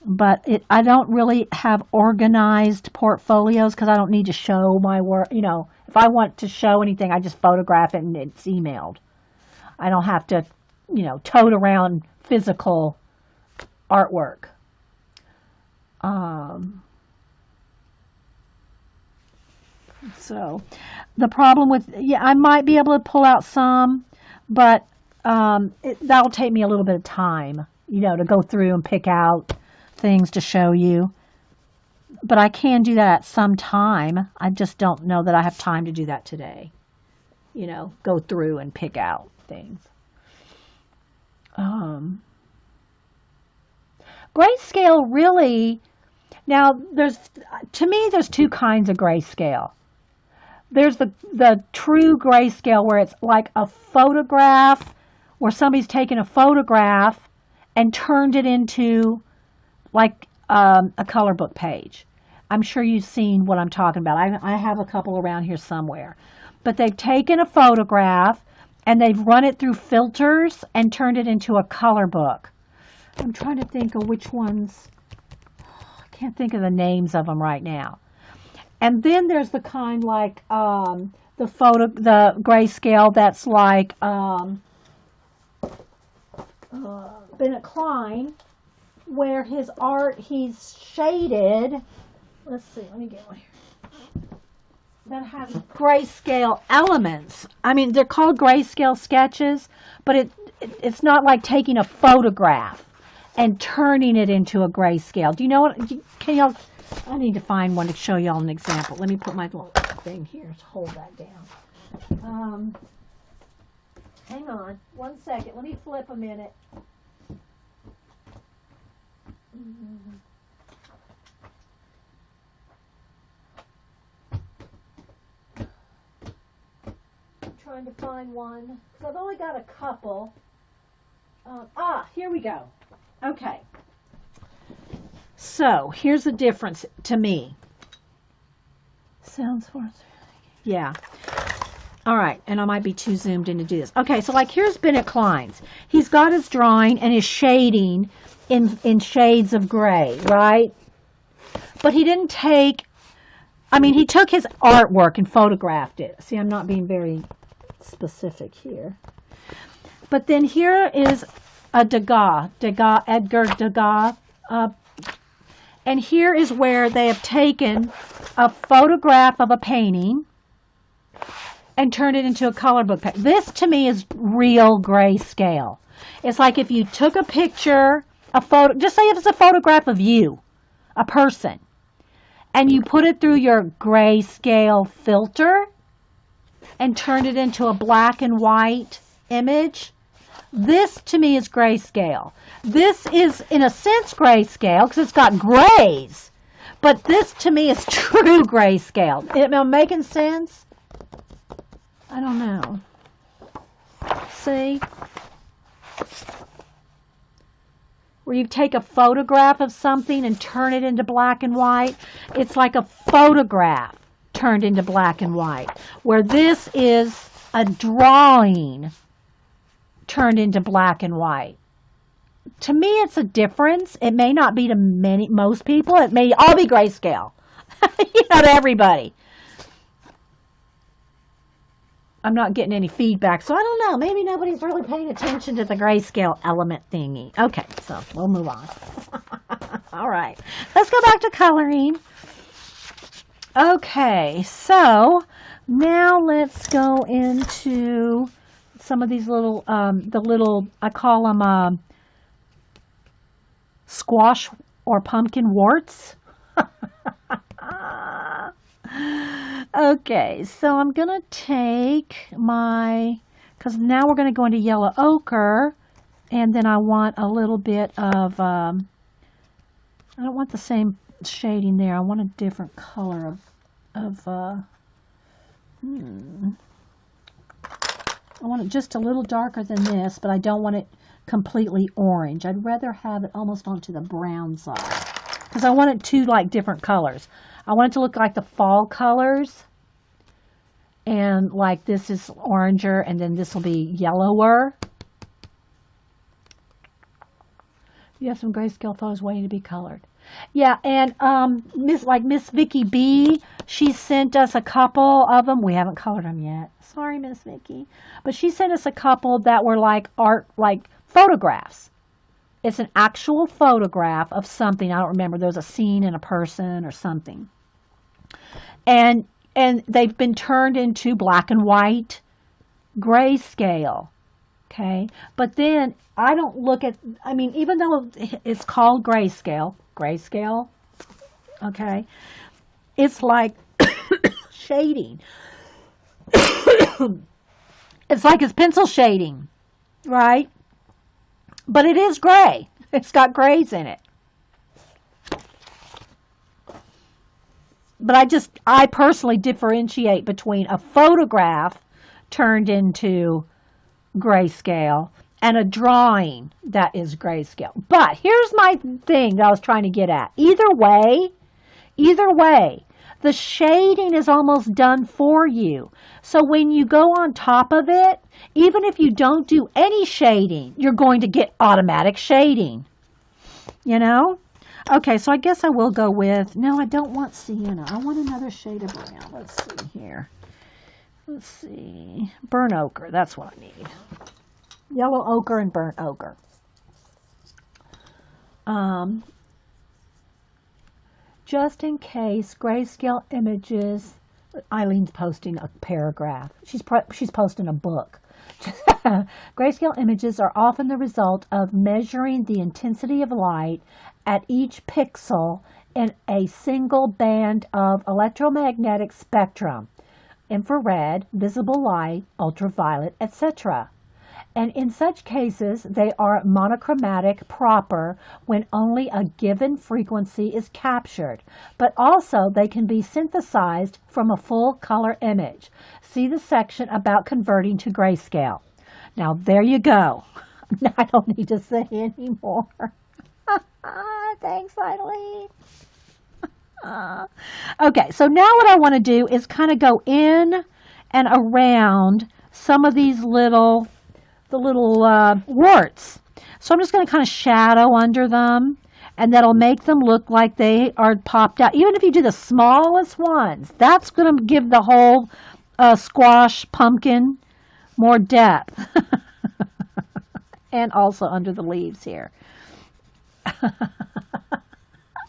But I don't really have organized portfolios because I don't need to show my work. You know, if I want to show anything, I just photograph it and it's emailed. I don't have to, you know, tote around physical artwork. So the problem with, yeah, I might be able to pull out some, but that'll take me a little bit of time, you know, to go through and pick out things to show you. But I can do that some time. I just don't know that I have time to do that today. You know, go through and pick out things. Grayscale really, now to me, there's two kinds of grayscale. There's the true grayscale where it's like a photograph, where somebody's taken a photograph and turned it into like a color book page. I'm sure you've seen what I'm talking about. I have a couple around here somewhere. But they've taken a photograph and they've run it through filters and turned it into a color book. I'm trying to think of which ones. I can't think of the names of them right now. And then there's the kind like the grayscale that's like Bennett Klein, where his art, he's shaded. Let's see, let me get one here. That has grayscale elements. I mean, they're called grayscale sketches, but it's not like taking a photograph and turning it into a grayscale. Do you know what? Can y'all? I need to find one to show y'all an example. Let me put my little thing here to hold that down. Hang on 1 second. Let me flip a minute. I'm trying to find one because I've only got a couple. Here we go. Okay. So here's the difference to me. Salesforce. Yeah. All right, and I might be too zoomed in to do this. Okay, so like here's Bennett Klein's. He's got his drawing and his shading in shades of gray, right? But he didn't take, I mean, he took his artwork and photographed it. See, I'm not being very specific here. But then here is a Edgar Degas, and here is where they have taken a photograph of a painting and turned it into a color book. This, to me, is real grayscale. It's like if you took a picture, a photo, just say it's a photograph of you, a person, and you put it through your grayscale filter and turned it into a black and white image. This, to me, is grayscale. This is, in a sense, grayscale because it's got grays. But this, to me, is true grayscale. Am I making sense? I don't know. See? Where you take a photograph of something and turn it into black and white. It's like a photograph turned into black and white. Where this is a drawing turned into black and white. To me, it's a difference. It may not be to most people. It may all be grayscale. To everybody. I'm not getting any feedback, so I don't know. Maybe nobody's really paying attention to the grayscale element thingy. Okay, so we'll move on. All right. Let's go back to coloring. Okay, so now let's go into some of these little, I call them squash or pumpkin warts. Okay, so I'm going to take because now we're going to go into yellow ochre, and then I want a little bit of, I don't want the same shading there. I want a different color I want it just a little darker than this, but I don't want it completely orange. I'd rather have it almost onto the brown side because I want it two like different colors. I want it to look like the fall colors, and like this is oranger and then this will be yellower. You have some grayscale photos waiting to be colored. Yeah, and Miss Vicky B, she sent us a couple of them. We haven't colored them yet. Sorry, Miss Vicky. But she sent us a couple that were like art, like photographs. It's an actual photograph of something. I don't remember. There was a scene in a person or something. And they've been turned into black and white grayscale. Okay, but then I don't look at, I mean, even though it's called grayscale, okay, it's like shading. It's like it's pencil shading, right? But it is gray. It's got grays in it. But I personally differentiate between a photograph turned into grayscale and a drawing that is grayscale. But here's my thing that I was trying to get at. Either way, the shading is almost done for you. So when you go on top of it, even if you don't do any shading, you're going to get automatic shading. You know? Okay, so I guess I will go with, no, I don't want sienna. I want another shade of brown. Let's see here. Let's see. Burnt ochre. That's what I need. Yellow ochre and burnt ochre. Just in case grayscale images. Eileen's posting a paragraph. She's posting a book. Grayscale images are often the result of measuring the intensity of light at each pixel in a single band of electromagnetic spectrum. Infrared, visible light, ultraviolet, etc. And in such cases, they are monochromatic proper when only a given frequency is captured, but also they can be synthesized from a full color image. See the section about converting to grayscale. Now, there you go. I don't need to say anymore. Thanks, Eileen. Okay, so now what I want to do is kind of go in and around some of these little warts. So I'm just going to kind of shadow under them, and that'll make them look like they are popped out. Even if you do the smallest ones, that's going to give the whole squash pumpkin more depth. And also under the leaves here.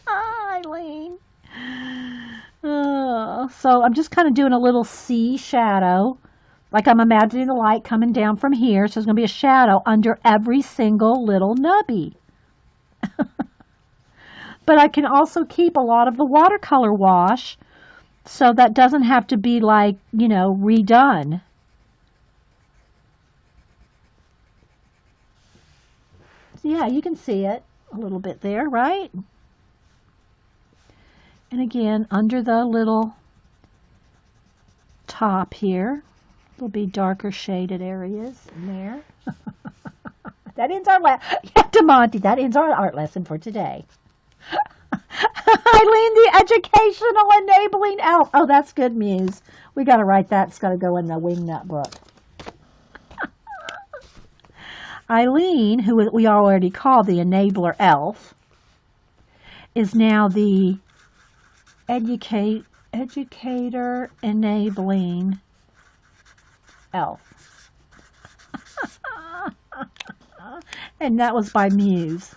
Eileen. So I'm just kind of doing a little C shadow, like I'm imagining the light coming down from here. So there's going to be a shadow under every single little nubby. But I can also keep a lot of the watercolor wash, so that doesn't have to be like, you know, redone. So yeah, you can see it a little bit there, right? And again, under the little top here, there'll be darker shaded areas in there. That ends our DeMonte, that ends our art lesson for today. Eileen, the educational enabling elf. Oh, that's good, Muse. We got to write that. It's got to go in the Wingnut book. Eileen, who we already call the enabler elf, is now the educator enabling elf. And that was by Muse.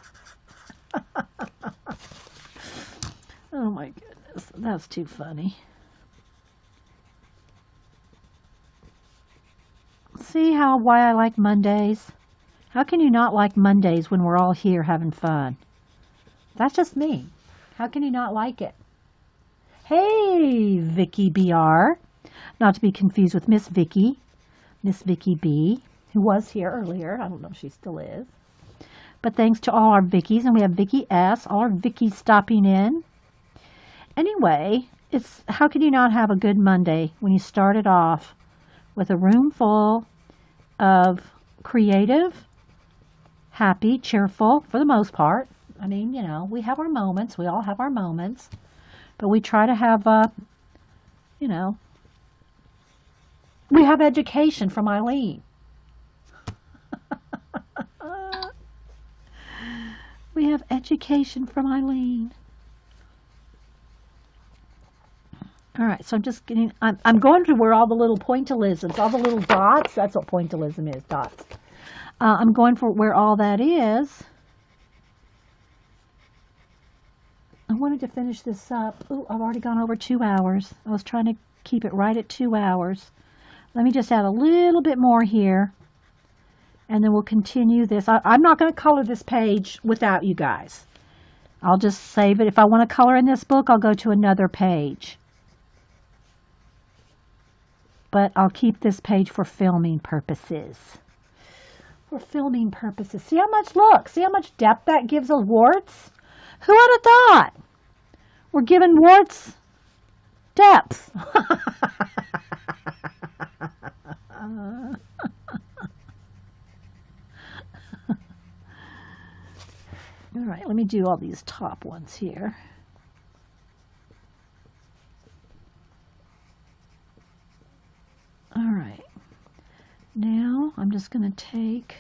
Oh my goodness, that's too funny. See why I like Mondays? How can you not like Mondays when we're all here having fun? That's just me. How can you not like it? Hey, Vicky BR. Not to be confused with Miss Vicky B, who was here earlier. I don't know if she still is. But thanks to all our Vickies, and we have Vicky S, all our Vickies stopping in. Anyway, how can you not have a good Monday when you started off with a room full of creative, happy, cheerful, for the most part. I mean, we have our moments. We all have our moments. But we try to have, we have education from Eileen. We have education from Eileen. All right, so I'm going to where all the little pointillisms, all the little dots, that's what pointillism is, dots. I'm going for where all that is. I wanted to finish this up. Ooh, I've already gone over 2 hours. I was trying to keep it right at 2 hours. Let me just add a little bit more here, and then we'll continue this. I'm not going to color this page without you guys. I'll just save it. If I want to color in this book, I'll go to another page. But I'll keep this page for filming purposes. For filming purposes. See how much depth that gives us warts? Who would have thought? We're giving warts depth. All right, let me do all these top ones here. All right, now I'm just going to take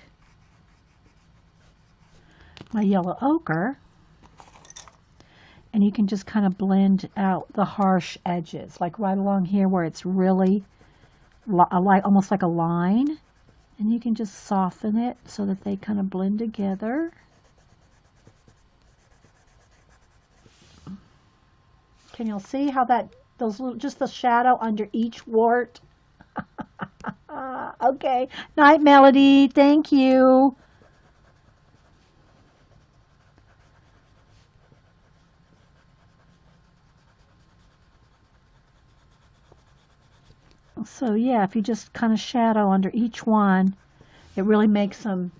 my yellow ochre, and you can just kind of blend out the harsh edges, like right along here where it's really almost like a line, and you can just soften it so that they kind of blend together. Can y'all see how just the shadow under each wart? Okay. Night, Melody. Thank you. So yeah, if you just kind of shadow under each one, it really makes them,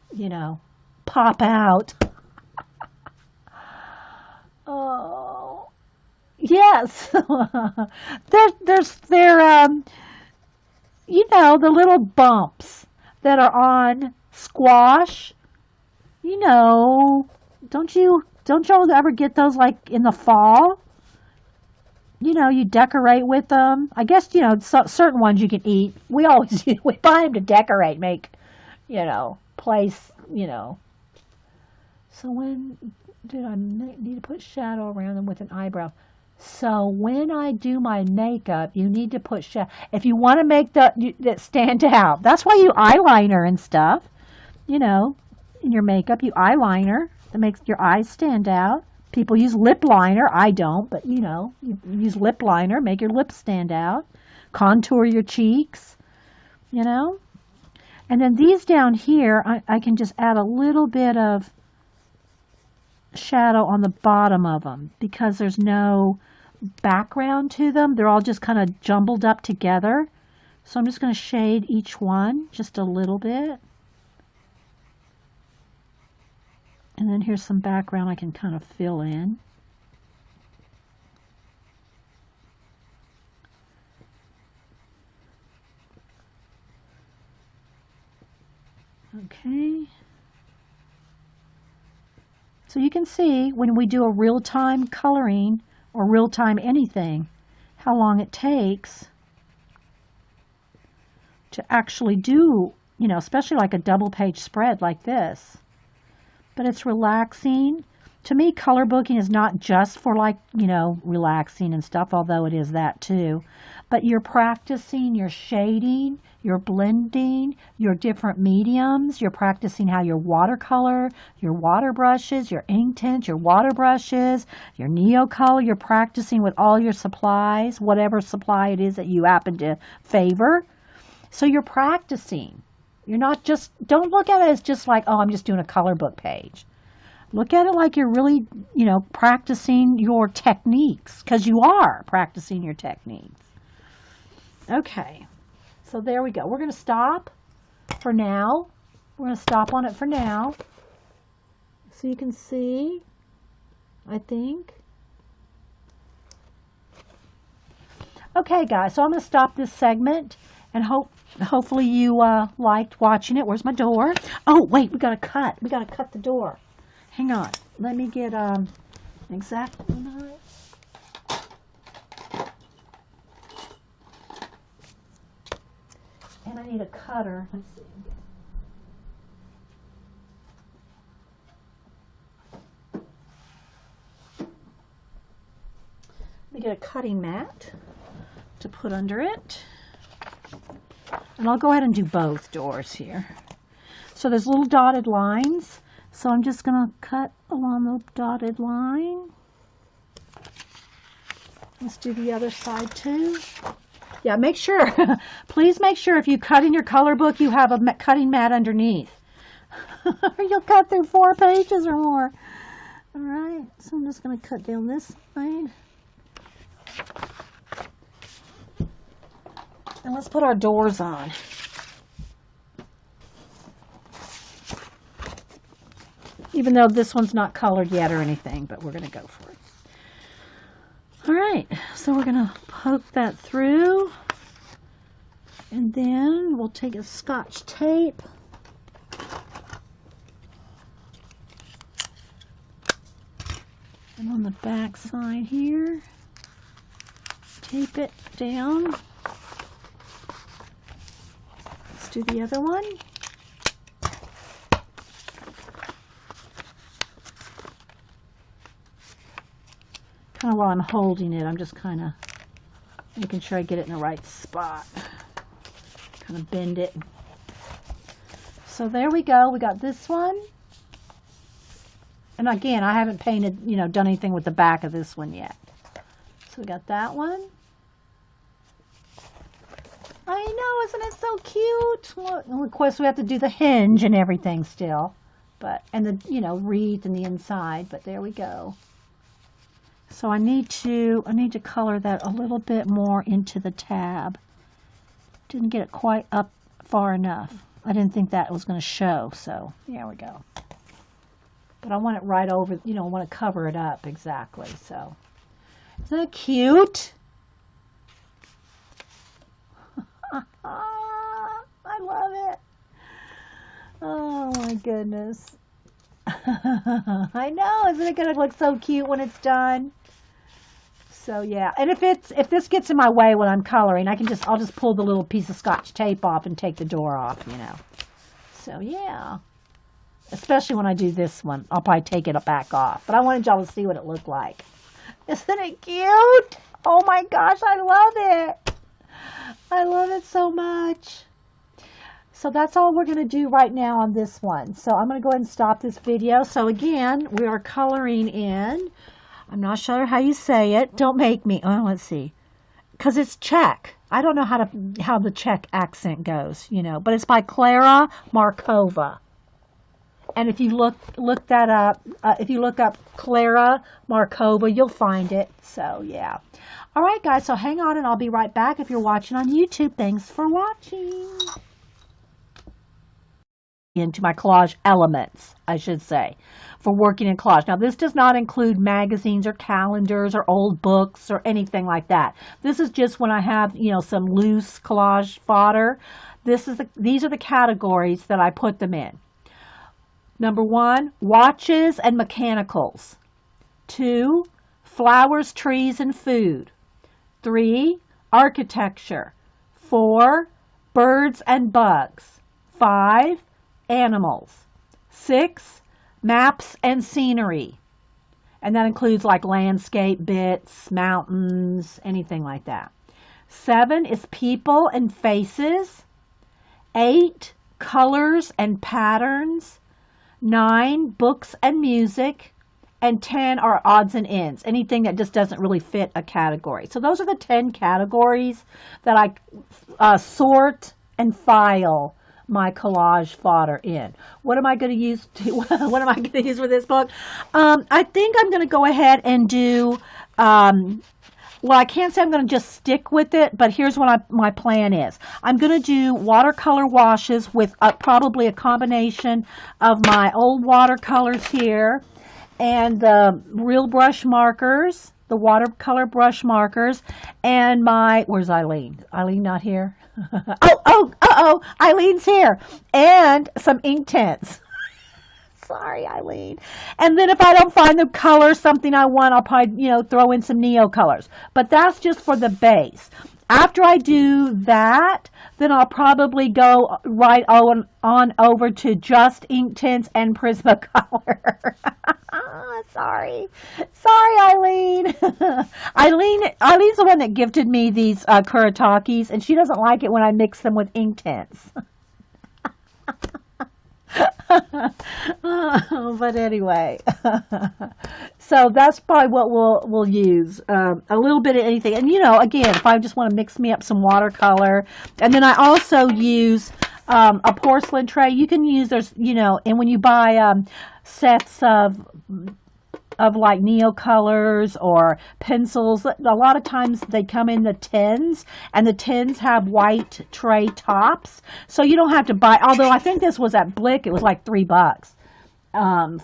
pop out. Oh, yes. there's the little bumps that are on squash. Don't y'all ever get those like in the fall? You decorate with them. I guess, certain ones you can eat. We always we buy them to decorate, make, place, So when did I need to put shadow around them with an eyebrow? So when I do my makeup, you need to put shadow. If you want to make that stand out, that's why you eyeliner and stuff. In your makeup, you eyeliner that makes your eyes stand out. People use lip liner. I don't, but you use lip liner, make your lips stand out, contour your cheeks, And then these down here, I can just add a little bit of shadow on the bottom of them because there's no background to them. They're all just kind of jumbled up together. So I'm just going to shade each one just a little bit. And then here's some background I can kind of fill in. Okay. So you can see when we do a real-time coloring or real-time anything, how long it takes to actually do, especially like a double-page spread like this. But it's relaxing. To me, color booking is not just for relaxing and stuff, although it is that too. But you're practicing your shading, your blending, your different mediums. You're practicing how your watercolor, your water brushes, your ink tints, your water brushes, your Neocolor. You're practicing with all your supplies, whatever supply it is that you happen to favor. So you're practicing. You're not don't look at it as just like, oh, I'm just doing a color book page. Look at it like you're really, practicing your techniques, because you are practicing your techniques. Okay, so there we go. We're going to stop for now. We're going to stop on it for now. So you can see, I think. Okay, guys, so I'm going to stop this segment and hopefully you liked watching it. Where's my door? Oh, wait, we got to cut. We got to cut the door. Hang on. Let me get exactly right. And I need a cutter. Let's see. Let me get a cutting mat to put under it. And I'll go ahead and do both doors here. So there's little dotted lines. So I'm just going to cut along the dotted line. Let's do the other side too. Yeah, make sure, please make sure if you cut in your color book, you have a cutting mat underneath. Or you'll cut through 4 pages or more. All right, so I'm just going to cut down this side. And let's put our doors on. Even though this one's not colored yet or anything, but we're going to go for it. All right, so we're going to poke that through. And then we'll take a Scotch tape. And on the back side here, tape it down. Let's do the other one. Kind of while I'm holding it, I'm just kind of making sure I get it in the right spot. Kind of bend it. So there we go. We got this one. And again, I haven't painted, done anything with the back of this one yet. So we got that one. I know, isn't it so cute? Well, of course, we have to do the hinge and everything still. And the, wreath and the inside, but there we go. So I need to color that a little bit more into the tab. Didn't get it quite up far enough. I didn't think that was going to show, so there we go. But I want it right over, I want to cover it up exactly, so. Isn't that cute? I love it. Oh my goodness. I know, isn't it going to look so cute when it's done? So yeah, and if this gets in my way when I'm coloring, I'll just pull the little piece of Scotch tape off and take the door off, So yeah, especially when I do this one, I'll probably take it back off. But I wanted y'all to see what it looked like. Isn't it cute? Oh my gosh, I love it. I love it so much. So that's all we're going to do right now on this one. So I'm going to go ahead and stop this video. So again, we are coloring in. I'm not sure how you say it. Don't make me. Oh, let's see. Because it's Czech. I don't know how the Czech accent goes, But it's by Klara Markova. And if you look that up, if you look up Klara Markova, you'll find it. So, yeah. All right, guys. So hang on, and I'll be right back. If you're watching on YouTube, thanks for watching. Into my collage elements, I should say, for working in collage. Now, this does not include magazines or calendars or old books or anything like that. This is just when I have, some loose collage fodder. These are the categories that I put them in. Number 1, watches and mechanicals. 2, flowers, trees, and food. 3, architecture. 4, birds and bugs. 5, animals. 6, maps and scenery. And that includes like landscape bits, mountains, anything like that. 7 is people and faces. 8, colors and patterns. 9, books and music. And 10 are odds and ends, anything that just doesn't really fit a category. So those are the 10 categories that I sort and file my collage fodder in. What am I going to use what am I going to use for this book? I think I'm going to go ahead and do well, I can't say I'm going to just stick with it, but here's what my plan is. I'm going to do watercolor washes with probably a combination of my old watercolors here and the real brush markers, the watercolor brush markers, and where's Eileen? Eileen not here? Eileen's here. And some Inktense. Sorry, Eileen. And then if I don't find the color, something I want, I'll probably, throw in some Neo colors. But that's just for the base. After I do that, then I'll probably go right on over to just Inktense and Prismacolor. Sorry, Eileen. Eileen's the one that gifted me these Kuritakis, and she doesn't like it when I mix them with Inktense. But anyway, so that's probably what we'll use, a little bit of anything. And again, if I just want to mix me up some watercolor, and then I also use a porcelain tray. You can use and when you buy sets of like Neo colors or pencils, a lot of times they come in the tins, and the tins have white tray tops, so you don't have to buy, although I think this was at Blick, it was like $3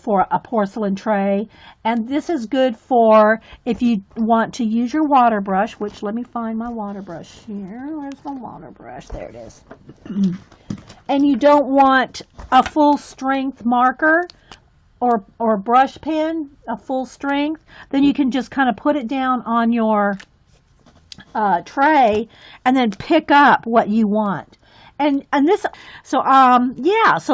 for a porcelain tray. And this is good for if you want to use your water brush, which, let me find my water brush here. Where's my water brush? There it is. And you don't want a full strength marker or brush pen, a full strength, then you can just kind of put it down on your tray and then pick up what you want. And this, so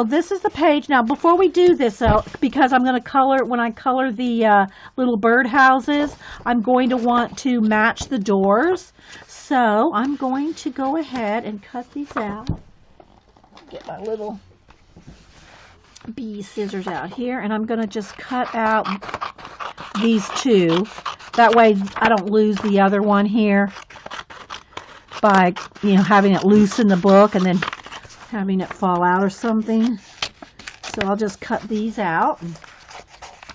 this is the page. Now, before we do this, because I'm going to color, when I color the little bird houses, I'm going to want to match the doors. So I'm going to go ahead and cut these out. Get my little bee scissors out here, and I'm going to just cut out these two. That way I don't lose the other one here by having it loose in the book and then having it fall out or something. So I'll just cut these out.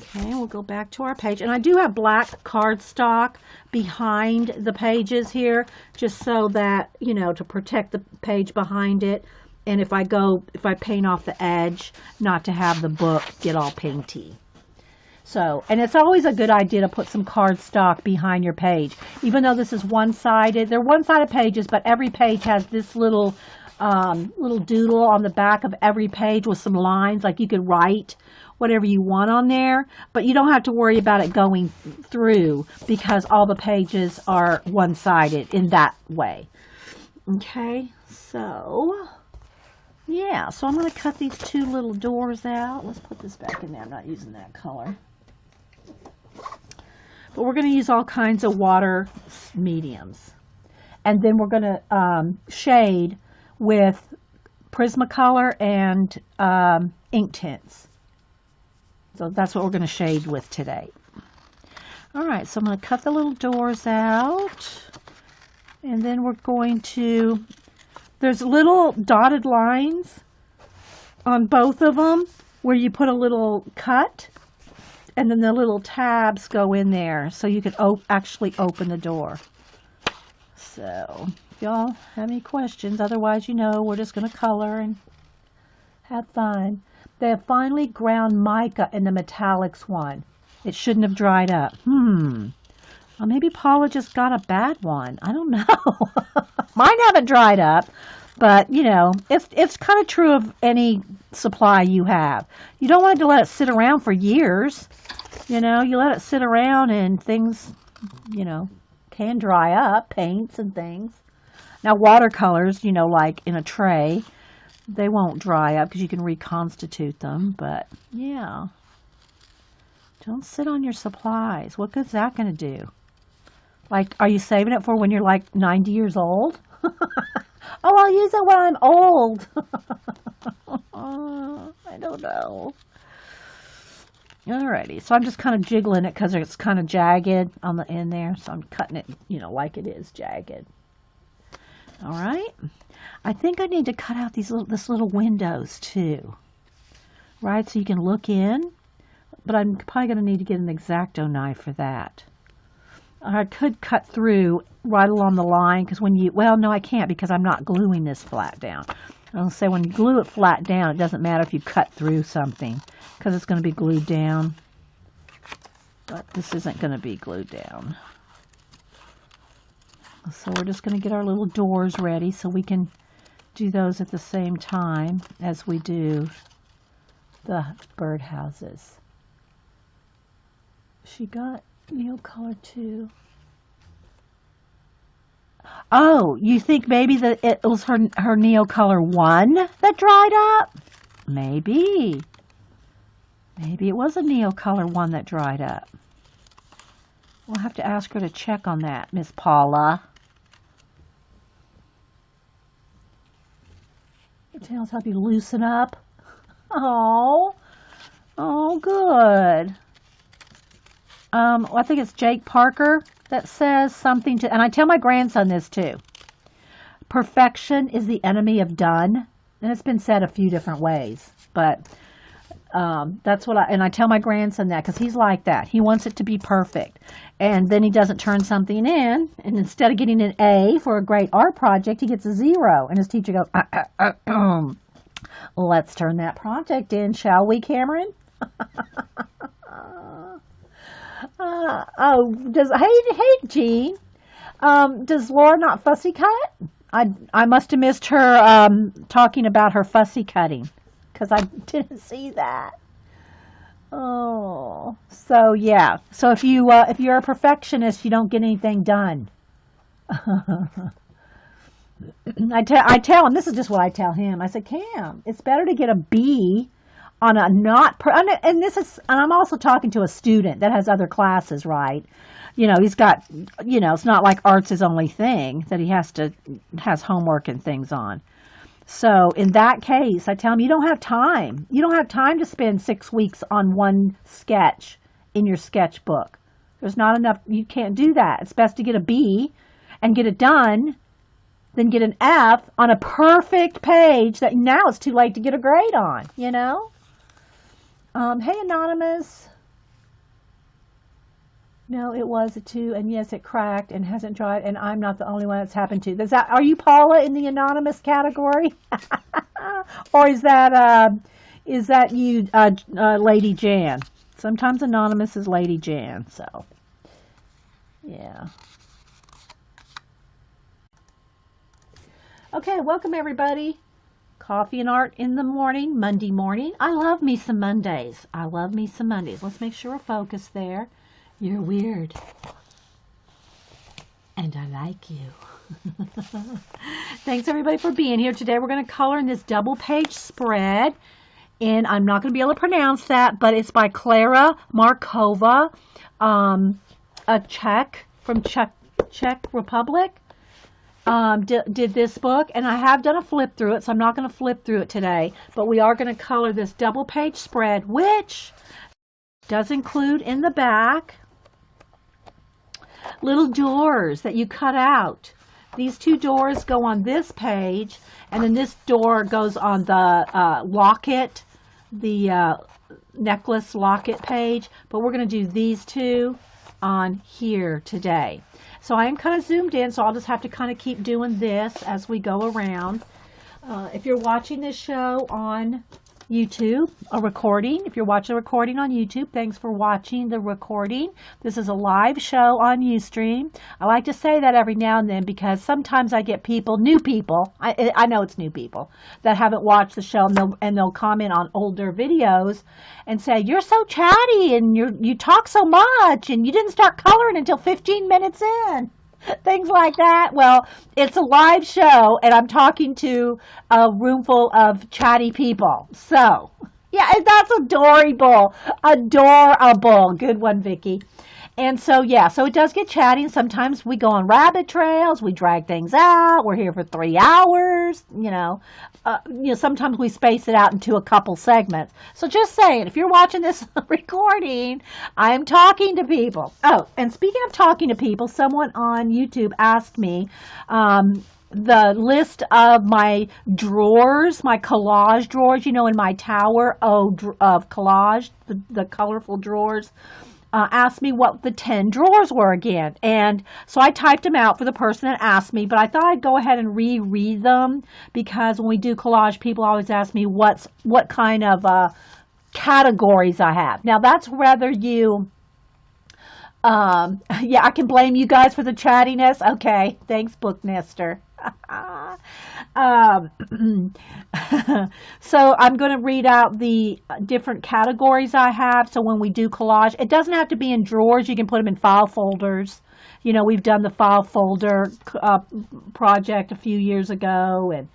Okay, we'll go back to our page, and I do have black cardstock behind the pages here, just so that to protect the page behind it. And if I paint off the edge, not to have the book get all painty. So, and it's always a good idea to put some cardstock behind your page. Even though this is one-sided, they're one-sided pages, but every page has this little doodle on the back of every page with some lines. Like you could write whatever you want on there, but you don't have to worry about it going through because all the pages are one-sided in that way. Okay, so... yeah, so I'm going to cut these two little doors out. Let's put this back in there. I'm not using that color. But we're going to use all kinds of water mediums. And then we're going to shade with Prismacolor and Inktense. So that's what we're going to shade with today. All right, so I'm going to cut the little doors out. And then we're going to... there's little dotted lines on both of them where you put a little cut, and then the little tabs go in there so you can actually open the door. So if y'all have any questions, otherwise we're just going to color and have fun. They have finely ground mica in the metallics one. It shouldn't have dried up. Well, maybe Paula just got a bad one. I don't know. Mine haven't dried up, but it's kind of true of any supply you have. You don't want to let it sit around for years. You let it sit around and things, can dry up, paints and things. Now watercolors, like in a tray, they won't dry up because you can reconstitute them, but yeah. Don't sit on your supplies. What good's that going to do? Like, are you saving it for when you're like 90 years old? Oh, I'll use it when I'm old. I don't know. Alrighty, so I'm just kind of jiggling it because it's kind of jagged on the end there. So I'm cutting it, like it is jagged. Alright. I think I need to cut out this little windows too. Right, so you can look in. But I'm probably going to need to get an X-Acto knife for that. I could cut through right along the line because when you, well, no, I can't because I'm not gluing this flat down. I'll say when you glue it flat down, it doesn't matter if you cut through something because it's going to be glued down. But this isn't going to be glued down. So we're just going to get our little doors ready so we can do those at the same time as we do the birdhouses. She got needle color too. Oh, you think maybe that it was her Neocolor 1 that dried up? Maybe. Maybe it was a Neocolor 1 that dried up. We'll have to ask her to check on that, Miss Paula. Your tails help you loosen up. Oh, good. I think it's Jake Parker that says something to, and I tell my grandson this too. Perfection is the enemy of done. And it's been said a few different ways, but that's what I tell my grandson that because he's like that. He wants it to be perfect. And then he doesn't turn something in, and instead of getting an A for a great art project, he gets a 0. And his teacher goes, let's turn that project in, shall we, Cameron? Hey, Jean. Does Laura not fussy cut? I must have missed her talking about her fussy cutting because I didn't see that. Oh, so yeah. So if you're a perfectionist, you don't get anything done. I tell him, this is just what I tell him. I said, Cam, it's better to get a B on a and I'm also talking to a student that has other classes, right? You know, he's got, it's not like art's his only thing that he has homework and things on. So in that case, I tell him, you don't have time. You don't have time to spend 6 weeks on one sketch in your sketchbook. There's not enough. You can't do that. It's best to get a B and get it done than get an F on a perfect page that now it's too late to get a grade on, Hey, Anonymous. No, it was a 2, and yes, it cracked and hasn't dried, and I'm not the only one that's happened to. Are you Paula in the anonymous category? Or is that you, Lady Jan? Sometimes anonymous is Lady Jan, so, yeah. Okay, welcome everybody. Coffee and art in the morning, Monday morning. I love me some Mondays. Let's make sure we're focused there. You're weird. And I like you. Thanks everybody for being here. Today we're going to color in this double page spread. And I'm not going to be able to pronounce that, but it's by Klara Markova, a Czech from Czech Republic. Did this book, and I have done a flip through it, so I'm not going to flip through it today, but we are going to color this double page spread, which does include in the back little doors that you cut out. These 2 doors go on this page, and then this door goes on the locket, the necklace locket page, but we're going to do these 2 on here today. So I am kind of zoomed in, so I'll just have to kind of keep doing this as we go around. If you're watching this show on YouTube, if you're watching a recording on YouTube, thanks for watching the recording. This is a live show on Ustream. I like to say that every now and then because sometimes I get new people, I know it's new people, that haven't watched the show, and they'll comment on older videos and say, you're so chatty and you talk so much and you didn't start coloring until 15 minutes in. Things like that. Well, it's a live show and I'm talking to a room full of chatty people. So, yeah, that's adorable. Adorable. Good one, Vicki. And so, yeah, so it does get chatty, and sometimes we go on rabbit trails, we drag things out, we're here for 3 hours, sometimes we space it out into a couple segments. So just saying, if you're watching this recording, I'm talking to people. Oh, and speaking of talking to people, someone on YouTube asked me, the list of my drawers, my collage drawers, in my tower of collage, the colorful drawers. asked me what the 10 drawers were again. And so I typed them out for the person that asked me, but I thought I'd go ahead and reread them because when we do collage, people always ask me what kind of categories I have. Now that's whether you, yeah, I can blame you guys for the chattiness. Okay, thanks, Book Nester. um, so I'm going to read out the different categories I have. So when we do collage, it doesn't have to be in drawers. You can put them in file folders. You know, we've done the file folder project a few years ago, and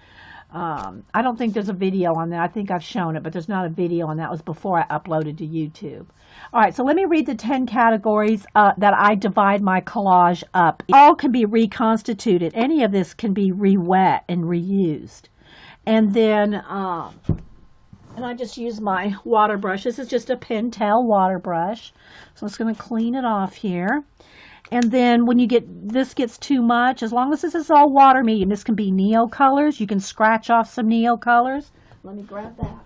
I don't think there's a video on that. I think I've shown it, but there's not a video on that. It was before I uploaded to YouTube. All right, so let me read the 10 categories that I divide my collage up. All can be reconstituted. Any of this can be re-wet and reused. And then, and I just use my water brush. This is just a Pentel water brush. So I'm just going to clean it off here. And then when you this gets too much, as long as this is all water medium, this can be Neo colors. You can scratch off some Neo colors. Let me grab that.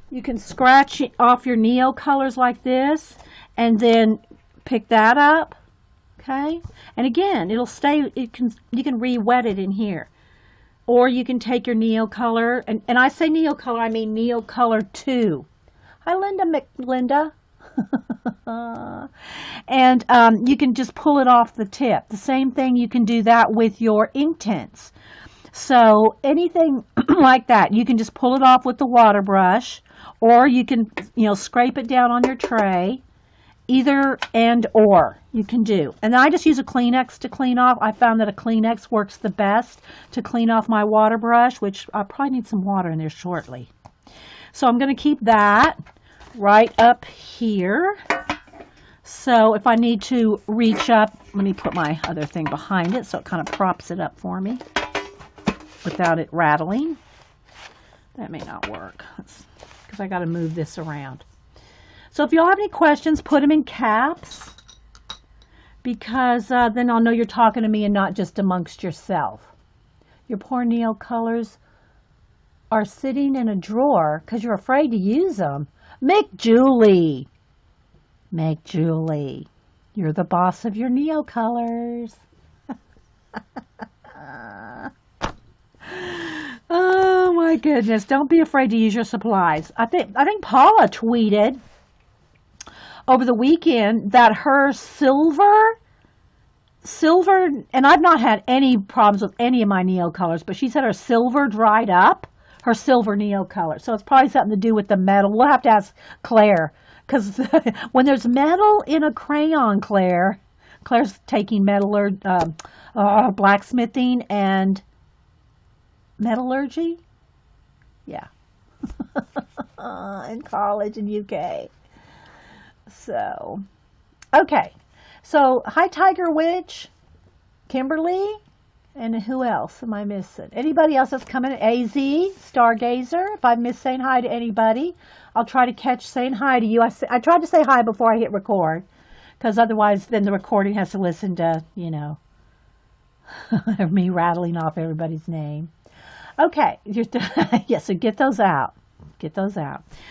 You can scratch off your Neo colors like this and then pick that up. Okay? And again, it'll stay, you can re-wet it in here. Or you can take your Neo color, and I say Neo color, I mean Neo color 2. Hi, Linda McLinda. And you can just pull it off the tip. The same thing, you can do that with your Inktense. So anything like that, you can just pull it off with the water brush, or you can, scrape it down on your tray. Either and or you can do. And I just use a Kleenex to clean off. I found that a Kleenex works the best to clean off my water brush, which I probably need some water in there shortly. So I'm going to keep that right up here. So if I need to reach up, let me put my other thing behind it so it kind of props it up for me without it rattling. That may not work because I got to move this around. So if y'all have any questions, put them in caps because then I'll know you're talking to me and not just amongst yourself. Your poor Neo colors are sitting in a drawer because you're afraid to use them. McJulie, you're the boss of your Neo colors. Oh my goodness! Don't be afraid to use your supplies. I think Paula tweeted over the weekend that her silver, and I've not had any problems with any of my Neo colors, but she said her silver dried up. Her silver Neo color. So it's probably something to do with the metal. We'll have to ask Claire, because when there's metal in a crayon, Claire's taking blacksmithing and metallurgy. Yeah. In college in UK. So, okay. So, hi Tiger Witch, Kimberly. And who else am I missing? Anybody else that's coming? AZ, Stargazer. If I miss saying hi to anybody, I'll try to catch saying hi to you. I tried to say hi before I hit record, because otherwise then the recording has to listen to, me rattling off everybody's name. Okay. Yeah, so get those out.